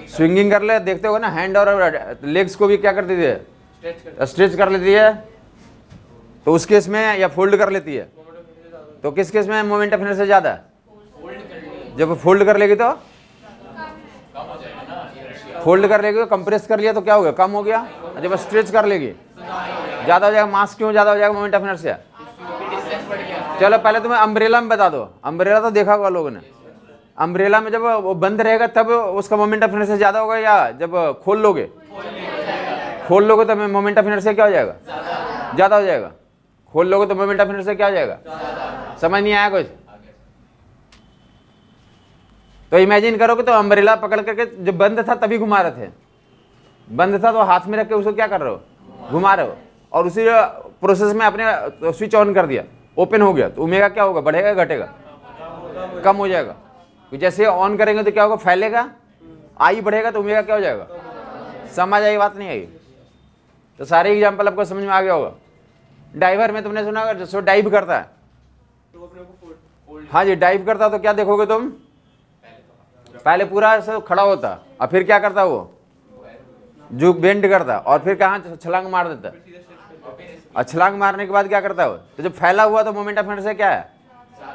स्विंगिंग कर ले, देखते हो ना हैंड और लेग्स को भी क्या कर देती है, स्ट्रेच कर लेती है, तो उस केस में, या फोल्ड कर लेती है, तो किस केस में मोमेंट ऑफ इनर्शिया ज़्यादा है, जब फोल्ड कर लेगी तो, फोल्ड कर लेगी, कंप्रेस कर लिया तो क्या हो गया, कम हो गया, जब स्ट्रेच कर लेगी ज़्यादा हो जाएगा। मास क्यों ज़्यादा हो जाएगा मोमेंट ऑफ इनर्शिया? चलो पहले तुम्हें अम्ब्रेला में बता दो, अम्ब्रेला तो देखा होगा लोगों ने, अम्ब्रेला में जब वो बंद रहेगा तब उसका मोमेंट ऑफ इनर्शिया ज़्यादा होगा, या जब खोल लोगे, खोल लोगे तो मोमेंट ऑफ इनर्शिया क्या हो जाएगा, ज़्यादा हो जाएगा, खोल लोगे तो मोमेंट ऑफ इनर्शिया क्या हो जाएगा, समझ नहीं आया कुछ? तो इमेजिन करो कि तो अम्ब्रेला पकड़ करके जब बंद था तभी घुमा रहे थे, बंद था तो हाथ में रख के उसको क्या कर रहे हो, घुमा रहे हो, और उसी प्रोसेस में आपने स्विच ऑन कर दिया, ओपन हो गया, तो ओमेगा क्या होगा, बढ़ेगा घटेगा, कम हो जाएगा। तो जैसे ऑन करेंगे तो क्या होगा, फैलेगा, आई बढ़ेगा तो ओमेगा क्या हो जाएगा, समझ आई बात नहीं आई? तो सारे एग्जाम्पल आपको समझ में आ गया होगा। डाइवर में तुमने सुना होगा, जो डाइव करता है, हाँ जी डाइव करता तो क्या देखोगे तुम, पहले पूरा ऐसे खड़ा होता और फिर क्या करता वो, जो बेंड करता और फिर कहाँ छलांग मार देता, और छलांग मारने के बाद क्या करता हो, तो जब फैला हुआ तो मोमेंट ऑफ इनर्शिया क्या है,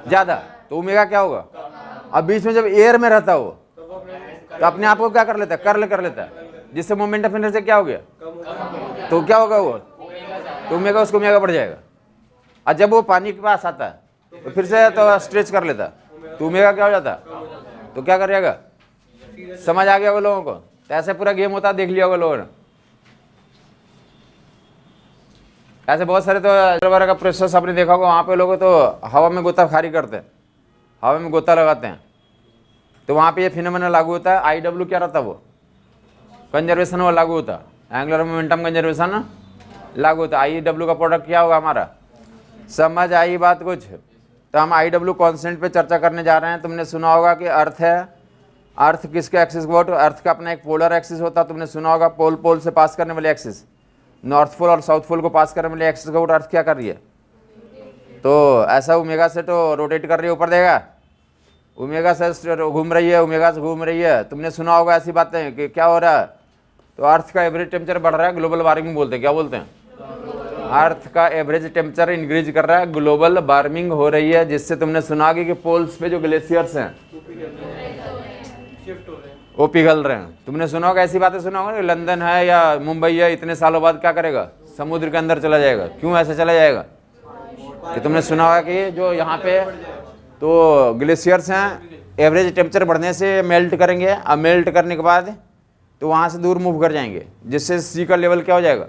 ज़्यादा, तो ओमेगा क्या होगा। अब बीच में जब एयर में रहता हो तो अपने आप को क्या कर लेता है, कर्ल कर लेता है, जिससे मोमेंट ऑफ इनर्शिया क्या हो गया, तो क्या होगा वो, तो ओमेगा उसको ओमेगा बढ़ जाएगा। और जब वो पानी के पास आता है तो फिर से तो स्ट्रेच कर लेता, तो ओमेगा क्या हो जाता, तो क्या करिएगा, समझ आ गया होगा लोगों को? तो ऐसे पूरा गेम होता, देख लिया होगा लोगों ने। ऐसे बहुत सारे तो वगैरह का प्रोसेस आपने देखा होगा, वहाँ पे लोग तो हवा में गोताखोरी करते हैं, हवा में गोता लगाते हैं, तो वहाँ पे ये फिनोमेना लागू होता है। आई डब्ल्यू क्या रहता है, वो कंजर्वेशन वो लागू होता है, एंगुलर मोमेंटम कंजर्वेशन लागू होता है। आई डब्ल्यू का प्रोडक्ट क्या होगा हमारा, समझ आई बात कुछ। तो हम आई डब्ल्यू कॉन्स्टेंट पे चर्चा करने जा रहे हैं। तुमने सुना होगा कि अर्थ है, अर्थ किसके एक्सिस को, अर्थ का अपना एक पोलर एक्सिस होता है, तुमने सुना होगा पोल पोल से पास करने वाले एक्सिस, नॉर्थ पोल और साउथ पोल को पास करने वाले एक्सिस को अर्थ क्या कर रही है, तो ऐसा ओमेगा से तो रोटेट कर रही है, ऊपर देगा, ओमेगा से घूम रही है, ओमेगा से घूम रही है। तुमने सुना होगा ऐसी बातें कि क्या हो रहा है, तो अर्थ का एवरेज टेम्परेचर बढ़ रहा है, ग्लोबल वार्मिंग बोलते हैं, क्या बोलते हैं, अर्थ का एवरेज टेम्परेचर इंक्रीज कर रहा है, ग्लोबल वार्मिंग हो रही है, जिससे तुमने सुना कि पोल्स पे जो ग्लेशियर्स हैं वो पिघल रहे हैं। तुमने सुना होगा ऐसी बातें, सुना होगा लंदन है या मुंबई है, इतने सालों बाद क्या करेगा, समुद्र के अंदर चला जाएगा। क्यों ऐसे चला जाएगा, कि तुमने सुना होगा कि जो यहाँ पे तो ग्लेशियर्स हैं, एवरेज टेम्परेचर बढ़ने से मेल्ट करेंगे, अब मेल्ट करने के बाद तो वहाँ से दूर मूव कर जाएंगे, जिससे सी का लेवल क्या हो जाएगा,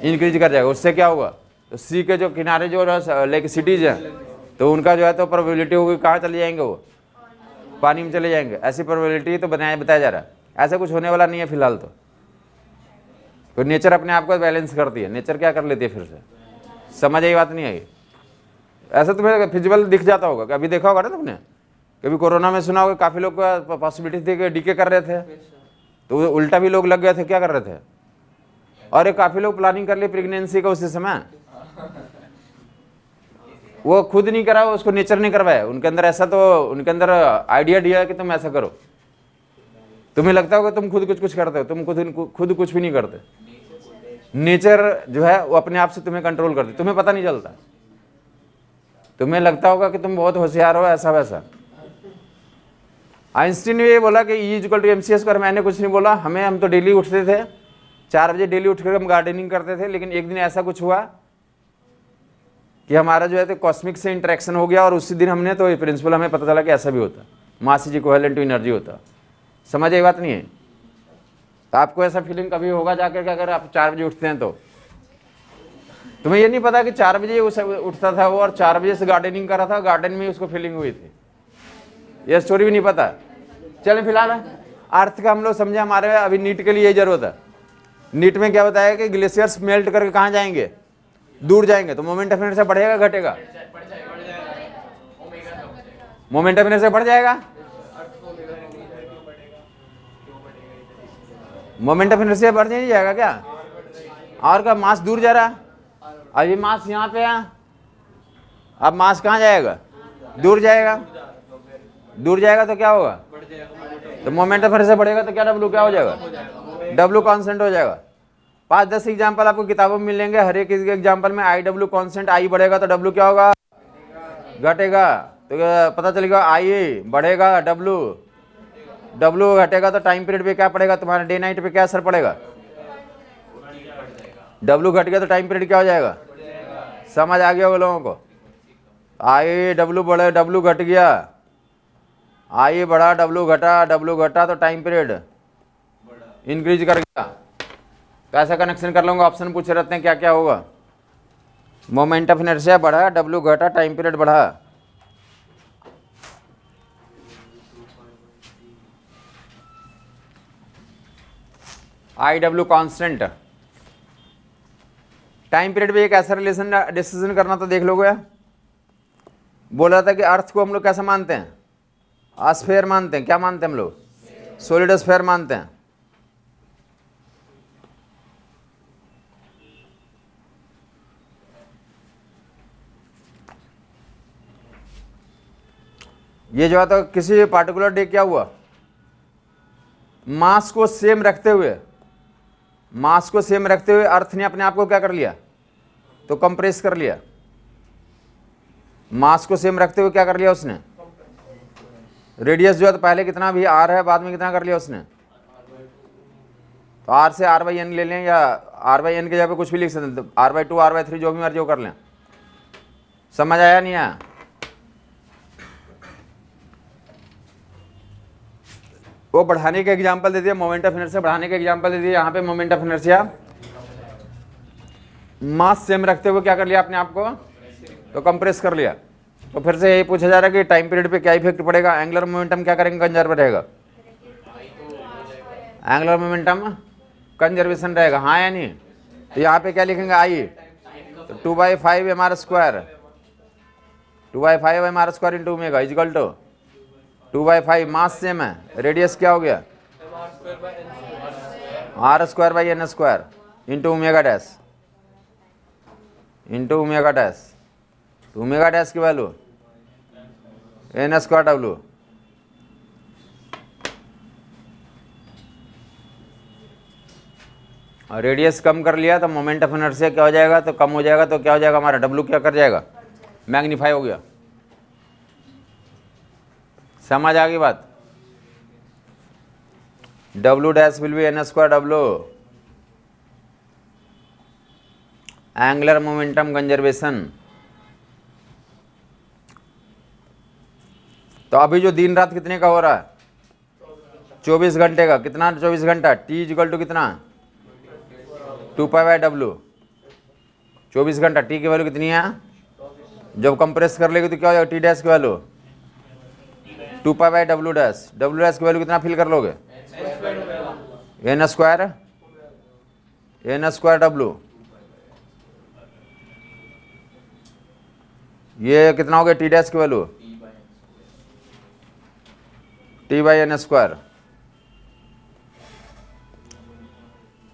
इंक्रीज कर जाएगा। उससे क्या होगा, तो सी के जो किनारे जो लाइक सिटीज़ हैं, तो उनका जो है तो प्रोबेबिलिटी होगी कहाँ चले जाएंगे, वो पानी में चले जाएंगे। ऐसी प्रोबेबिलिटी तो बताया जा रहा है। ऐसा कुछ होने वाला नहीं है फिलहाल तो नेचर अपने आप को बैलेंस करती है, नेचर क्या कर लेती है फिर से। समझ आई बात नहीं आई, ऐसा तुम्हें फिजिबल दिख जाता होगा। कभी देखा होगा ना तुमने, कभी कोरोना में सुना होगा काफ़ी लोग का पॉसिबिलिटी थी कि डीके कर रहे थे, तो उल्टा भी लोग लग गए थे, क्या कर रहे थे, और ये काफ़ी लोग प्लानिंग कर ली प्रेगनेंसी का उसी समय, वो खुद नहीं करा, उसको नेचर नहीं करवाया उनके अंदर। ऐसा तो उनके अंदर आइडिया दिया है कि तुम ऐसा करो। तुम्हें लगता होगा तुम खुद कुछ करते हो, तुम खुद कुछ भी नहीं करते। नेचर जो है वो अपने आप से तुम्हें कंट्रोल करती, तुम्हें पता नहीं चलता। तुम्हें लगता होगा कि तुम बहुत होशियार हो, ऐसा वैसा। आइंस्टीन ने ये बोला कि E=mc²। मैंने कुछ नहीं बोला, हम तो डेली उठते थे 4 बजे, डेली उठकर हम गार्डनिंग करते थे। लेकिन एक दिन ऐसा कुछ हुआ कि हमारा जो है तो कॉस्मिक से इंटरेक्शन हो गया, और उसी दिन हमने तो ये प्रिंसिपल हमें पता चला कि ऐसा भी होता, mass is equivalent to energy होता। समझ आई बात नहीं है। तो आपको ऐसा फीलिंग कभी होगा जाकर के अगर आप 4 बजे उठते हैं तो तुम्हें ये नहीं पता कि 4 बजे उठता था वो, और 4 बजे से गार्डनिंग कर रहा था, गार्डन में उसको फीलिंग हुई थी। ये स्टोरी भी नहीं पता। चलें फिलहाल अर्थ का हम लोग समझे, हमारे अभी नीट के लिए यही जरूरत है। नीट में क्या बताया कि ग्लेशियर्स मेल्ट करके कहाँ जाएंगे, दूर जाएंगे, तो मोमेंट ऑफ इनर्शिया बढ़ेगा घटेगा, मोमेंट ऑफ इनर्शिया बढ़ जाएगा, मोमेंट ऑफ इनर्शिया बढ़ नहीं जाएगा क्या, और का मास दूर जा रहा, अभी मास यहाँ पे है, अब मास कहाँ जाएगा, दूर जाएगा, दूर जाएगा तो क्या होगा, तो मोमेंट ऑफ इनर्शिया बढ़ेगा, तो क्या डब्ल्यू क्या हो जाएगा, डब्ल्यू कांस्टेंट हो जाएगा। 5-10 एग्जाम्पल आपको किताबों में मिलेंगे, हर एक एग्जाम्पल में आई डब्ल्यू कांस्टेंट, आई बढ़ेगा तो डब्ल्यू क्या होगा, घटेगा। तो पता चलेगा आई बढ़ेगा, डब्ल्यू घटेगा, तो टाइम पीरियड पे क्या पड़ेगा, तुम्हारे डे नाइट पे क्या असर पड़ेगा, डब्ल्यू घट गया तो टाइम पीरियड क्या हो जाएगा। समझ आ गया होगा लोगों को। आई डब्ल्यू बढ़े, डब्ल्यू घट गया, आई बढ़ा, डब्ल्यू घटा तो टाइम पीरियड इंक्रीज कर गया। तो ऐसा कनेक्शन कर लूँगा, ऑप्शन पूछ रहते हैं क्या क्या होगा, मोमेंट ऑफ इनर्शिया बढ़ा, डब्ल्यू घटा, टाइम पीरियड बढ़ा। I W constant, time period पे एक ऐसा रिलेशन डिसीजन करना तो देख लोगे। बोल रहा था कि अर्थ को हम लोग कैसा मानते हैं, स्फीयर मानते हैं। क्या मानते हैं हम लोग, सॉलिड स्फीयर मानते हैं। ये जो है तो किसी पार्टिकुलर डे क्या हुआ, मास को सेम रखते हुए, मास को सेम रखते हुए अर्थ ने अपने आप को क्या कर लिया, तो कंप्रेस कर लिया। मास को सेम रखते हुए क्या कर लिया उसने, रेडियस जो है तो पहले कितना भी आर है, बाद में कितना कर लिया उसने, तो आर से r/n ले लें, या r/n के जगह पे कुछ भी लिख सकते हैं, r/2 r/3 जो भी मर्जी वो कर लें। समझ आया नहीं आया। वो बढ़ाने का एग्जांपल दे दिया, मोमेंट ऑफ इनर्शिया बढ़ाने का एग्जांपल दे दिया। यहाँ पे moment of inertia mass same रखते हुए क्या कर लिया आपने आपको, तो कंप्रेस कर लिया। तो फिर से यही पूछा जा रहा है कि टाइम पीरियड पे क्या इफेक्ट पड़ेगा, एंगुलर मोमेंटम क्या करेंगे, कंजर्व रहेगा, एंगुलर मोमेंटम कंजर्वेशन रहेगा, हाँ या नहीं। तो यहाँ पे क्या लिखेंगे आई, तो 2/5 mr², 2/5 mr² into omega is equal to 2/5, mass same है, रेडियस क्या हो गया r²/n² into omega dash, into omega dash, तो ओमेगा डैश की वैल्यू n²w। रेडियस कम कर लिया तो मोमेंट ऑफ इनर्शिया क्या हो जाएगा, तो कम हो जाएगा, तो क्या हो जाएगा हमारा डब्लू क्या कर जाएगा, मैग्नीफाई हो गया। समझ आ गई बात, W dash will be n²w, angular momentum conservation. तो अभी जो दिन रात कितने का हो रहा है, 24 घंटे का, कितना 24 घंटा, टी इजिकल टू कितना 2π/w, 24 घंटा, टी की वैल्यू कितनी है, जब कंप्रेस कर लेगी तो क्या हो जाएगा, टी डैश की value 2π/w dash, w dash की वैल्यू कितना फिल कर लोगे, n²w, ये कितना हो गया टी डैश की वैल्यू t/n²,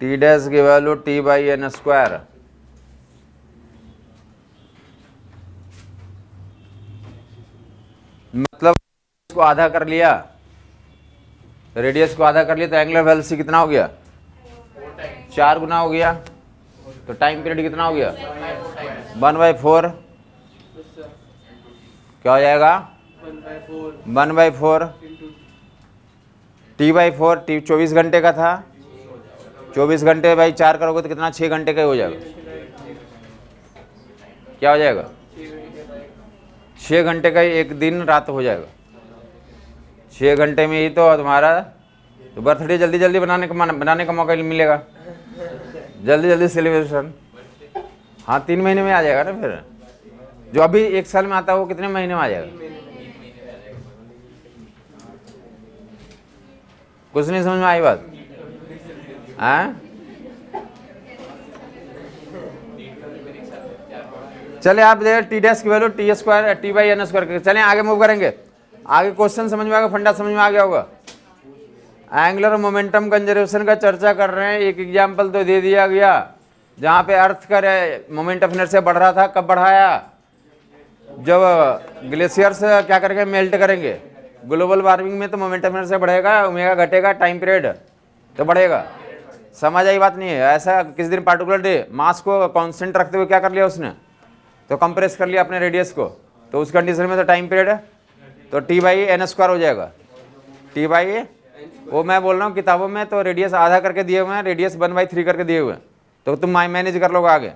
टी डैश की वैल्यू t/n²। मतलब इसको आधा कर लिया, रेडियस को आधा कर लिया, तो एंगुलर वेलोसिटी कितना हो गया, 4 गुना हो गया। तो टाइम पीरियड कितना हो गया 1/4, क्या हो जाएगा 1/4 t/4, टी 24 घंटे का था, 24 घंटे भाई 4 करोगे तो कितना 6 घंटे का ही हो जाएगा, क्या हो जाएगा 6 घंटे का ही एक दिन रात हो जाएगा, 6 घंटे में ही तो तुम्हारा तो बर्थडे जल्दी जल्दी बनाने का मौका मिलेगा, जल्दी जल्दी सेलिब्रेशन। हाँ 3 महीने में आ जाएगा ना, फिर जो अभी 1 साल में आता है वो कितने महीने में आ जाएगा, कुछ नहीं समझ में आई बात, हैं? चले आप देखिए टी डैश की वैल्यू t²t/n², चलें आगे मूव करेंगे। आगे क्वेश्चन समझ में आ गया, फंडा समझ में आ गया होगा। एंगुलर मोमेंटम कंजर्वेशन का चर्चा कर रहे हैं। एक एग्जांपल तो दे दिया गया जहां पे अर्थ का मोमेंट ऑफ इनर्शिया बढ़ रहा था, कब बढ़ाया, जब ग्लेशियर्स क्या करेंगे, मेल्ट करेंगे। ग्लोबल वार्मिंग में तो मोमेंट ऑफ इनर्शिया बढ़ेगा, ओमेगा घटेगा, टाइम पीरियड तो बढ़ेगा। समझ आई बात नहीं है। ऐसा किसी दिन पार्टिकुलर डे मास को कांस्टेंट रखते हुए क्या कर लिया उसने, तो कंप्रेस कर लिया अपने रेडियस को, तो उस कंडीशन में तो टाइम पीरियड तो t/n² हो जाएगा। t/ वो मैं बोल रहा हूँ किताबों में तो रेडियस आधा करके दिए हुए हैं, रेडियस 1/3 करके दिए हुए हैं, तो तुम मैनेज कर लोगे। आगे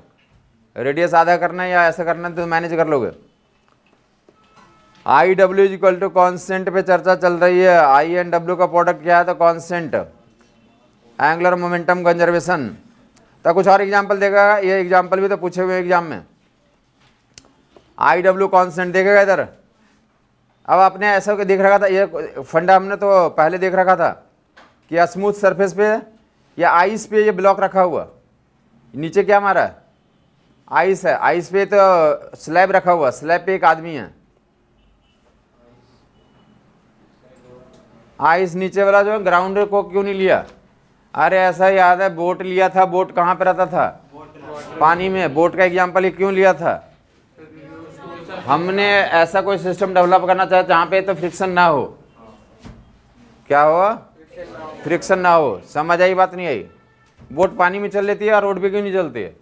रेडियस आधा करना है या ऐसा करना है तो मैनेज कर लोगे। I/W इक्वल टू कॉन्स्टेंट पे चर्चा चल रही है। I एंड W का प्रोडक्ट क्या है, तो कॉन्स्टेंट, एंगुलर मोमेंटम कंजर्वेशन। तो कुछ और एग्जाम्पल देगा, ये एग्जाम्पल भी तो पूछे हुए एग्जाम में। I/W कॉन्स्टेंट देखेगा इधर। अब आपने ऐसा देख रखा था, ये फंडा हमने तो पहले देख रखा था कि स्मूथ सरफेस पे या आइस पे ये ब्लॉक रखा हुआ, नीचे क्या हमारा आइस है, आइस पे तो स्लैब रखा हुआ, स्लैब पे एक आदमी है। आइस नीचे वाला जो है ग्राउंड को क्यों नहीं लिया, अरे ऐसा याद है बोट लिया था। बोट कहाँ पे रहता था, पानी में। बोट का एग्जाम्पल क्यों लिया था, हमने ऐसा कोई सिस्टम डेवलप करना चाहे जहाँ पे तो फ्रिक्शन ना हो। क्या हो, फ्रिक्शन ना हो। समझ आई बात नहीं आई। बोट पानी में चल लेती है और रोड पे क्यों नहीं चलती है,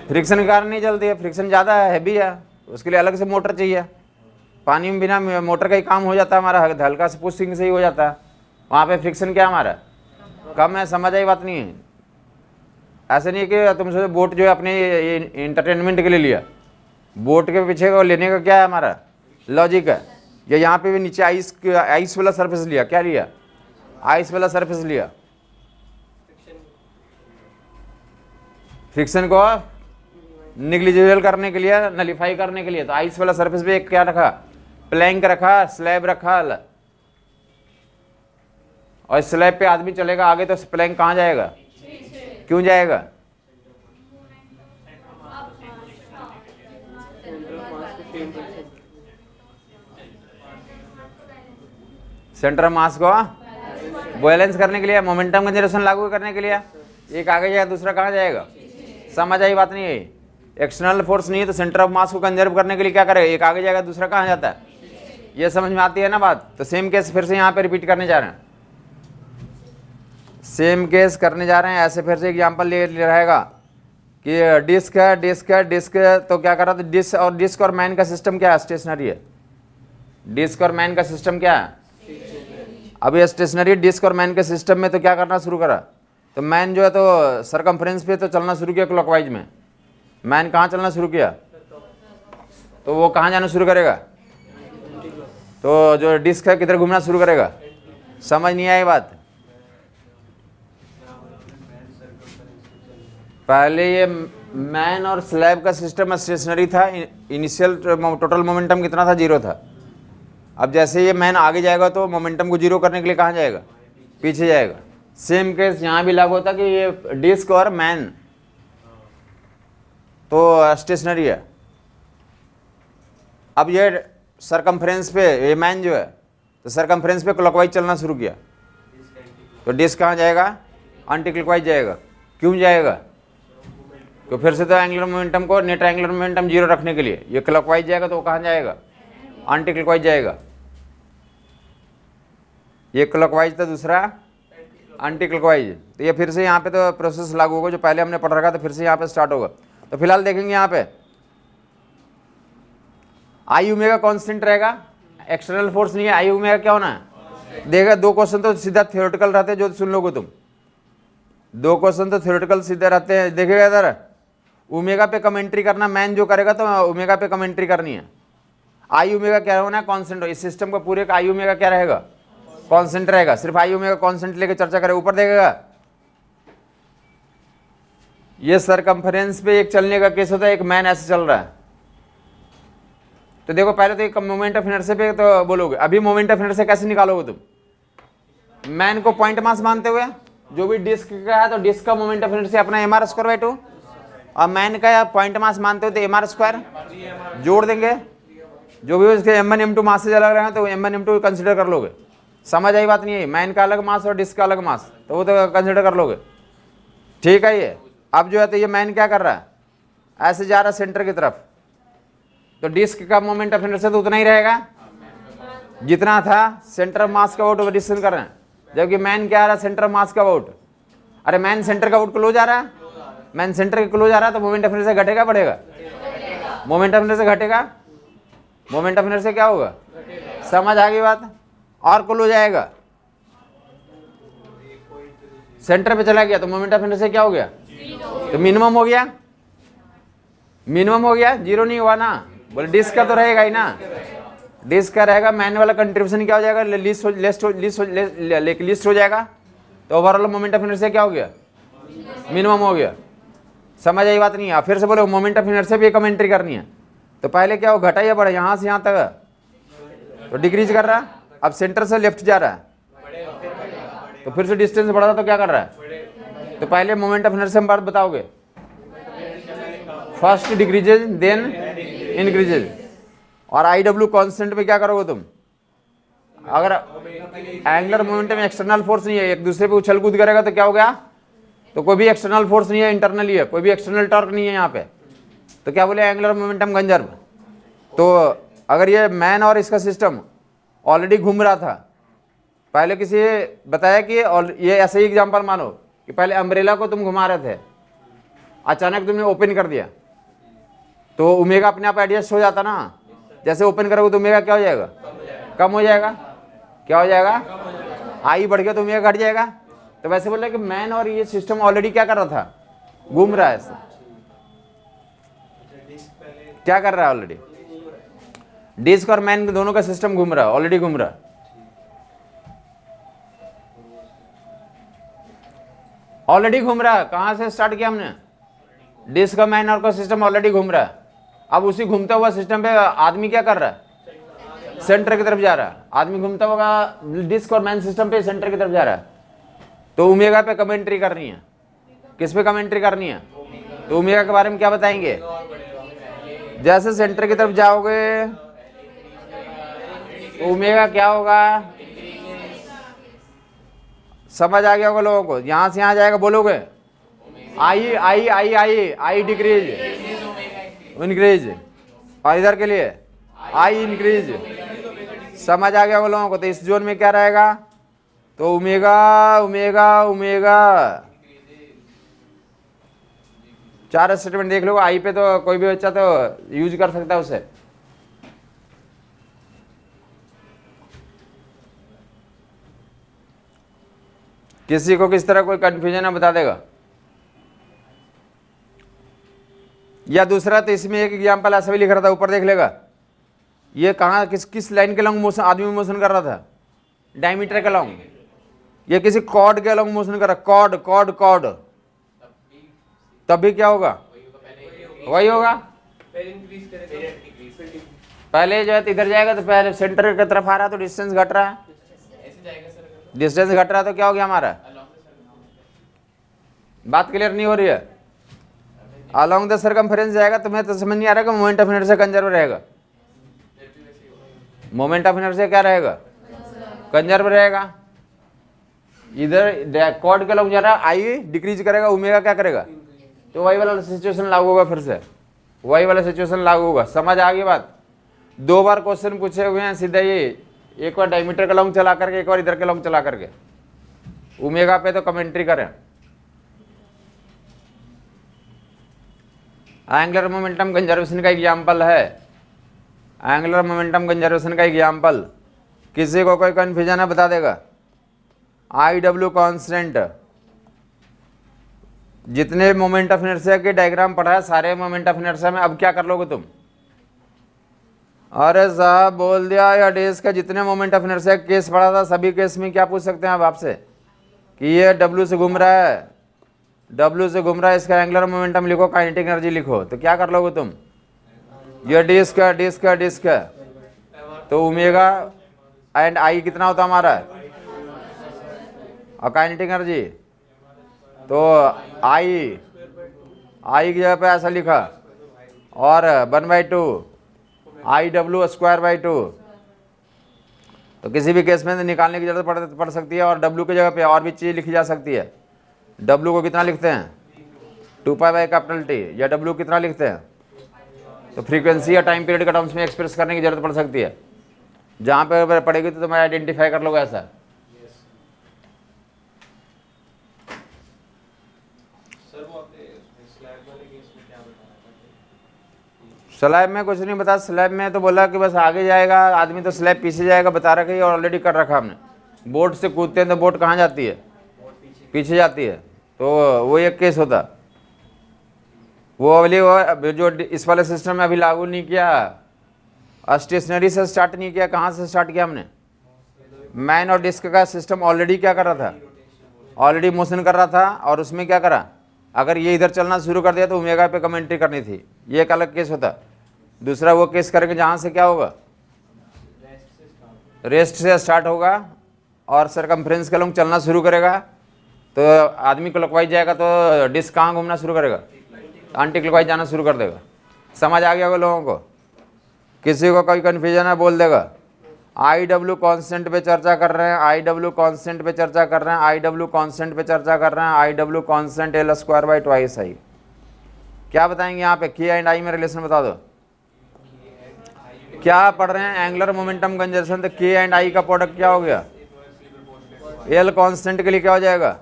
फ्रिक्शन के कारण नहीं चलती है, फ्रिक्शन ज़्यादा हैवी है, उसके लिए अलग से मोटर चाहिए। पानी में बिना मोटर का ही काम हो जाता है हमारा, हल्का से पुशिंग से ही हो जाता है। वहाँ पे फ्रिक्शन क्या हमारा कम है। समझ आई बात नहीं है। ऐसे नहीं है कि तुम सोचो बोट जो है अपने इंटरटेनमेंट के लिए लिया, बोट के पीछे को लेने का क्या है हमारा लॉजिक है। ये यहाँ पे भी नीचे आइस वाला सरफेस लिया, क्या लिया, आइस वाला सरफेस लिया। फ्रिक्शन को निग्लिजिबल करने के लिए, नलीफाई करने के लिए। तो आइस वाला सरफेस पे एक क्या रखा, प्लैंक रखा, स्लैब रखा, और स्लैब पे आदमी चलेगा आगे तो प्लैंक कहाँ जाएगा, क्यों जाएगा? सेंटर ऑफ मास को बैलेंस करने के लिए, मोमेंटम कंजर्वेशन लागू करने के लिए। एक आगे जाएगा दूसरा कहाँ जाएगा, समझ आई बात नहीं है? एक्सटर्नल फोर्स नहीं है तो सेंटर ऑफ मास को कंजर्व करने के लिए क्या करेगा, एक आगे जाएगा दूसरा कहाँ जाता है, ये समझ में आती है ना बात? तो सेम केस फिर से यहाँ पे रिपीट करने जा रहे हैं, सेम केस करने जा रहे हैं। ऐसे फिर से एग्जाम्पल ले रहेगा कि डिस्क है, डिस्क है, डिस्क है, तो क्या कर रहा था, डिस्क और मैन का सिस्टम क्या है, स्टेशनरी है। डिस्क और मैन का सिस्टम क्या है, अब ये स्टेशनरी डिस्क और मैन के सिस्टम में तो क्या करना शुरू करा, तो मैन जो है तो सरकमफ्रेंस पे तो चलना शुरू किया क्लॉकवाइज में। मैन कहाँ चलना शुरू किया, तो वो कहाँ जाना शुरू करेगा, तो जो डिस्क है किधर घूमना शुरू करेगा। समझ नहीं आई बात? पहले ये मैन और स्लैब का सिस्टम स्टेशनरी था, इनिशियल टोटल मोमेंटम कितना था, 0 था। अब जैसे ये मैन आगे जाएगा तो मोमेंटम को 0 करने के लिए कहाँ जाएगा, पीछे जाएगा। सेम केस यहाँ भी लागू होता कि ये डिस्क और मैन तो स्टेशनरी है। अब ये सरकमफ्रेंस पे ये मैन जो है तो सरकमफ्रेंस पे क्लॉकवाइज चलना शुरू किया, तो डिस्क कहाँ जाएगा, एंटी क्लॉकवाइज जाएगा। क्यों जाएगा, तो फिर से तो एंगुलर मोमेंटम को, नेट एंगुलर मोमेंटम 0 रखने के लिए ये क्लॉकवाइज जाएगा, तो वो कहाँ जाएगा, एंटी क्लॉकवाइज जाएगा। ये क्लॉकवाइज था, दूसरा एंटी क्लॉकवाइज। तो ये फिर से यहाँ पे तो प्रोसेस लागू होगा जो पहले हमने पढ़ रखा था, फिर से यहाँ पे स्टार्ट होगा। तो फिलहाल देखेंगे यहाँ पे आई ओमेगा कांस्टेंट रहेगा, एक्सटर्नल फोर्स नहीं है, आई ओमेगा क्या होना है। देखा 2 क्वेश्चन तो सीधा थ्योरेटिकल रहते हैं जो सुन लोगे तुम, 2 क्वेश्चन तो थ्योरेटिकल सीधे रहते हैं। देखेगा इधर ओमेगा पे कमेंट्री करना, मैन जो करेगा तो ओमेगा पे कमेंट्री करनी है। आई ओमेगा क्या होना है, कांस्टेंट। इस सिस्टम का पूरे का आई ओमेगा क्या रहेगा, कांस्टेंट रहेगा। सिर्फ आई ओमेगा कांस्टेंट लेके चर्चा करें। ऊपर देखेगा ये सरकमफ्रेंस पे एक चलने का केस होता है, एक मैन ऐसे चल रहा है। तो देखो पहले तो एक मोमेंट ऑफ इनर्शिया पे तो बोलोगे, अभी मोमेंट ऑफ इनर्शिया कैसे निकालोगे तुम, मैन को पॉइंट मास मानते हुए। जो भी डिस्क का है तो डिस्क का मोमेंट ऑफ इनर्शिया अपना mr²/2 और मैन का पॉइंट मास मानते हो तो mr² जोड़ देंगे। जो भी उसके m1 m2 मास से अलग रहे तो m1 m2 कंसिडर कर लोगे। समझ आई बात नहीं है? मैन का अलग मास और डिस्क का अलग मास, तो वो तो कंसिडर कर लोगे। ठीक है। ये अब जो है तो ये मैन क्या कर रहा है, ऐसे जा रहा है सेंटर की तरफ, तो डिस्क का मोमेंट ऑफ इनर्शिया तो उतना ही रहेगा जितना था सेंटर ऑफ मास का वोट डिस्टेंस कर रहे हैं। जबकि मैन क्या आ रहा है, सेंटर ऑफ मास का वोट। अरे मैन सेंटर का वोट क्लोज आ रहा है, मैन सेंटर के क्लोज आ रहा है, तो मोमेंट ऑफ इनर्शिया घटेगा बढ़ेगा, मोमेंट ऑफ इनर्शिया घटेगा, मोमेंट ऑफ इनर्शिया क्या होगा। समझ आ गई बात। और क्लोज आएगा, सेंटर पे चला गया तो मोमेंट ऑफ इनर्शिया क्या हो गया, तो मिनिमम हो गया, मिनिमम हो गया, 0 नहीं हुआ ना। बोले डिस्क का तो रहेगा ही ना, डिस्क का रहेगा। मैन वाला कंट्रीब्यूशन क्या हो जाएगा, लिस्ट हो जाएगा। तो ओवरऑल मोमेंट ऑफ इनर्शिया क्या हो गया, मिनिमम हो गया। समझ आई बात नहीं है? फिर से बोलो मोमेंट ऑफ इनर्शिया भी कमेंट्री करनी है। तो पहले क्या हो, घटा या बढ़ा, यहाँ से यहाँ तक तो डिक्रीज कर रहा है। अब सेंटर से लेफ्ट जा रहा है तो फिर से डिस्टेंस बढ़ा तो क्या कर रहा है। तो पहले मोमेंट ऑफ इनर्शिया में बात बताओगे, फर्स्ट डिक्रीजेज देन इंक्रीजेज। और आई डब्ल्यू कॉन्स्टेंट में क्या करोगे तुम, अगर एंगुलर मोमेंटम एक्सटर्नल फोर्स नहीं है, एक दूसरे पे उछल कूद करेगा तो क्या हो गया, तो कोई भी एक्सटर्नल फोर्स नहीं है, इंटरनल ही है, कोई भी एक्सटर्नल टॉर्क नहीं है यहाँ पे, तो क्या बोले एंगुलर मोमेंटम कंजर्व। तो अगर ये मैन और इसका सिस्टम ऑलरेडी घूम रहा था, पहले किसी बताया कि ये ऐसे ही एग्जाम्पल मानो कि पहले अम्ब्रेला को तुम घुमा रहे थे, अचानक तुमने ओपन कर दिया तो ओमेगा अपने आप एडजस्ट हो जाता ना। जैसे ओपन करोगे तो ओमेगा क्या हो जाएगा, कम हो जाएगा। क्या हो जाएगा, आई बढ़ गया तो ओमेगा घट जाएगा। तो वैसे बोल रहे कि मैन और ये सिस्टम ऑलरेडी क्या कर रहा था, घूम रहा है। क्या कर रहा है, ऑलरेडी डिस्क और मैन दोनों का सिस्टम घूम रहा है, ऑलरेडी घूम रहा है। ऑलरेडी घूम रहा है। कहां से स्टार्ट किया हमने, डिस्क का मैन का सिस्टम ऑलरेडी घूम रहा है। अब उसी घूमता हुआ सिस्टम पे आदमी क्या कर रहा है, सेंटर की तरफ जा रहा है। आदमी घूमता होगा डिस्क और मैन सिस्टम पे सेंटर की तरफ जा रहा है। तो ओमेगा पे कमेंट्री करनी है। किस पे कमेंट्री करनी है? तो ओमेगा के बारे में क्या बताएंगे? जैसे सेंटर की तरफ जाओगे तो ओमेगा क्या होगा, समझ आ गया होगा लोगों को। यहां से यहां जाएगा, बोलोगे आई आई आई आई आई डिक्रीज इंक्रीज, और इधर के लिए आई इंक्रीज। समझ आ गया होगा लोगों को। तो इस जोन में क्या रहेगा? तो ओमेगा ओमेगा ओमेगा। 4 स्टेटमेंट देख लो। आई पे तो कोई भी बच्चा तो यूज कर सकता है उसे। किसी को किस तरह कोई कंफ्यूजन है बता देगा? या दूसरा, तो इसमें एक एग्जांपल ऐसा भी लिख रहा था, ऊपर देख लेगा। ये कहाँ किस लाइन के लॉन्ग मोशन आदमी मोशन कर रहा था? डायमीटर के लॉन्ग। ये किसी कॉर्ड के लॉन्ग मोशन कर रहा, कॉर्ड कॉर्ड कॉर्ड। तब भी क्या होगा? वही होगा। पहले जो है इधर जाएगा तो पहले सेंटर की तरफ आ रहा है तो डिस्टेंस घट रहा है। डिस्टेंस घट रहा है तो क्या हो गया हमारा? बात क्लियर नहीं हो रही है? अलोंग द सर्कमफेरेंस जाएगा तो मैं तो समझ नहीं आ रहा कि मोमेंट ऑफ इनर्शिया कंजर्व रहेगा। मोमेंट ऑफ इनर्शिया क्या रहेगा? कंजर्व रहेगा। इधर कॉर्ड के लॉन्ग जा रहा है, आई डिक्रीज करेगा, ओमेगा क्या करेगा? तो वही वाला सिचुएशन लागू होगा। फिर से वही वाला सिचुएशन लागू होगा। समझ आ गई बात? 2 बार क्वेश्चन पूछे हुए हैं सीधा ये। एक बार डायमीटर का लॉन्ग चला करके, एक बार इधर के लॉन्ग चला करके। ओमेगा पे तो कमेंट्री करें। एंगुलर मोमेंटम कंजर्वेशन का एग्जांपल है। एंगुलर मोमेंटम कंजर्वेशन का एग्जांपल। किसी को कोई कंफ्यूजन है बता देगा? I W constant. जितने मोमेंट ऑफ इनर्शिया के डायग्राम पढ़ा है, सारे मोमेंट ऑफ इनर्शिया में अब क्या कर लोगे तुम? अरे साहब बोल दिया। या डेज का जितने मोमेंट ऑफ इनर्शिया केस पढ़ा था, सभी केस में क्या पूछ सकते हैं अब आपसे कि ये डब्ल्यू से घूम रहा है, डब्ल्यू से घूम रहा है, इसका एंगुलर मोमेंटम लिखो, काइनेटिक एनर्जी लिखो। तो क्या कर लोगे तुम? ये डिस्क है, डिस्क है, डिस्क है। तो ओमेगा एंड आई कितना होता हमारा? और काइनेटिक एनर्जी तो आई की जगह पे ऐसा लिखा, और 1/2 आई डब्ल्यू स्क्वायर बाई 2। तो किसी भी केस में निकालने की जरूरत पड़ सकती है। और डब्ल्यू की जगह पे और भी चीज़ लिखी जा सकती है। डब्ल्यू को कितना लिखते हैं? 2π/T। या डब्ल्यू कितना लिखते हैं? तो फ्रीक्वेंसी या टाइम पीरियड का टर्म्स में एक्सप्रेस करने की जरूरत पड़ सकती है। जहाँ पे पड़ेगी तो तुम आइडेंटिफाई कर लोगे ऐसा। स्लैब में कुछ नहीं बता। स्लैब में तो बोला कि बस आगे जाएगा आदमी तो स्लैब पीछे जाएगा, बता रखा है ऑलरेडी कर रखा हमने। बोट से कूदते हैं तो बोट कहाँ जाती है? पीछे जाती है। तो वो एक केस होता। वो अगली वो जो इस वाले सिस्टम में अभी लागू नहीं किया, स्टेशनरी से स्टार्ट नहीं किया। कहाँ से स्टार्ट किया हमने? मैन और डिस्क का सिस्टम ऑलरेडी क्या कर रहा था? ऑलरेडी मोशन कर रहा था। और उसमें क्या करा? अगर ये इधर चलना शुरू कर दिया तो ओमेगा पे कमेंट्री करनी थी। ये एक अलग केस होता। दूसरा वो केस करेंगे जहाँ से क्या होगा? रेस्ट से स्टार्ट होगा और सरकमफ्रेंस के लॉन्ग चलना शुरू करेगा। तो आदमी क्लॉकवाइज जाएगा तो डिस्क कहाँ घूमना शुरू करेगा? एंटी क्लॉकवाइज जाना शुरू कर देगा। समझ आ गया होगा लोगों को? किसी को कोई कन्फ्यूजन है बोल देगा। आई डब्ल्यू कॉन्स्टेंट पे चर्चा कर रहे हैं, आई डब्ल्यू कॉन्स्टेंट पे चर्चा कर रहे हैं, आई डब्ल्यू कॉन्स्टेंट पे चर्चा कर रहे हैं, I W constant L square by 2 आई। क्या बताएंगे यहाँ पे? के एंड आई में रिलेशन बता दो। क्या पढ़ रहे हैं? Angular momentum conservation. तो के एंड आई का प्रोडक्ट क्या हो गया? एल कांस्टेंट के लिए क्या हो जाएगा?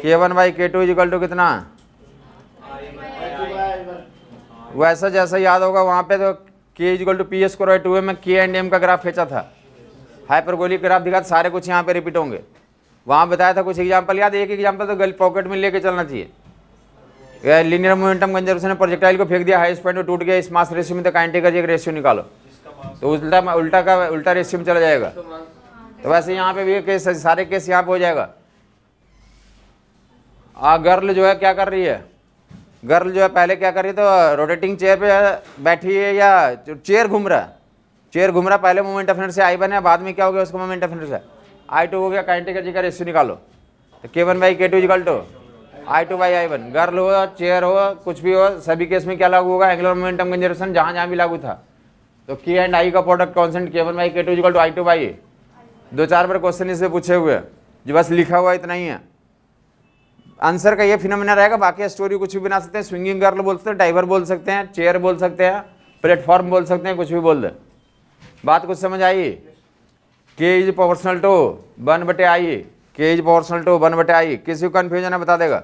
K1/K2 इक्वल टू कितना? वैसा जैसा याद होगा वहां पे तो K equal to P square by 2 में के एंड एम का ग्राफ खींचा था, हाइपरबोलिक ग्राफ दिखा था। सारे कुछ यहाँ पे रिपीट होंगे। वहां बताया था कुछ एग्जांपल याद? एक एग्जांपल तो गल पॉकेट में लेके चलना चाहिए। लीनियर मोमेंटम कंजर्वेशन ने प्रोजेक्टाइल को फेंक दिया, हाईएस्ट पॉइंट टूट गया। इस मास रेशियो में तो काइनेटिक एनर्जी का रेशियो निकालो तो उल्टा रेशियो में चला जाएगा। तो वैसे यहाँ पे भी केस, सारे केस यहाँ पे हो जाएगा। गर्ल जो है क्या कर रही है? गर्ल जो है पहले क्या कर रही है, तो रोटेटिंग चेयर पे बैठी है या चेयर घूम रहा है, चेयर घूम रहा है, पहले मोमेंट ऑफ इनर्शिया आई बने, बाद में क्या हो गया उसका मोमेंट ऑफ इनर्शिया I2 हो गया। काइनेटिक एनर्जी का रेशियो निकालो, तो K1 by K2 equal to I2 by I1। Girl हो, चेयर हो, कुछ भी हो, सभी केस में क्या लागू होगा, एंगुलर मोमेंटम कंजर्वेशन जहां जहां भी लागू था। तो K एंड I का product constant K1 by K2 equal to I2 by. 2-4 बार क्वेश्चन इससे पूछे हुए हैं, जो बस लिखा हुआ इतना ही है। आंसर का ये फिनोमेना रहेगा, बाकी स्टोरी कुछ भी बना सकते हैं। स्विंगिंग गर्ल बोल सकते हैं, डाइवर बोल सकते हैं, चेयर बोल सकते हैं, प्लेटफॉर्म बोल सकते हैं, कुछ भी बोल दे। बात कुछ समझ आई? K is proportional to 1/I, K is proportional to 1/I। किसी को कन्फ्यूजन है बता देगा।